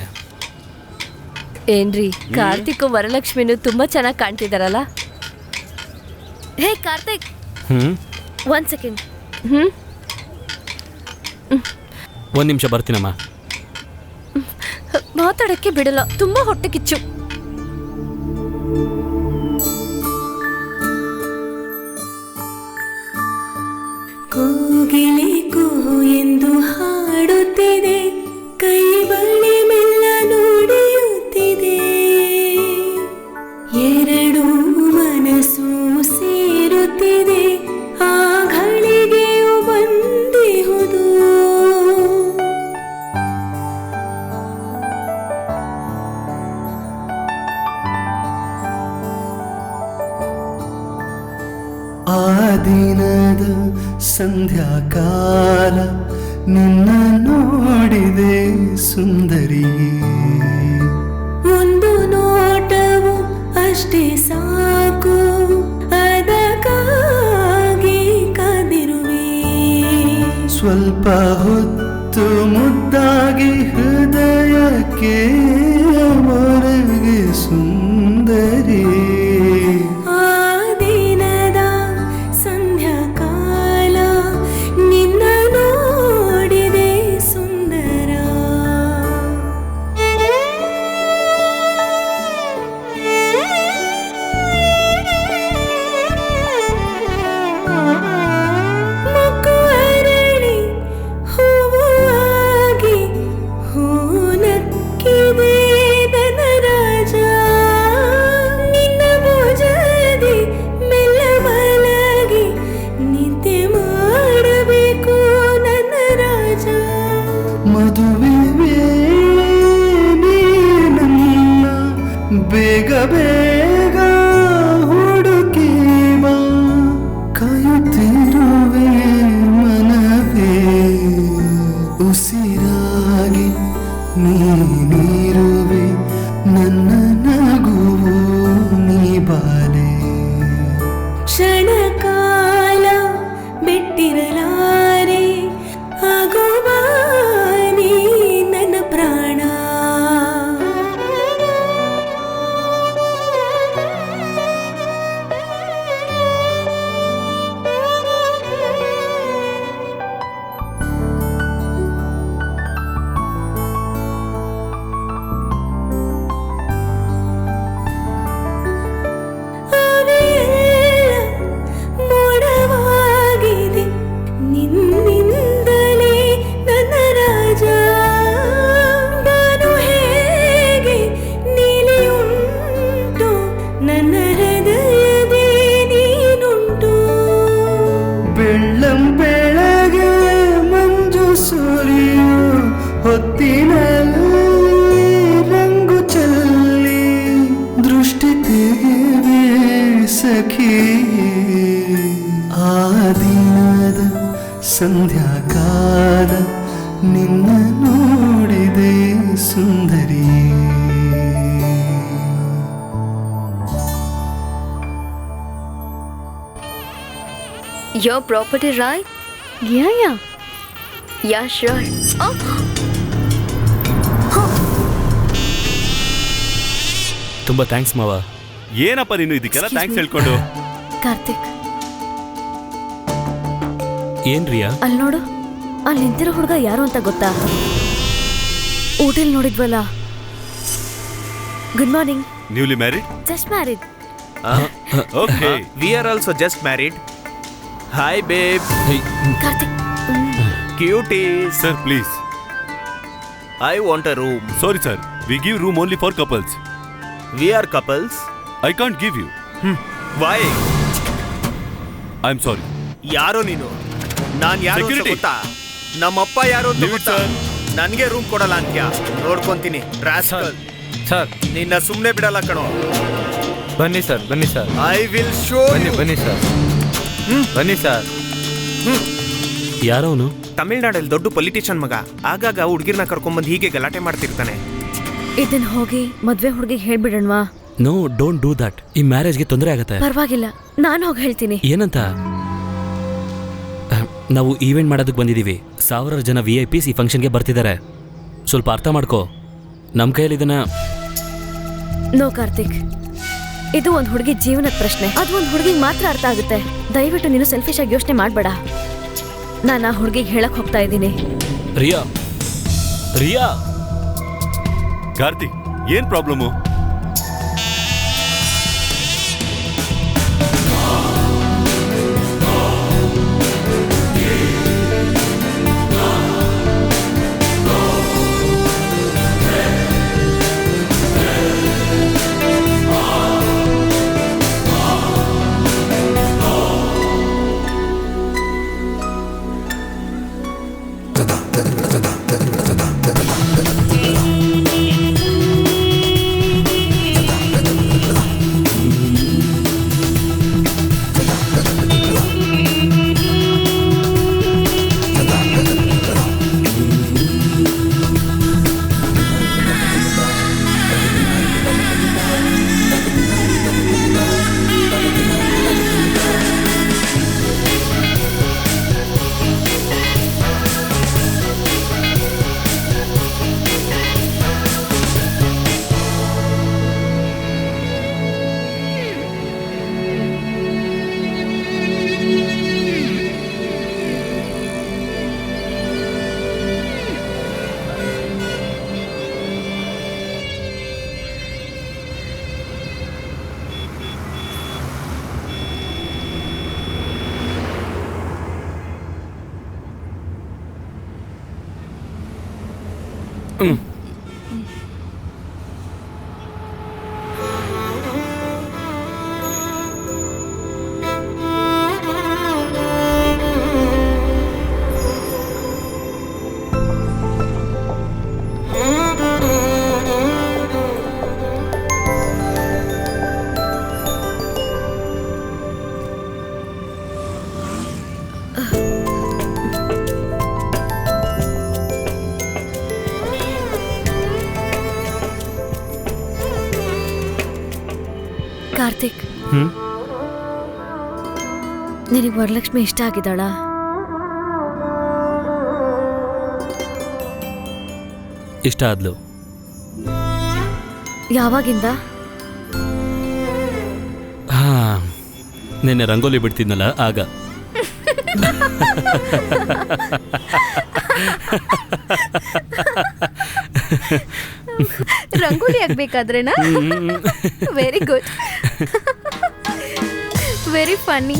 ಏನ್ರಿ, ಕಾರ್ತಿಕ್ ವರಲಕ್ಷ್ಮಿನು ತುಂಬಾ ಚೆನ್ನಾಗಿ ಕಾಣ್ತಿದಾರಲ್ಲ? ಹೇ ಕಾರ್ತಿಕ್, ಹ್ಮ್. 1 ಸೆಕೆಂಡ್. ಒಂದು ನಿಮಿಷ ಬರ್ತೀನಮ್ಮ. ಮಾತಾಡಕ್ಕೆ ಬಿಡಲ್ಲ, ತುಂಬಾ ಹೊಟ್ಟೆ ಕಿಚ್ಚು. ಕೋಗಿಲೆ ಕೂಹು ಎಂದು ಹಾಡುತ್ತಿದೆ, ಕೈ ಬಳಿ ಮೆಲ್ಲ ನುಡಿಯುತ್ತಿದೆ, ಎರಡು ಮನಸ್ಸು ಸೇರುತ್ತಿದೆ, ಆ ಘಳಿಗೆಯು ಬಂದಿಹುದು. ಆ ದಿನದ ಸಂಧ್ಯಾಕಾಲ ನಿನ್ನ ನೋಡಿದೆ ಸುಂದರಿಯೇ, ಒಂದು ನೋಟವು ಅಷ್ಟೇ ಸಾಕು, ಅದಕ್ಕಾಗಿ ಕಾದಿರುವೆ. ಸ್ವಲ್ಪ ಹೊತ್ತು ಮುದ್ದಾಗಿ ಹೃದಯಕ್ಕೆ ಮೊರಗೆ ಸುಂದರಿ. ಆ ದಿನದ ಸಂಧ್ಯಾಕಾಲ ನಿನ್ನ ನೋಡಿದೆ ಸುಂದರ. ಮುಕ್ಕು ಅರಳಿ ಹೂವಾಗಿ ಹೂನಕ್ಕಿದೆ ನನ್ನ ರಾಜ, ನಿನ್ನ ಭುಜದಿ ಮೆಲ್ಲ ಮಲಗಿ ನಿದ್ದೆ ಮಾಡಬೇಕು ನನ್ನ ರಾಜ. ಮದುವೆ ನೀನನ್ನ ಬೇಗ ಬೇಗ ಹುಡುಕಿ ಬಾ, ಕಾಯುತ್ತಿರುವೆ ಮನವೇ, ಉಸಿರಾಗಿ ನೀನಿರುವೆ, ನನ್ನ ನಗುವು ನೀ ಬಾಲೆ. ಕ್ಷಣ ಕಾಲ ಬಿಟ್ಟಿರಲಾರೆ, ಆಗುವ ನೀ ನನ್ನ ಪ್ರಾಣ. ಮೋಡವಾಗಿದೆ ನಿನ್ನಿಂದಲೇ ನನ್ನ ರಾಜ, ನಾನು ಹೇಗೆ ನೀಲಿಯುಂಟು ನನ್ನ ಹೃದಯದೇ ನೀನುಂಟು. ಬೆಳ್ಳಂ ಬೆಳಗ್ಗೆ ಮಂಜು ಸುರಿಯು ಹೊತ್ತಿನಲ್ಲಿ ರಂಗು ಚೆಲ್ಲಿ, ದೃಷ್ಟಿ ತೆಗೆವೆ ಸಖಿ. ಆ ದಿನದ ಸಂಧ್ಯಾಕಾಲ ನಿನ್ನ ನೋಡಿದೆ ಸುಂದರಿ. Your property, right? Yeah Yeah, sure. ತುಂಬ ಥ್ಯಾಂಕ್ಸ್ ಮಾವ. ಏನಪ್ಪ ನೀನು ಇದಕ್ಕೆಲ್ಲ ಥ್ಯಾಂಕ್ಸ್ ಹೇಳ್ಕೊಂಡು? ಕಾರ್ತಿಕ್, ಏನ್ ರಿಯಾ? ಅಲ್ಲಿ ನೋಡು, ಅಲ್ಲಿ ನಿಂತಿರೋ ಹುಡುಗ ಯಾರು ಅಂತ ಗೊತ್ತಾ? ಊಟಲ್ ನೋಡಿದ್ವಲ್ಲ. Good morning. Newly married? Just married. Okay we are also just married. Hi babe. Karthik cutie. Sir please. I want a room. Sorry sir, we give room only for couples. We are couples. I can't give you. Why? I am sorry. ಯಾರೋ ನೀನು? ನಾನ್ ಯಾರು ಅಂತ Security. ಗೊತ್ತಾ? ನಮ್ಮಪ್ಪ ಯಾರು ಅಂತ Leave it, ಗೊತ್ತಾ? sir. ನನ್ಗೆ ರೂಮ್ ಕೊಡಲ್ಲ ಅಂತ್ಯ? ನೋಡ್ಕೊಂತೀನಿ ರಾಸ್ಕಲ್. ಸರ್ ನಿನ್ನ ಸುಮ್ನೆ ಬಿಡಲ್ಲ ಕಣೋ. ಬನ್ನಿ ಸರ್, ಬನ್ನಿ ಸರ್, ಐ ವಿಲ್ ಶೋ. ಬನ್ನಿ ಸರ್, ಬನ್ನಿ ಸರ್. ಯಾರವನು? ತಮಿಳ್ನಾಡಲ್ಲಿ ದೊಡ್ಡ ಪೊಲಿಟಿಷಿಯನ್ ಮಗ. ಆಗಾಗ ಹುಡುಗಿರ್ನ ಕರ್ಕೊಂಡ್ಬಂದು ಹೀಗೆ ಗಲಾಟೆ ಮಾಡ್ತಿರ್ತಾನೆ. ಇದನ್ ಹೋಗಿ ಮದ್ವೆ ಹುಡುಗಿಗೆ ಹೇಳ್ಬಿಡಣ್ವಾ? No, don't do that. ಈ ಮ್ಯಾರೇಜ್ಗೆ ತೊಂದರೆ ಆಗತ್ತೆ. ಪರವಾಗಿಲ್ಲ, ನಾನು ಹೋಗಿ ಹೇಳ್ತೀನಿ. ಏನಂತ? ನಾವು ಈವೆಂಟ್ ಮಾಡೋದಕ್ಕೆ ಬಂದಿದ್ದೀವಿ. ಸಾವಿರಾರು ಜನ VIPs ಈ ಫಂಕ್ಷನ್ಗೆ ಬರ್ತಿದ್ದಾರೆ. ಸ್ವಲ್ಪ ಅರ್ಥ ಮಾಡ್ಕೋ. ನಮ್ಮ ಕೈಯಲ್ಲಿ ಇದನ್ನ. ನೋ ಕಾರ್ತಿಕ್, ಇದು ಒಂದು ಹುಡುಗಿ ಜೀವನದ ಪ್ರಶ್ನೆ. ಅದು ಒಂದು ಹುಡುಗಿಗೆ ಮಾತ್ರ ಅರ್ಥ ಆಗುತ್ತೆ. ದಯವಿಟ್ಟು ನೀನು ಸೆಲ್ಫಿಶ್ ಆಗಿ ಯೋಚನೆ ಮಾಡಬೇಡ. ನಾನು ಆ ಹುಡುಗಿಗೆ ಹೇಳಕ್ ಹೋಗ್ತಾ ಇದ್ದೀನಿ. ರಿಯಾ, ರಿಯಾ. ಕಾರ್ತಿಕ್, ಏನ್ ಪ್ರಾಬ್ಲಮ್ಮು? ಕಾರ್ತಿಕ್, ನಿನಗೆ ವರಲಕ್ಷ್ಮಿ ಇಷ್ಟ ಆಗಿದ್ದಾಳ? ಇಷ್ಟ ಆದ್ಲು. ಯಾವಾಗಿಂದ? ಹಾ, ನಿನ್ನೆ ರಂಗೋಲಿ ಬಿಡ್ತಿದ್ನಲ್ಲ ಆಗ. ರಂಗೋಲಿ ಆಗ್ಬೇಕಾದ್ರೇನಾ? Very good, very funny.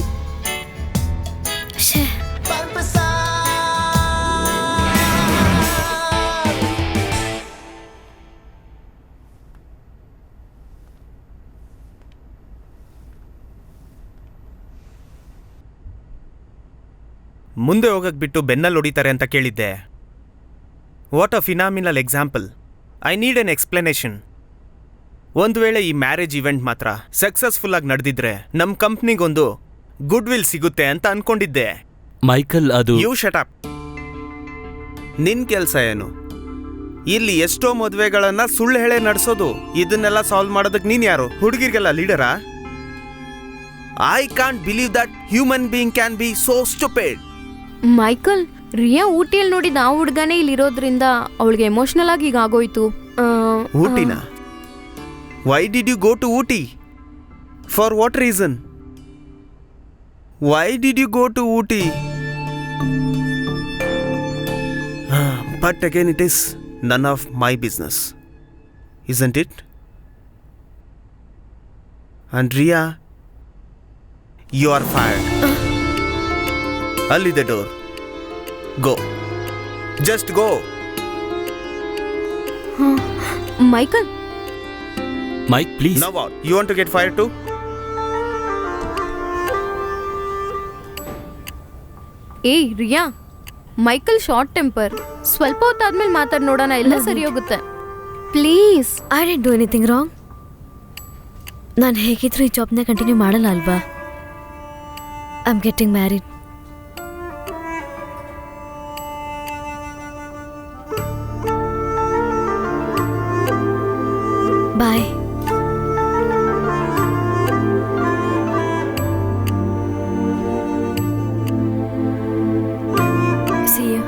ಮುಂದೆ ಹೋಗಕ್ ಬಿಟ್ಟು ಬೆನ್ನಲ್ಲಿ ಹೊಡಿತಾರೆ ಅಂತ ಕೇಳಿದ್ದೆ. What a phenomenal example. I need an explanation. ಒಂದು ವೇಳೆ ಈ ಮ್ಯಾರೇಜ್ ಇವೆಂಟ್ ಮಾತ್ರ ಸಕ್ಸಸ್ಫುಲ್ ಆಗಿ ನಡೆದಿದ್ರೆ ನಮ್ಮ ಕಂಪ್ನಿಗೊಂದು ಗುಡ್ ವಿಲ್ ಸಿಗುತ್ತೆ ಅಂತ ಅನ್ಕೊಂಡಿದ್ದೆ. ಮೈಕಲ್, ಅದು ಯು ಶಟ್ ಅಪ್. ನಿನ್ ಕೆಲ್ಸ ಏನು? ಇಲ್ಲಿ ಎಷ್ಟೋ ಮದುವೆಗಳನ್ನ ಸುಳ್ಳು ಹೇಳೇ ನಡೆಸೋದು. ಇದನ್ನೆಲ್ಲ ಸಾಲ್ವ್ ಮಾಡೋದಕ್ಕೆ ನೀನ್ ಯಾರು? ಹುಡುಗಿರಿಗೆಲ್ಲ ಲೀಡರಾ? I can't believe that human being can be so stupid. Michael, Riya ಊಟಿಯಲ್ಲಿ ನೋಡಿದ ಆ ಹುಡುಗನೇ ಇಲ್ಲಿರೋದ್ರಿಂದ ಅವಳಿಗೆ ಎಮೋಷನಲ್ ಆಗಿ ಈಗ ಆಗೋಯ್ತು. ಊಟಿನ? Why did you go to Ooty? For what reason? Why did you go to Ooty? But again it is none of my business, isn't it? And Riya, you are fired. ಅಲ್ಲಿದೆ door. Go, just go. Michael, Mike please. Now what? You want to get fired too? ಏಯ್ ರಿಯಾ, ಮೈಕಲ್ ಶಾರ್ಟ್ ಟೆಂಪರ್. ಸ್ವಲ್ಪ ಹೊತ್ತಾದ್ಮೇಲೆ ಮಾತಾಡ್ ನೋಡೋಣ, ಎಲ್ಲ ಸರಿ ಹೋಗುತ್ತೆ. Please. I did do anything wrong. ನಾನು ಹೇಗಿದ್ರು ಈ ಜಾಬ್ನ ಕಂಟಿನ್ಯೂ ಮಾಡಲ್ಲ ಅಲ್ವಾ? I am getting married. Bye. See you.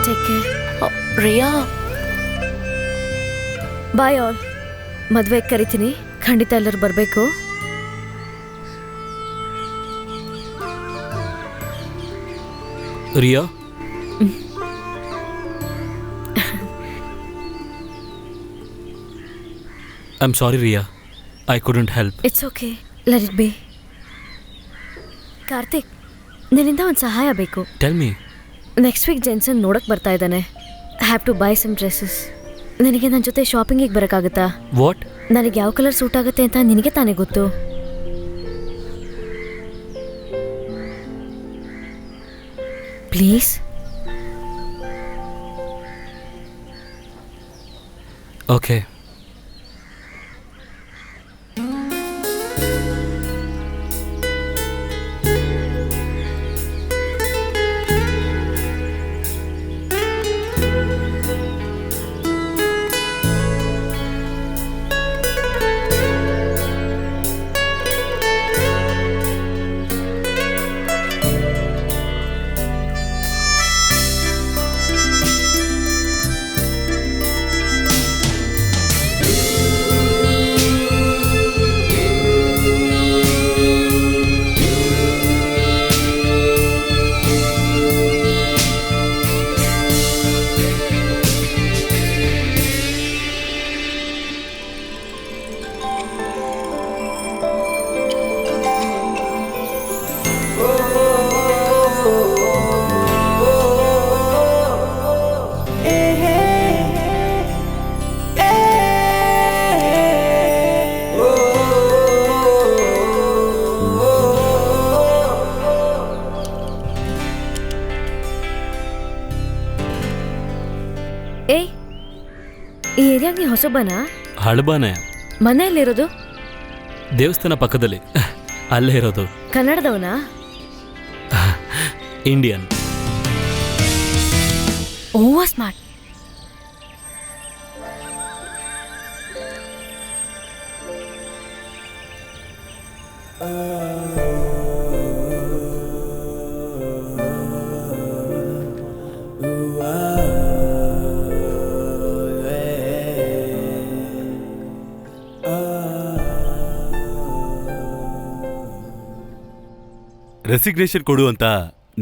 Take care. Ria, bye all. ಮದ್ವೆಗೆ ಕರಿತೀನಿ, ಖಂಡಿತ ಎಲ್ಲರೂ ಬರಬೇಕು. Ria, I'm sorry, Ria. I couldn't help. It's okay, let it be. Karthik, ನಿನ್ನಿಂದ ಒಂದು ಸಹಾಯ ಬೇಕು. Tell me. Next week Jensen ನೋಡಕ್ಕೆ ಬರ್ತಾ ಇದ್ದಾನೆ. I have to buy some dresses. ನಿನಗೆ ನನ್ನ ಜೊತೆ ಶಾಪಿಂಗಿಗೆ ಬರೋಕ್ಕಾಗುತ್ತಾ? What? ನನಗೆ ಯಾವ ಕಲರ್ ಸೂಟ್ ಆಗುತ್ತೆ ಅಂತ ನಿನಗೆ ತಾನೇ ಗೊತ್ತು. ಪ್ಲೀಸ್. Okay. ಏಯ್, ಈ ಏರಿಯಾಗ ನೀ ಹೊಸಬನಾ? ಹಳಬಾನೆ. ಮನೆಯಲ್ಲಿರೋದು? ದೇವಸ್ಥಾನ ಪಕ್ಕದಲ್ಲಿ. ಅಲ್ಲೇ ಇರೋದು. ಕನ್ನಡದವನಾ? ಇಂಡಿಯನ್. ಓ ಸ್ಮಾರ್ಟ್. ರೆಸಿಗ್ನೇಷನ್ ಕೊಡು ಅಂತ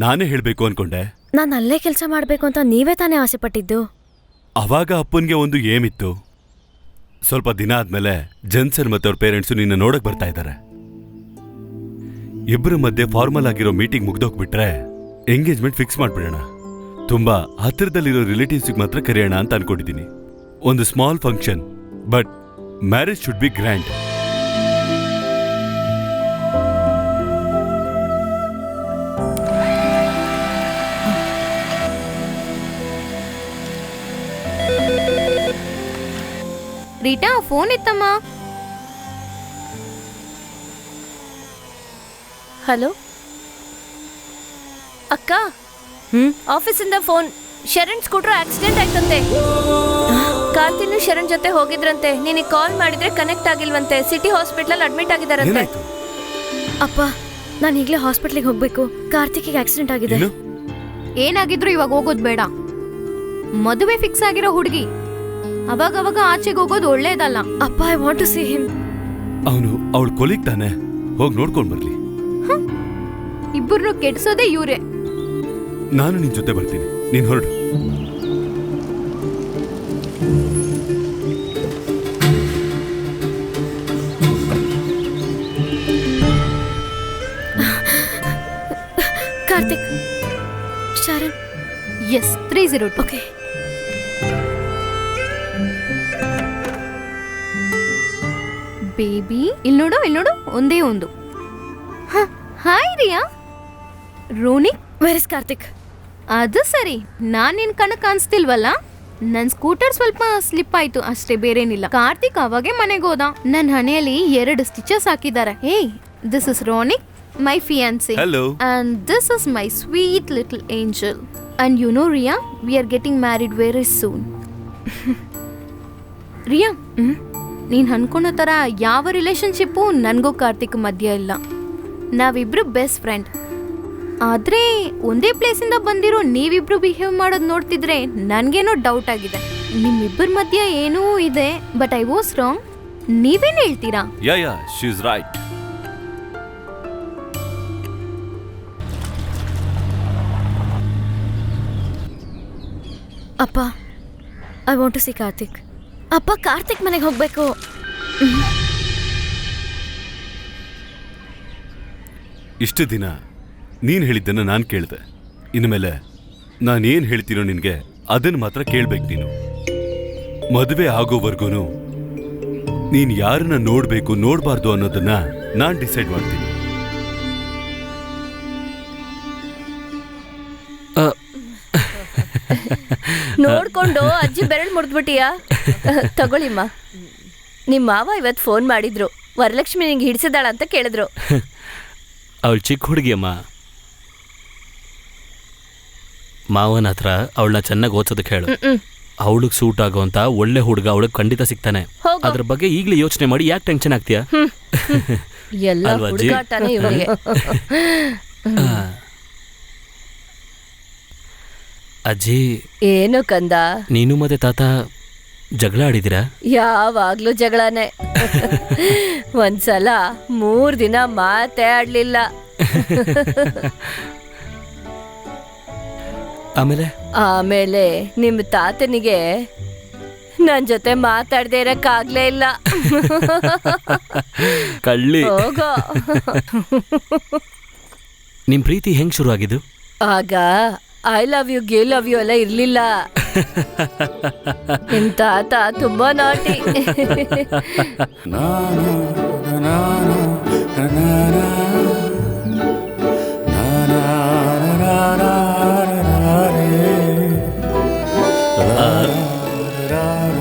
ನಾನೇ ಹೇಳ್ಬೇಕು ಅನ್ಕೊಂಡೆ. ನಾನು ಅಲ್ಲೇ ಕೆಲಸ ಮಾಡಬೇಕು ಅಂತ ನೀವೇ ತಾನೇ ಆಸೆ ಪಟ್ಟಿದ್ದು. ಅವಾಗ ಅಪ್ಪನ್ಗೆ ಒಂದು ಏಮಿತ್ತು. ಸ್ವಲ್ಪ ದಿನ ಆದ್ಮೇಲೆ ಜನ್ಸನ್ ಮತ್ತೆ ಅವ್ರ ಪೇರೆಂಟ್ಸು ನಿನ್ನ ನೋಡಕ್ ಬರ್ತಾ ಇದ್ದಾರೆ. ಇಬ್ಬರ ಮಧ್ಯೆ ಫಾರ್ಮಲ್ ಆಗಿರೋ ಮೀಟಿಂಗ್ ಮುಗ್ದೋಗ್ಬಿಟ್ರೆ ಎಂಗೇಜ್ಮೆಂಟ್ ಫಿಕ್ಸ್ ಮಾಡ್ಬಿಡೋಣ. ತುಂಬಾ ಹತ್ತಿರದಲ್ಲಿರೋ ರಿಲೇಟಿವ್ಸ್ಗೆ ಮಾತ್ರ ಕರೆಯೋಣ ಅಂತ ಅನ್ಕೊಂಡಿದ್ದೀನಿ. ಒಂದು small function, but marriage should be grand. Rita, phone ಇತ್ತಮ್ಮ. ಹಲೋ ಅಕ್ಕ, ಆಫೀಸಿಂದ ಫೋನ್. ಶರಣ್ ಸ್ಕೂಟರ್ ಆಕ್ಸಿಡೆಂಟ್ ಆಯ್ತಂತೆ. ಕಾರ್ತಿನು ಶರಣ್ ಜೊತೆ ಹೋಗಿದ್ರಂತೆ. ನಿನಗೆ ಕಾಲ್ ಮಾಡಿದ್ರೆ ಕನೆಕ್ಟ್ ಆಗಿಲ್ವಂತೆ. ಸಿಟಿ ಹಾಸ್ಪಿಟಲ್ ಅಡ್ಮಿಟ್ ಆಗಿದಾರಂತೆ. ಅಪ್ಪ, ನಾನು ಈಗಲೇ ಹಾಸ್ಪಿಟ್ಲಿಗೆ ಹೋಗ್ಬೇಕು. ಕಾರ್ತಿಕ್ಗೆ ಆಕ್ಸಿಡೆಂಟ್ ಆಗಿದೆ. ಏನಾಗಿದ್ರು ಇವಾಗ ಹೋಗೋದು ಬೇಡ. ಮದುವೆ ಫಿಕ್ಸ್ ಆಗಿರೋ ಹುಡುಗಿ ಅವಾಗ ಆಚೆಗೆ ಹೋಗೋದು ಒಳ್ಳೇದಲ್ಲ. ಅಪ್ಪ, I want to see him. ಅವನು ಅವಳ ಕೊಲಿಗ್ ತಾನೆ, ಹೋಗಿ ನೋಡ್ಕೊಂಡ್ ಬರ್ಲಿ. ನಮ್ಮಿಬ್ಬರನ್ನು ಕೆಡ್ಸೋದೇ ಇವ್ರೆ. ನಾನು ನಿನ್ ಜೊತೆ ಬರ್ತೀನಿ, ನೀನ್ ಹೊರಡು. Karthik, Sharan. Yes, 302. Okay. Baby, ಇಲ್ಲಿ ನೋಡು, ಒಂದೇ ಒಂದು. Hi Riya. Ronik, where is Karthik? ಅದು ಸರಿ, ನಾನ್ ನಿನ್ ಕಣಕ್ ಕಾಣಿಸ್ತಿಲ್ವಲ್ಲ. ನನ್ ಸ್ಕೂಟರ್ ಸ್ವಲ್ಪ ಸ್ಲಿಪ್ ಆಯ್ತು ಅಷ್ಟೇ, ಬೇರೇನಿಲ್ಲ. ಕಾರ್ತಿಕ್ ಅವಾಗೆ ಮನೆಗೆ ಹೋದ. ನನ್ ಹಣೆಯಲ್ಲಿ 2 ಸ್ಟಿಚಸ್ ಹಾಕಿದ್ದಾರೆ. Hey, this is Ronik, my fiancé. Hello. And this is my sweet little angel. And you know, Ria, we are getting married very soon. ರಿಯಾ, ನೀನ್ ಅನ್ಕೊಂಡೋ ಥರ ಯಾವ ರಿಲೇಶನ್ಶಿಪ್ಪು ನನಗೂ ಕಾರ್ತಿಕ್ ಮಧ್ಯ ಇಲ್ಲ. ನಾವಿಬ್ರು ಬೆಸ್ಟ್ ಫ್ರೆಂಡ್. ಆದರೆ ಒಂದೇ ಪ್ಲೇಸಿಂದ ಬಂದಿರೋ ನೀವಿಬ್ರು ಬಿಹೇವ್ ಮಾಡೋದು ನೋಡ್ತಿದ್ರೆ ನನಗೇನೋ ಡೌಟ್ ಆಗಿದೆ. ನಿಮ್ಮಿಬ್ಬರ ಮಧ್ಯ ಏನೂ ಇದೆ, ಬಟ್ ಐ ವಾಸ್ ರಾಂಗ್. ನೀವೇನು ಹೇಳ್ತೀರಾ? Yeah she is right. ಅಪ್ಪ, I want to see Karthik. ಅಪ್ಪ, ಕಾರ್ತಿಕ್ ಮನೆಗೆ ಹೋಗ್ಬೇಕು. ಇಷ್ಟು ದಿನ ನೀನ್ ಹೇಳಿದ್ದನ್ನ ನಾನು ಕೇಳಿದೆ. ಇನ್ಮೇಲೆ ನಾನೇನ್ ಹೇಳ್ತೀನೋ ನಿನ್ಗೆ ಅದನ್ನ ಮಾತ್ರ ಕೇಳ್ಬೇಕು ನೀನು. ಮದುವೆ ಆಗೋವರೆಗೂ ನೀನ್ ಯಾರನ್ನ ನೋಡ್ಬೇಕು ನೋಡ್ಬಾರ್ದು ಅನ್ನೋದನ್ನ ನಾನ್ ಡಿಸೈಡ್ ಮಾಡ್ತೀನಿ. ನೋಡ್ಕೊಂಡು ಅಜ್ಜಿ ಬೆರಳು ಮುರಿದ್ಬಿಟ್ಟಿಯಾ? ತಗೊಳ್ಳಿಮ್ಮ. ನಿಮ್ಮ ಮಾವ ಇವತ್ತು ಫೋನ್ ಮಾಡಿದ್ರು, ವರಲಕ್ಷ್ಮಿ ನಿಂಗೆ ಹಿಡಿಸಿದಾಳ ಅಂತ ಕೇಳಿದ್ರು. ಅವಳು ಚಿಕ್ಕ ಹುಡುಗಿಯಮ್ಮ. ಮಾವನ ಹತ್ರ ಅವಳನ್ನ ಚೆನ್ನಾಗಿ ಓದಿಸೋದಕ್ಕೆ ಹೇಳು. ಅವಳಿಗೆ ಸೂಟ್ ಆಗೋಂತ ಒಳ್ಳೆ ಹುಡುಗ ಅವಳಿಗೆ ಖಂಡಿತ ಸಿಗ್ತಾನೆ. ಅದ್ರ ಬಗ್ಗೆ ಈಗಲೇ ಯೋಚನೆ ಮಾಡಿ ಯಾಕೆ ಟೆನ್ಷನ್ ಆಗ್ತೀಯಾ? ಎಲ್ಲ ಹುಡುಗಾಟನೇ ಇವಳಿಗೆ. ಅಜ್ಜಿ, ಏನು ಕಂದ, ನೀನು ಮತ್ತೆ ತಾತ ಜಗಳ ಆಡಿದಿರಾ? ಯಾವಾಗ್ಲೂ ಜಗಳನೆ. ಒಂದ್ಸಲ 3 ದಿನ ಮಾತೇ ಆಡ್ಲಿಲ್ಲ. ಆಮೇಲೆ ನಿಮ್ ತಾತನಿಗೆ ನನ್ ಜೊತೆ ಮಾತಾಡದೆ ಇರಕ್ಕಾಗ್ಲೇ ಇಲ್ಲ. ಕಳ್ಳಿ. ಹೋಗೋ. ನಿಮ್ ಪ್ರೀತಿ ಹೆಂಗ್ ಶುರು ಆಗಿದ್ದು? ಆಗ ಐ ಲವ್ ಯು, ಗೆ ಲವ್ ಯು ಎಲ್ಲ ಇರ್ಲಿಲ್ಲ. ನಿಮ್ ತಾತ ತುಂಬಾ ನಾಟಿ.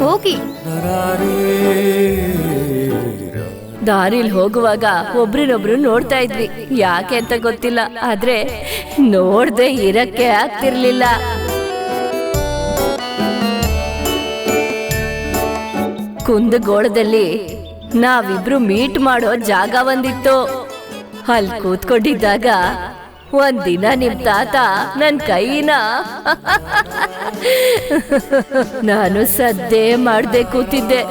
ಹೋಗಿ. ದಾರಿಲ್ ಹೋಗುವಾಗ ಒಬ್ರಿನೊಬ್ರು ನೋಡ್ತಾ ಇದ್ವಿ, ಯಾಕೆ ಅಂತ ಗೊತ್ತಿಲ್ಲ. ಆದ್ರೆ ನೋಡ್ದೆ ಇರಕ್ಕೆ ಆಗ್ತಿರ್ಲಿಲ್ಲ. ಕುಂದಗೋಳದಲ್ಲಿ ನಾವಿಬ್ರು ಮೀಟ್ ಮಾಡೋ ಜಾಗ ಒಂದಿತ್ತು. ಅಲ್ಲಿ ಕೂತ್ಕೊಂಡಿದ್ದಾಗ ಒಂದಿನ ನಿಮ್ ತಾತ ನನ್ ಕೈನ ನಾನು ಸದ್ದೆ ಮಾಡ್ದೆ ಕೂತಿದ್ದೆ.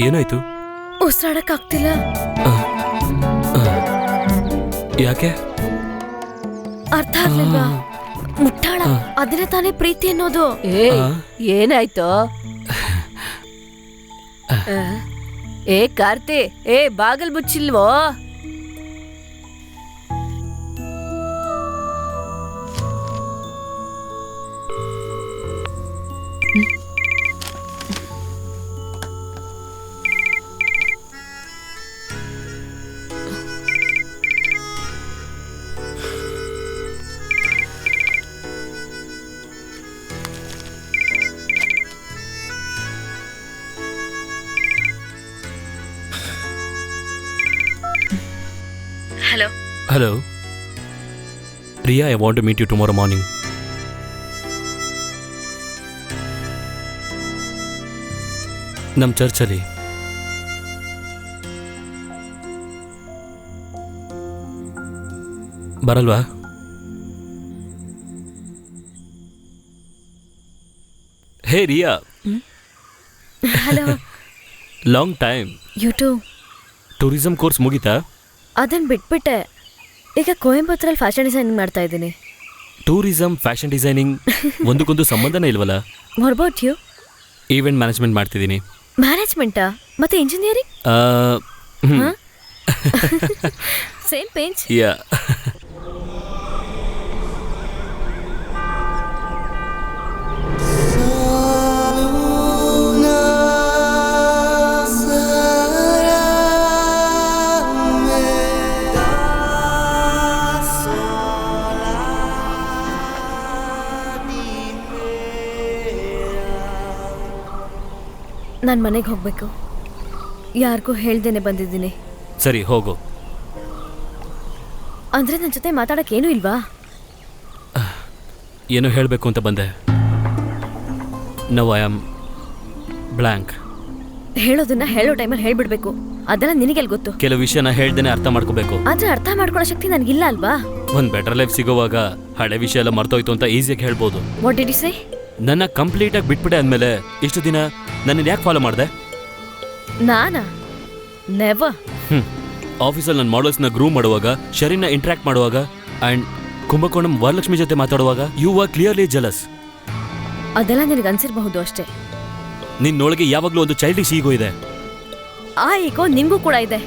ಏನಾಯ್ತು? ಉಸಿರಾಡಕ್ ಆಗ್ತಿಲ್ಲ. ಯಾಕೆ? ಅರ್ಥ ಆಗ್ಲಿಲ್ವಾ? ಮುಟ್ಟಾಳ, ಅದನ್ನೇ ತಾನೇ ಪ್ರೀತಿ ಅನ್ನೋದು. ಏನಾಯ್ತು? ಏ Karti, ಬಾಗಲ್ ಮುಚ್ಚಿಲ್ವೋ? Hello. Ria, I want to meet you tomorrow morning. ನಮ್ಮ ಚರ್ಚಲ್ಲಿ. ಬರಲ್ವಾ? Hey Riya. Hello. Long time. You too. Tourism course ಮುಗೀತಾ? ಅದನ್ನ ಬಿಟ್ಬಿಟ್ಟೆ. ಈಗ ಕೊಯಂಬತ್ತೂರಲ್ಲಿ ಫ್ಯಾಷನ್ ಡಿಸೈನಿಂಗ್ ಮಾಡ್ತಾ ಇದ್ದೀನಿ. ಟೂರಿಸಂ, ಫ್ಯಾಷನ್ ಡಿಸೈನಿಂಗ್ ಒಂದಕ್ಕೊಂದು ಸಂಬಂಧನೇ ಇಲ್ವಲ್ಲ? What about you? Event management ಮಾಡ್ತಿದ್ದೀನಿ. ಮ್ಯಾನೇಜ್ಮೆಂಟಾ? ಮತ್ತೆ ಇಂಜಿನಿಯರಿಂಗ್? ಸೇಮ್ ಪೇಂಜ್. ಯಾ. ನಾನು ಮನೆಗೆ ಹೋಗಬೇಕು. ಯಾರಿಗೂ ಹೇಳ್ದೇನೆ ಬಂದಿದ್ದೀನಿ. ಸರಿ ಹೋಗು. ಅಂದರೆ ನನ್ನ ಜೊತೆ ಮಾತಾಡೋಕ್ಕೇನೂ ಇಲ್ವಾ? ಏನೋ ಹೇಳಬೇಕು ಅಂತ ಬಂದೆ. Now I am blank. ಹೇಳೋದನ್ನ ಹೇಳೋ ಟೈಮಲ್ಲಿ ಹೇಳ್ಬಿಡ್ಬೇಕು. ಅದೆಲ್ಲ ನಿನಗೆಲ್ಲಿ ಗೊತ್ತು? ಕೆಲವು ವಿಷಯನ ಹೇಳ್ದೇನೆ ಅರ್ಥ ಮಾಡ್ಕೋಬೇಕು. ಆದರೆ ಅರ್ಥ ಮಾಡ್ಕೊಳ್ಳೋ ಶಕ್ತಿ ನನಗಿಲ್ಲ ಅಲ್ವಾ? ಒಂದು ಬೆಟರ್ ಲೈಫ್ ಸಿಗೋವಾಗ ಹಳೆ ವಿಷಯ ಎಲ್ಲ ಮರ್ತೋಯ್ತು ಅಂತ ಈಸಿಯಾಗಿ ಹೇಳ್ಬೋದು. What did you say? ನನ್ನ ಕಂಪ್ಲೀಟಾಗಿ ಬಿಟ್ಬಿಟ್ಟೆ ಅಂದಮೇಲೆ ಇಷ್ಟು ದಿನ ನನ್ನನ್ನು ಯಾಕೆ ಫಾಲೋ ಮಾಡಿದೆ? ನಾನಾ? ನೆವರ್. ಆಫೀಸಲ್ಲಿ ನನ್ನ ಮಾಡಲ್ಸ್ನ ಗ್ರೂಮ್ ಮಾಡುವಾಗ, ಶರೀರ್ನ ಇಂಟ್ರಾಕ್ಟ್ ಮಾಡುವಾಗ ಆ್ಯಂಡ್ ಕುಂಭಕೋಣಂ ವರಲಕ್ಷ್ಮಿ ಜೊತೆ ಮಾತಾಡುವಾಗ ಯು ಆರ್ ಕ್ಲಿಯರ್ಲಿ ಜಲಸ್. ಅದೆಲ್ಲ ನಿನಗೆ ಅನ್ಸಿರಬಹುದು ಅಷ್ಟೇ. ನಿನ್ನೊಳಗೆ ಯಾವಾಗಲೂ ಒಂದು ಚೈಲ್ಡಿಶ್ ಈಗೋ ಇದೆ. ಆ ಈಗೋ ನಿಮಗೂ ಕೂಡ ಇದೆ.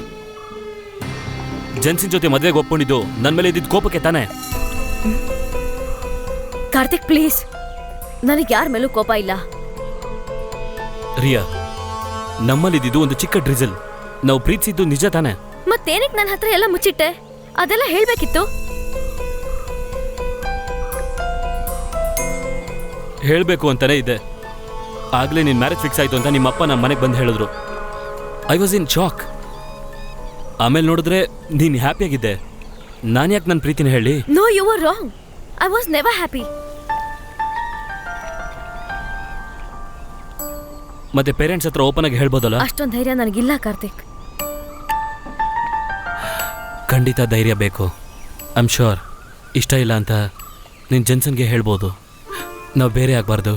ಜೆನ್ಸಿನ್ ಜೊತೆ ಮದುವೆಗೆ ಒಪ್ಕೊಂಡಿದ್ದು ನನ್ನ ಮೇಲೆ ಇದ್ದಿದ್ದು ಕೋಪಕ್ಕೆ ತಾನೆ? ಕಾರ್ತಿಕ್ ಪ್ಲೀಸ್, ನನಗೆ ಯಾರ ಮೇಲೂ ಕೋಪ ಇಲ್ಲ. ರಿಯಾ, ನಮ್ಮಲ್ಲಿದ್ದು ಒಂದು ಚಿಕ್ಕ ಡ್ರಿಸಲ್. ನಾವು ಪ್ರೀತಿಸಿದ್ದು ನಿಜ ತಾನೆ? ಮತ್ತೇನಕ್ಕೆ ನನ್ನ ಹತ್ರ ಎಲ್ಲ ಮುಚ್ಚಿಟ್ಟೆ? ಅದೆಲ್ಲ ಹೇಳ್ಬೇಕಿತ್ತು. ಹೇಳಬೇಕು ಅಂತಾನೆ ಇದೆ. ಆಗ್ಲೇ ನಿನ್ನ ಮ್ಯಾರೇಜ್ ಫಿಕ್ಸ್ ಆಯ್ತು ಅಂತ ನಿಮ್ಮಪ್ಪ ನಮ್ಮ ಮನೆಗೆ ಬಂದು ಹೇಳಿದ್ರು. I was in shock. ಆಮೇಲೆ ನೋಡಿದ್ರೆ ನೀನು ಹ್ಯಾಪಿಯಾಗಿದ್ದೆ. ನಾನು ಯಾಕೆ ನನ್ನ ಪ್ರೀತಿನ ಹೇಳಿ? No, you are wrong. I was never happy. ಮತ್ತೆ ಪೇರೆಂಟ್ಸ್ ಹತ್ರ ಓಪನ್ ಆಗಿ ಹೇಳ್ಬೋದಲ್ಲ? ಅಷ್ಟೊಂದು ಧೈರ್ಯ ನನಗಿಲ್ಲ ಕಾರ್ತಿಕ್. ಖಂಡಿತ ಧೈರ್ಯ ಬೇಕು. I am sure. ಇಷ್ಟ ಇಲ್ಲ ಅಂತ ನಿನ್ನ ಜೆನ್ಸನ್ಗೆ ಹೇಳ್ಬೋದು. ನಾವು ಬೇರೆ ಆಗಬಾರ್ದು.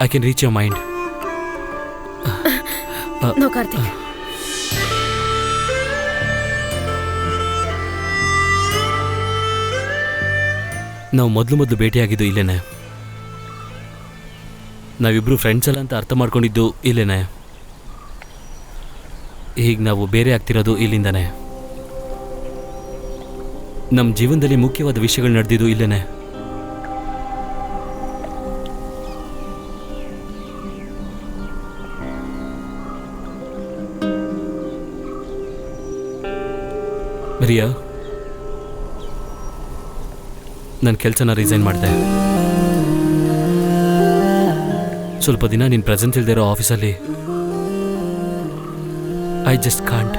I can reach your mind. No Karthik. ನಾವು ಮೊದಲು ಭೇಟಿಯಾಗಿದ್ದು ಇಲ್ಲೇನೆ. ನಾವಿಬ್ರು ಫ್ರೆಂಡ್ಸ್ ಅಲ್ಲ ಅಂತ ಅರ್ಥ ಮಾಡ್ಕೊಂಡಿದ್ದು ಇಲ್ಲೇನೆ. ಈಗ ನಾವು ಬೇರೆ ಆಗ್ತಿರೋದು ಇಲ್ಲಿಂದಾನೆ. ನಮ್ಮ ಜೀವನದಲ್ಲಿ ಮುಖ್ಯವಾದ ವಿಷಯಗಳು ನಡೆದಿದ್ದು ಇಲ್ಲೇನೆ. ರಿಯಾ, ನನ್ನ ಕೆಲಸನ ರಿಸೈನ್ ಮಾಡಿದೆ. ಸ್ವಲ್ಪ ದಿನ ನಿನ್ನ ಪ್ರೆಸೆನ್ಸ್ ಇಲ್ಲದೆ ಇರೋ ಆಫೀಸಲ್ಲಿ I just can't.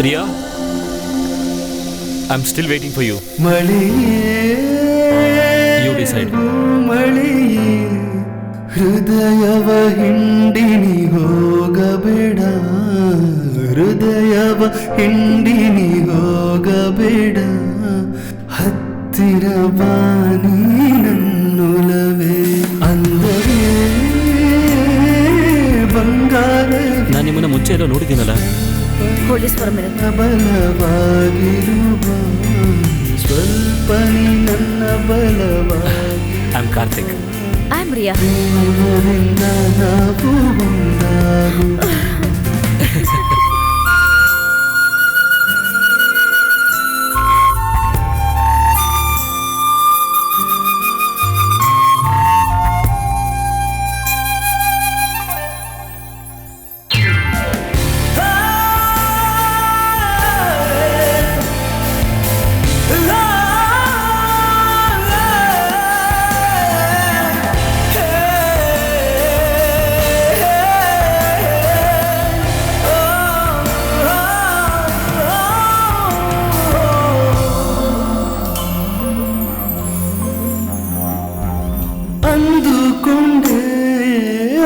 Riya, I'm still waiting for you. You decide. ಹೃದಯವ ಹಿಂಡಿನಿ ಹೋಗಬೇಡ, ಹೃದಯವ ಹಿಂಡಿನಿ ಹೋಗಬೇಡ, ಹತ್ತಿರ ಬಾನಿ ನನ್ನೊಲವೇ ಅಂದರೆ ಬಂಗಾರ. ನಾನು ನಿಮ್ಮನ್ನ ಮುಂಚೆ ಎಲ್ಲ ನೋಡಿದ್ದೀನಲ್ಲ. ಬಲವಾಗಿರುವ ಸ್ವಲ್ಪ ನನ್ನ ಬಲವಾಗಿ. I am Karthik. I am Riya. ಪ್ರೇಮದಿಂದ ನಾವು ಒಂದಾಗು.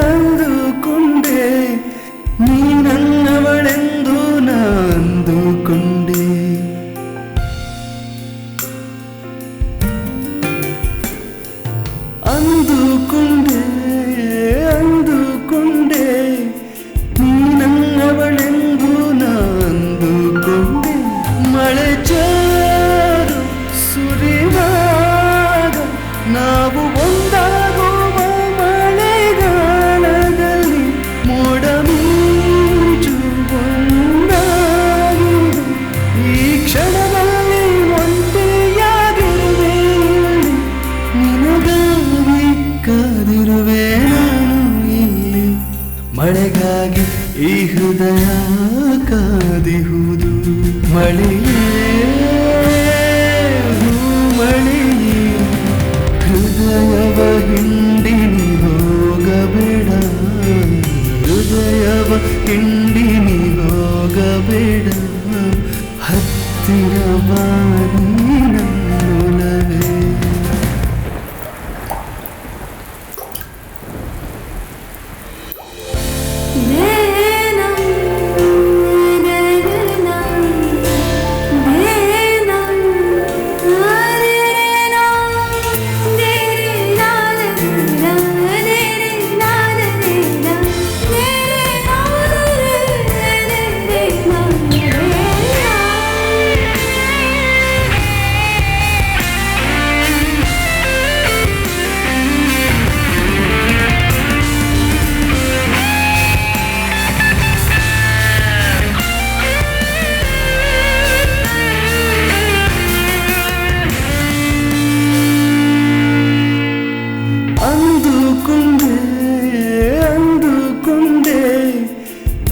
ಅಂದುಕೊಂಡೆ ನೀ ನನ್ನವಳೆಂದು ನಾ ಅಂದುಕೊಂಡೆ. ಅಂದುಕೊಂಡೆ ನೀ ನನ್ನವಳೆಂದು ನಾ ಅಂದುಕೊಂಡೆ. ಮಳೆ ಚಾರು ಸುರಿವಾಗ ನಾವು ಒಂದಾಗುವ ಮಳೆಗಾಲದಲ್ಲಿ ಮೋಡ ಮಿಂಚು ಒಂದಾಗಿದೆ. ಈ ಕ್ಷಣದಲ್ಲಿ ಒಂಟಿಯಾಗಿರುವೆ, ನಿನಗಾಗಿ ಕಾದಿರುವೆ ನಾನು ಇಲ್ಲಿ. ಮಳೆಗಾಗಿ ಈ ಹೃದಯ ಕಾದಿಹುದು. ಮಳೆಯೇ ಮಳೆಯೇ ಹೃದಯವ ಹಿಂಡಿನಿ ಹೋಗಬೇಡ, ಹೃದಯವ ಹಿಂಡಿನಿ ಹೋಗಬೇಡ. ಹತ್ತಿರ ಬಾನಿ ನನ್ನೊಲವೇ. ಅಂದುಕೊಂಡೆ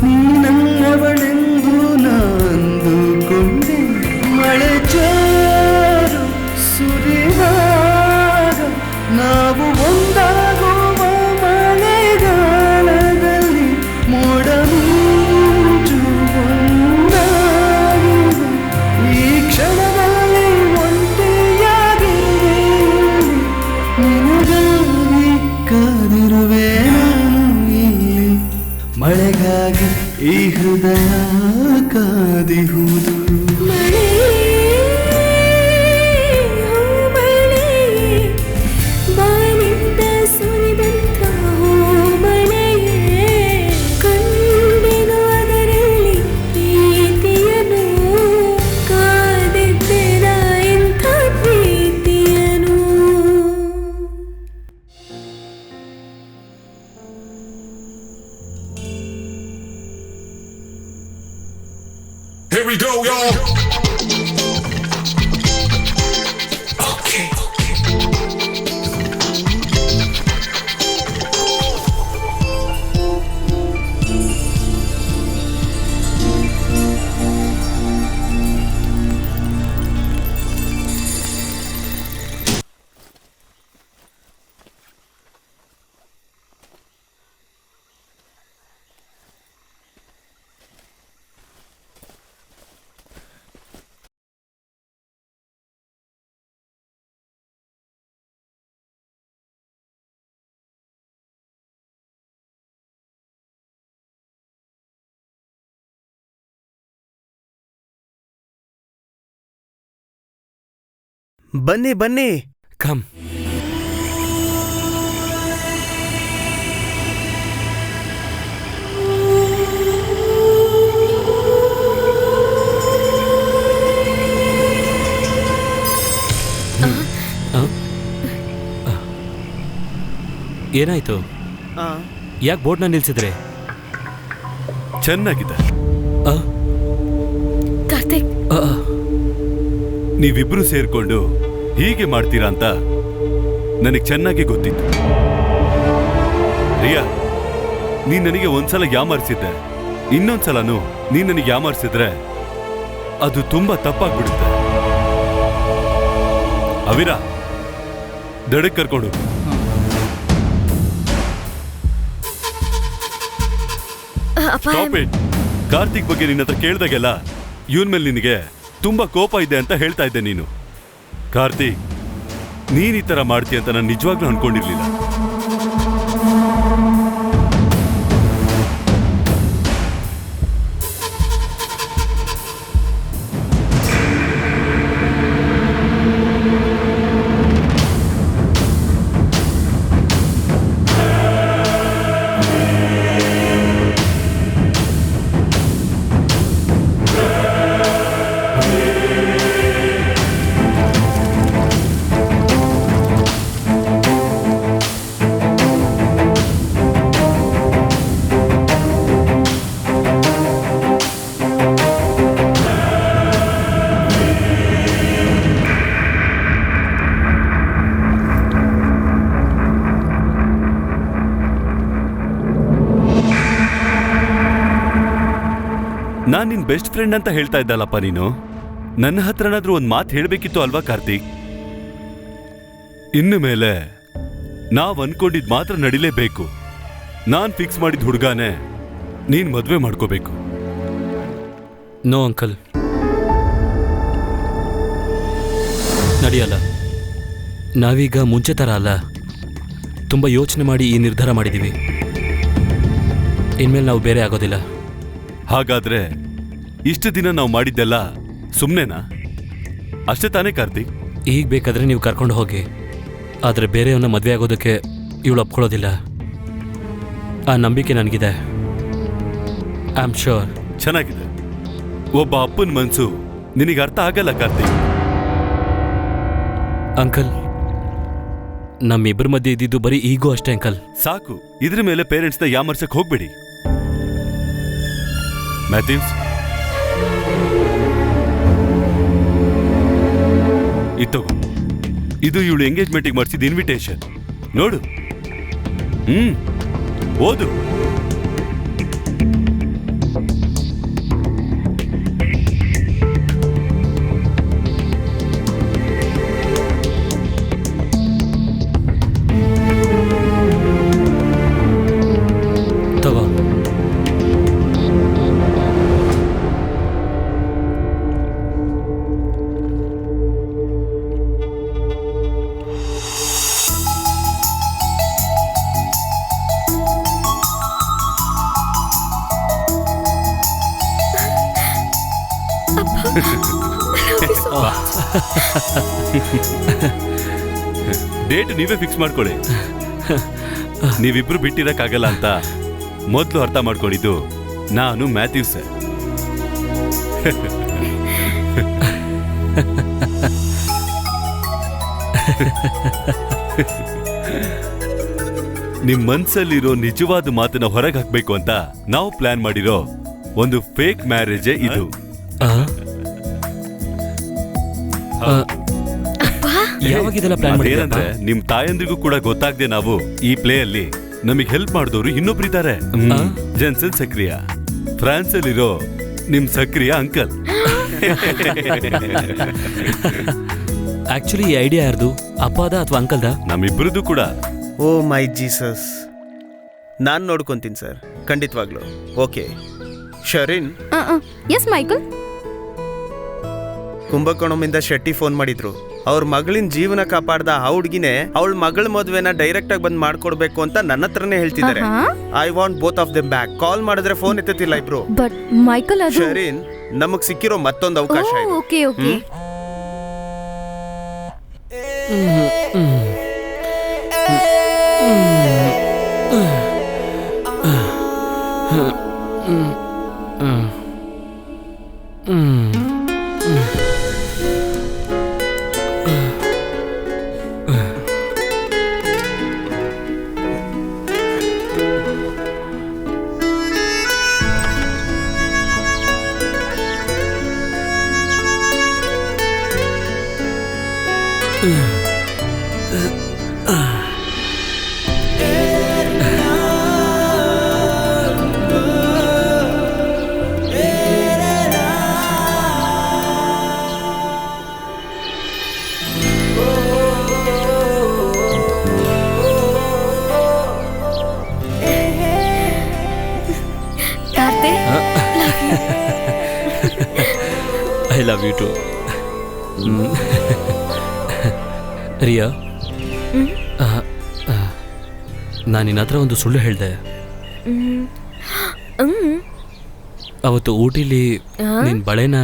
ನೀ ನನ್ನವಳೆಂದು ನಾ ಅಂದುಕೊಂಡೆ. ಮಳೆ ಚಾರು ಸುರಿವಾಗ ನಾವು ಒಂದಾಗುವ ಮಳೆಗಾಲದಲ್ಲಿ ಮೋಡ ಮಿಂಚು ಒಂದಾಗಿದೆ. ಈ ಕ್ಷಣದಲ್ಲಿ ಒಂಟಿಯಾಗಿರುವೆ, ನಿನಗಾಗಿ ಕಾದಿರುವೆ ನಾನು ಇಲ್ಲಿ. ಮಳೆಗಾಗಿ ಈ ಹೃದಯ ಕಾದಿಹುದು. ಬಾನಿಂದ ಸುರಿದಂಥ ಮಳೆಯೇ ಕಂಡೆನು ಅದರಲ್ಲಿ ಪ್ರೀತಿಯನು, ಕಾದಿದ್ದೆನ ಇಂಥ ಪ್ರೀತಿಯನು. Here we go, y'all. Okay. ಬನ್ನಿ ಬನ್ನಿ. ಕಮ್. ಏನಾಯ್ತು? ಯಾಕೆ ಬೋರ್ಡ್ನ ನಿಲ್ಸಿದ್ರೆ? ಚೆನ್ನಾಗಿದೆ. ಕಾರ್ತಿಕ್, ನೀವಿಬ್ರು ಸೇರ್ಕೊಂಡು ಹೀಗೆ ಮಾಡ್ತೀರಾ ಅಂತ ನನಗೆ ಚೆನ್ನಾಗಿ ಗೊತ್ತಿತ್ತು. ರಿಯಾ, ನೀನ್ ನನಗೆ ಒಂದ್ಸಲ ಯಾಮಾರಿಸಿದ್ದೆ, ಇನ್ನೊಂದ್ಸಲನು ನೀನ್ ನನಗೆ ಯಾಮಾರಿಸಿದ್ರೆ ಅದು ತುಂಬಾ ತಪ್ಪಾಗ್ಬಿಡುತ್ತೆ. ಅವಿರಾ, ದಡಕ್ಕೆ ಕರ್ಕೊಂಡು ಕಾರ್ತಿಕ್ ಬಗ್ಗೆ ನಿನ್ನ ಹತ್ರ ಕೇಳ್ದಾಗೆಲ್ಲ ಇವನ್ ಮೇಲೆ ನಿನಗೆ ತುಂಬಾ ಕೋಪ ಇದೆ ಅಂತ ಹೇಳ್ತಾ ಇದ್ದೆ ನೀನು. ಕಾರ್ತಿಕ್, ನೀನ್ ಈ ತರ ಮಾಡ್ತೀಯ ಅಂತ ನಾನು ನಿಜವಾಗ್ಲೂ ಅನ್ಕೊಂಡಿರ್ಲಿಲ್ಲ. ನಾನ್ ನಿನ್ ಬೆಸ್ಟ್ ಫ್ರೆಂಡ್ ಅಂತ ಹೇಳ್ತಾ ಇದ್ದಲ್ಲಪ್ಪ ನೀನು. ನನ್ನ ಹತ್ರನಾದ್ರೂ ಒಂದ್ ಮಾತು ಹೇಳ್ಬೇಕಿತ್ತು ಅಲ್ವಾ ಕಾರ್ತಿಕ್? ಇನ್ನು ಮೇಲೆ ನಾವ್ ಅನ್ಕೊಂಡಿದ್ ಮಾತ್ರ ನಡಿಲೇಬೇಕು. ನಾನ್ ಫಿಕ್ಸ್ ಮಾಡಿದ ಹುಡುಗಾನೆ ನೀನ್ ಮದ್ವೆ ಮಾಡ್ಕೋಬೇಕು. ನೋ ಅಂಕಲ್, ನಡೆಯಲ್ಲ. ನಾವೀಗ ಮುಂಚೆ ಥರ ಅಲ್ಲ, ತುಂಬ ಯೋಚನೆ ಮಾಡಿ ಈ ನಿರ್ಧಾರ ಮಾಡಿದ್ದೀವಿ. ಇನ್ಮೇಲೆ ನಾವು ಬೇರೆ ಆಗೋದಿಲ್ಲ. ಹಾಗಾದ್ರೆ ಇಷ್ಟು ದಿನ ನಾವು ಮಾಡಿದ್ದೆಲ್ಲ ಸುಮ್ಮನೆನಾ? ಅಷ್ಟೇ ತಾನೇ ಕಾರ್ತಿಕ್? ಈಗ ಬೇಕಾದ್ರೆ ನೀವು ಕರ್ಕೊಂಡು ಹೋಗಿ, ಆದರೆ ಬೇರೆಯವನ್ನ ಮದುವೆ ಆಗೋದಕ್ಕೆ ಇವಳು ಒಪ್ಕೊಳ್ಳೋದಿಲ್ಲ. ಆ ನಂಬಿಕೆ ನನಗಿದೆ. I am sure. ಚೆನ್ನಾಗಿದೆ. ಒಬ್ಬ ಅಪ್ಪನ ಮನ್ಸು ನಿನಗೆ ಅರ್ಥ ಆಗಲ್ಲ ಕಾರ್ತಿಕ್. ಅಂಕಲ್, ನಮ್ಮಿಬ್ಬರ ಮಧ್ಯೆ ಇದ್ದಿದ್ದು ಬರೀ ಈಗೂ ಅಷ್ಟೇ ಅಂಕಲ್. ಸಾಕು, ಇದ್ರ ಮೇಲೆ ಪೇರೆಂಟ್ಸ್ನ ಯಾಮರ್ಸಕ್ ಹೋಗ್ಬೇಡಿ. ಮ್ಯಾಥ್ಯೂಸ್, ಇತ್ತಗೋ, ಇದು ಇವಳು ಎಂಗೇಜ್ಮೆಂಟಿಗೆ ಮಾಡಿಸಿದ ಇನ್ವಿಟೇಷನ್. ನೋಡು. ಓದು. ತಗೋ. ಡೇಟ್ ನೀವೇ ಫಿಕ್ಸ್ ಮಾಡ್ಕೊಳ್ಳಿ. ನೀವಿಬ್ರು ಬಿಟ್ಟಿರಕ್ಕಾಗಲ್ಲ ಅಂತ ಮೊದಲು ಅರ್ಥ ಮಾಡ್ಕೊಂಡಿದ್ದು ನಾನು, ಮ್ಯಾಥ್ಯೂಸ್. ನಿಮ್ ಮನ್ಸಲ್ಲಿರೋ ನಿಜವಾದ ಮಾತನ್ನ ಹೊರಗೆ ಹಾಕ್ಬೇಕು ಅಂತ ನಾವು ಪ್ಲಾನ್ ಮಾಡಿರೋ ಒಂದು ಫೇಕ್ ಮ್ಯಾರೇಜೇ ಇದು. ಏನಂದ್ರೆ ನಿಮ್ ತಾಯಂದ್ರಿಗೂ ಕೂಡ ಗೊತ್ತಾಗದೆ ನಾವು ಈ ಪ್ಲೇ ಅಲ್ಲಿ ನಮಗ್ ಹೆಲ್ಪ್ ಮಾಡಿದವರು ಇನ್ನೊಬ್ರಿದ್ದಾರೆ. ಜೆನ್ಸನ್ ಸಕ್ರಿಯ, ಫ್ರಾನ್ಸ್ ಅಲ್ಲಿರೋ ನಿಮ್ ಸಕ್ರಿಯ ಅಂಕಲ್. ಆಕ್ಚುಲಿ ಈ ಐಡಿಯಾ ಯಾರ್ದು? ಅಪ್ಪದ ಅಥವಾ ಅಂಕಲ್ದ? ನಮ್ಮಿಬ್ರದ್ದು ಕೂಡ. ಓ ಮೈ ಜೀಸಸ್, ನಾನ್ ನೋಡ್ಕೊಂತೀನಿ ಸರ್, ಖಂಡಿತವಾಗ್ಲು. ಓಕೆ ಶರೀನ್. Yes Michael. ಕುಂಭಕೋಣಮಿಂದ ಶೆಟ್ಟಿ ಫೋನ್ ಮಾಡಿದ್ರು. ಅವ್ರ ಮಗಳಿನ ಜೀವನ ಕಾಪಾಡ್ದ ಆ ಹುಡ್ಗಿನೇ ಅವಳ ಮಗಳ ಮದುವೆನ ಡೈರೆಕ್ಟ್ ಆಗಿ ಬಂದ್ ಮಾಡ್ಕೊಡ್ಬೇಕು ಅಂತ ನನ್ನ ಹತ್ರನೇ ಹೇಳ್ತಿದ್ದಾರೆ. I want both of them back. Call ಮಾಡಿದ್ರೆ ಫೋನ್ ಎತ್ತುತ್ತಿಲ್ಲ ಇಬ್ರು. ಬಟ್ ಮೈಕಲ್, ಅದು ಶರೀನ್, ನಮಗ್ ಸಿಕ್ಕಿರೋ ಮತ್ತೊಂದು ಅವಕಾಶ ಇದೆ. Okay okay. I love you too. Riya, ನಾನು ನಿನ್ನ ಹತ್ರ ಒಂದು ಸುಳ್ಳು ಹೇಳಿದೆ. ಅವತ್ತು ಊಟಿಲಿ ನಿನ್ ಬಳೆನ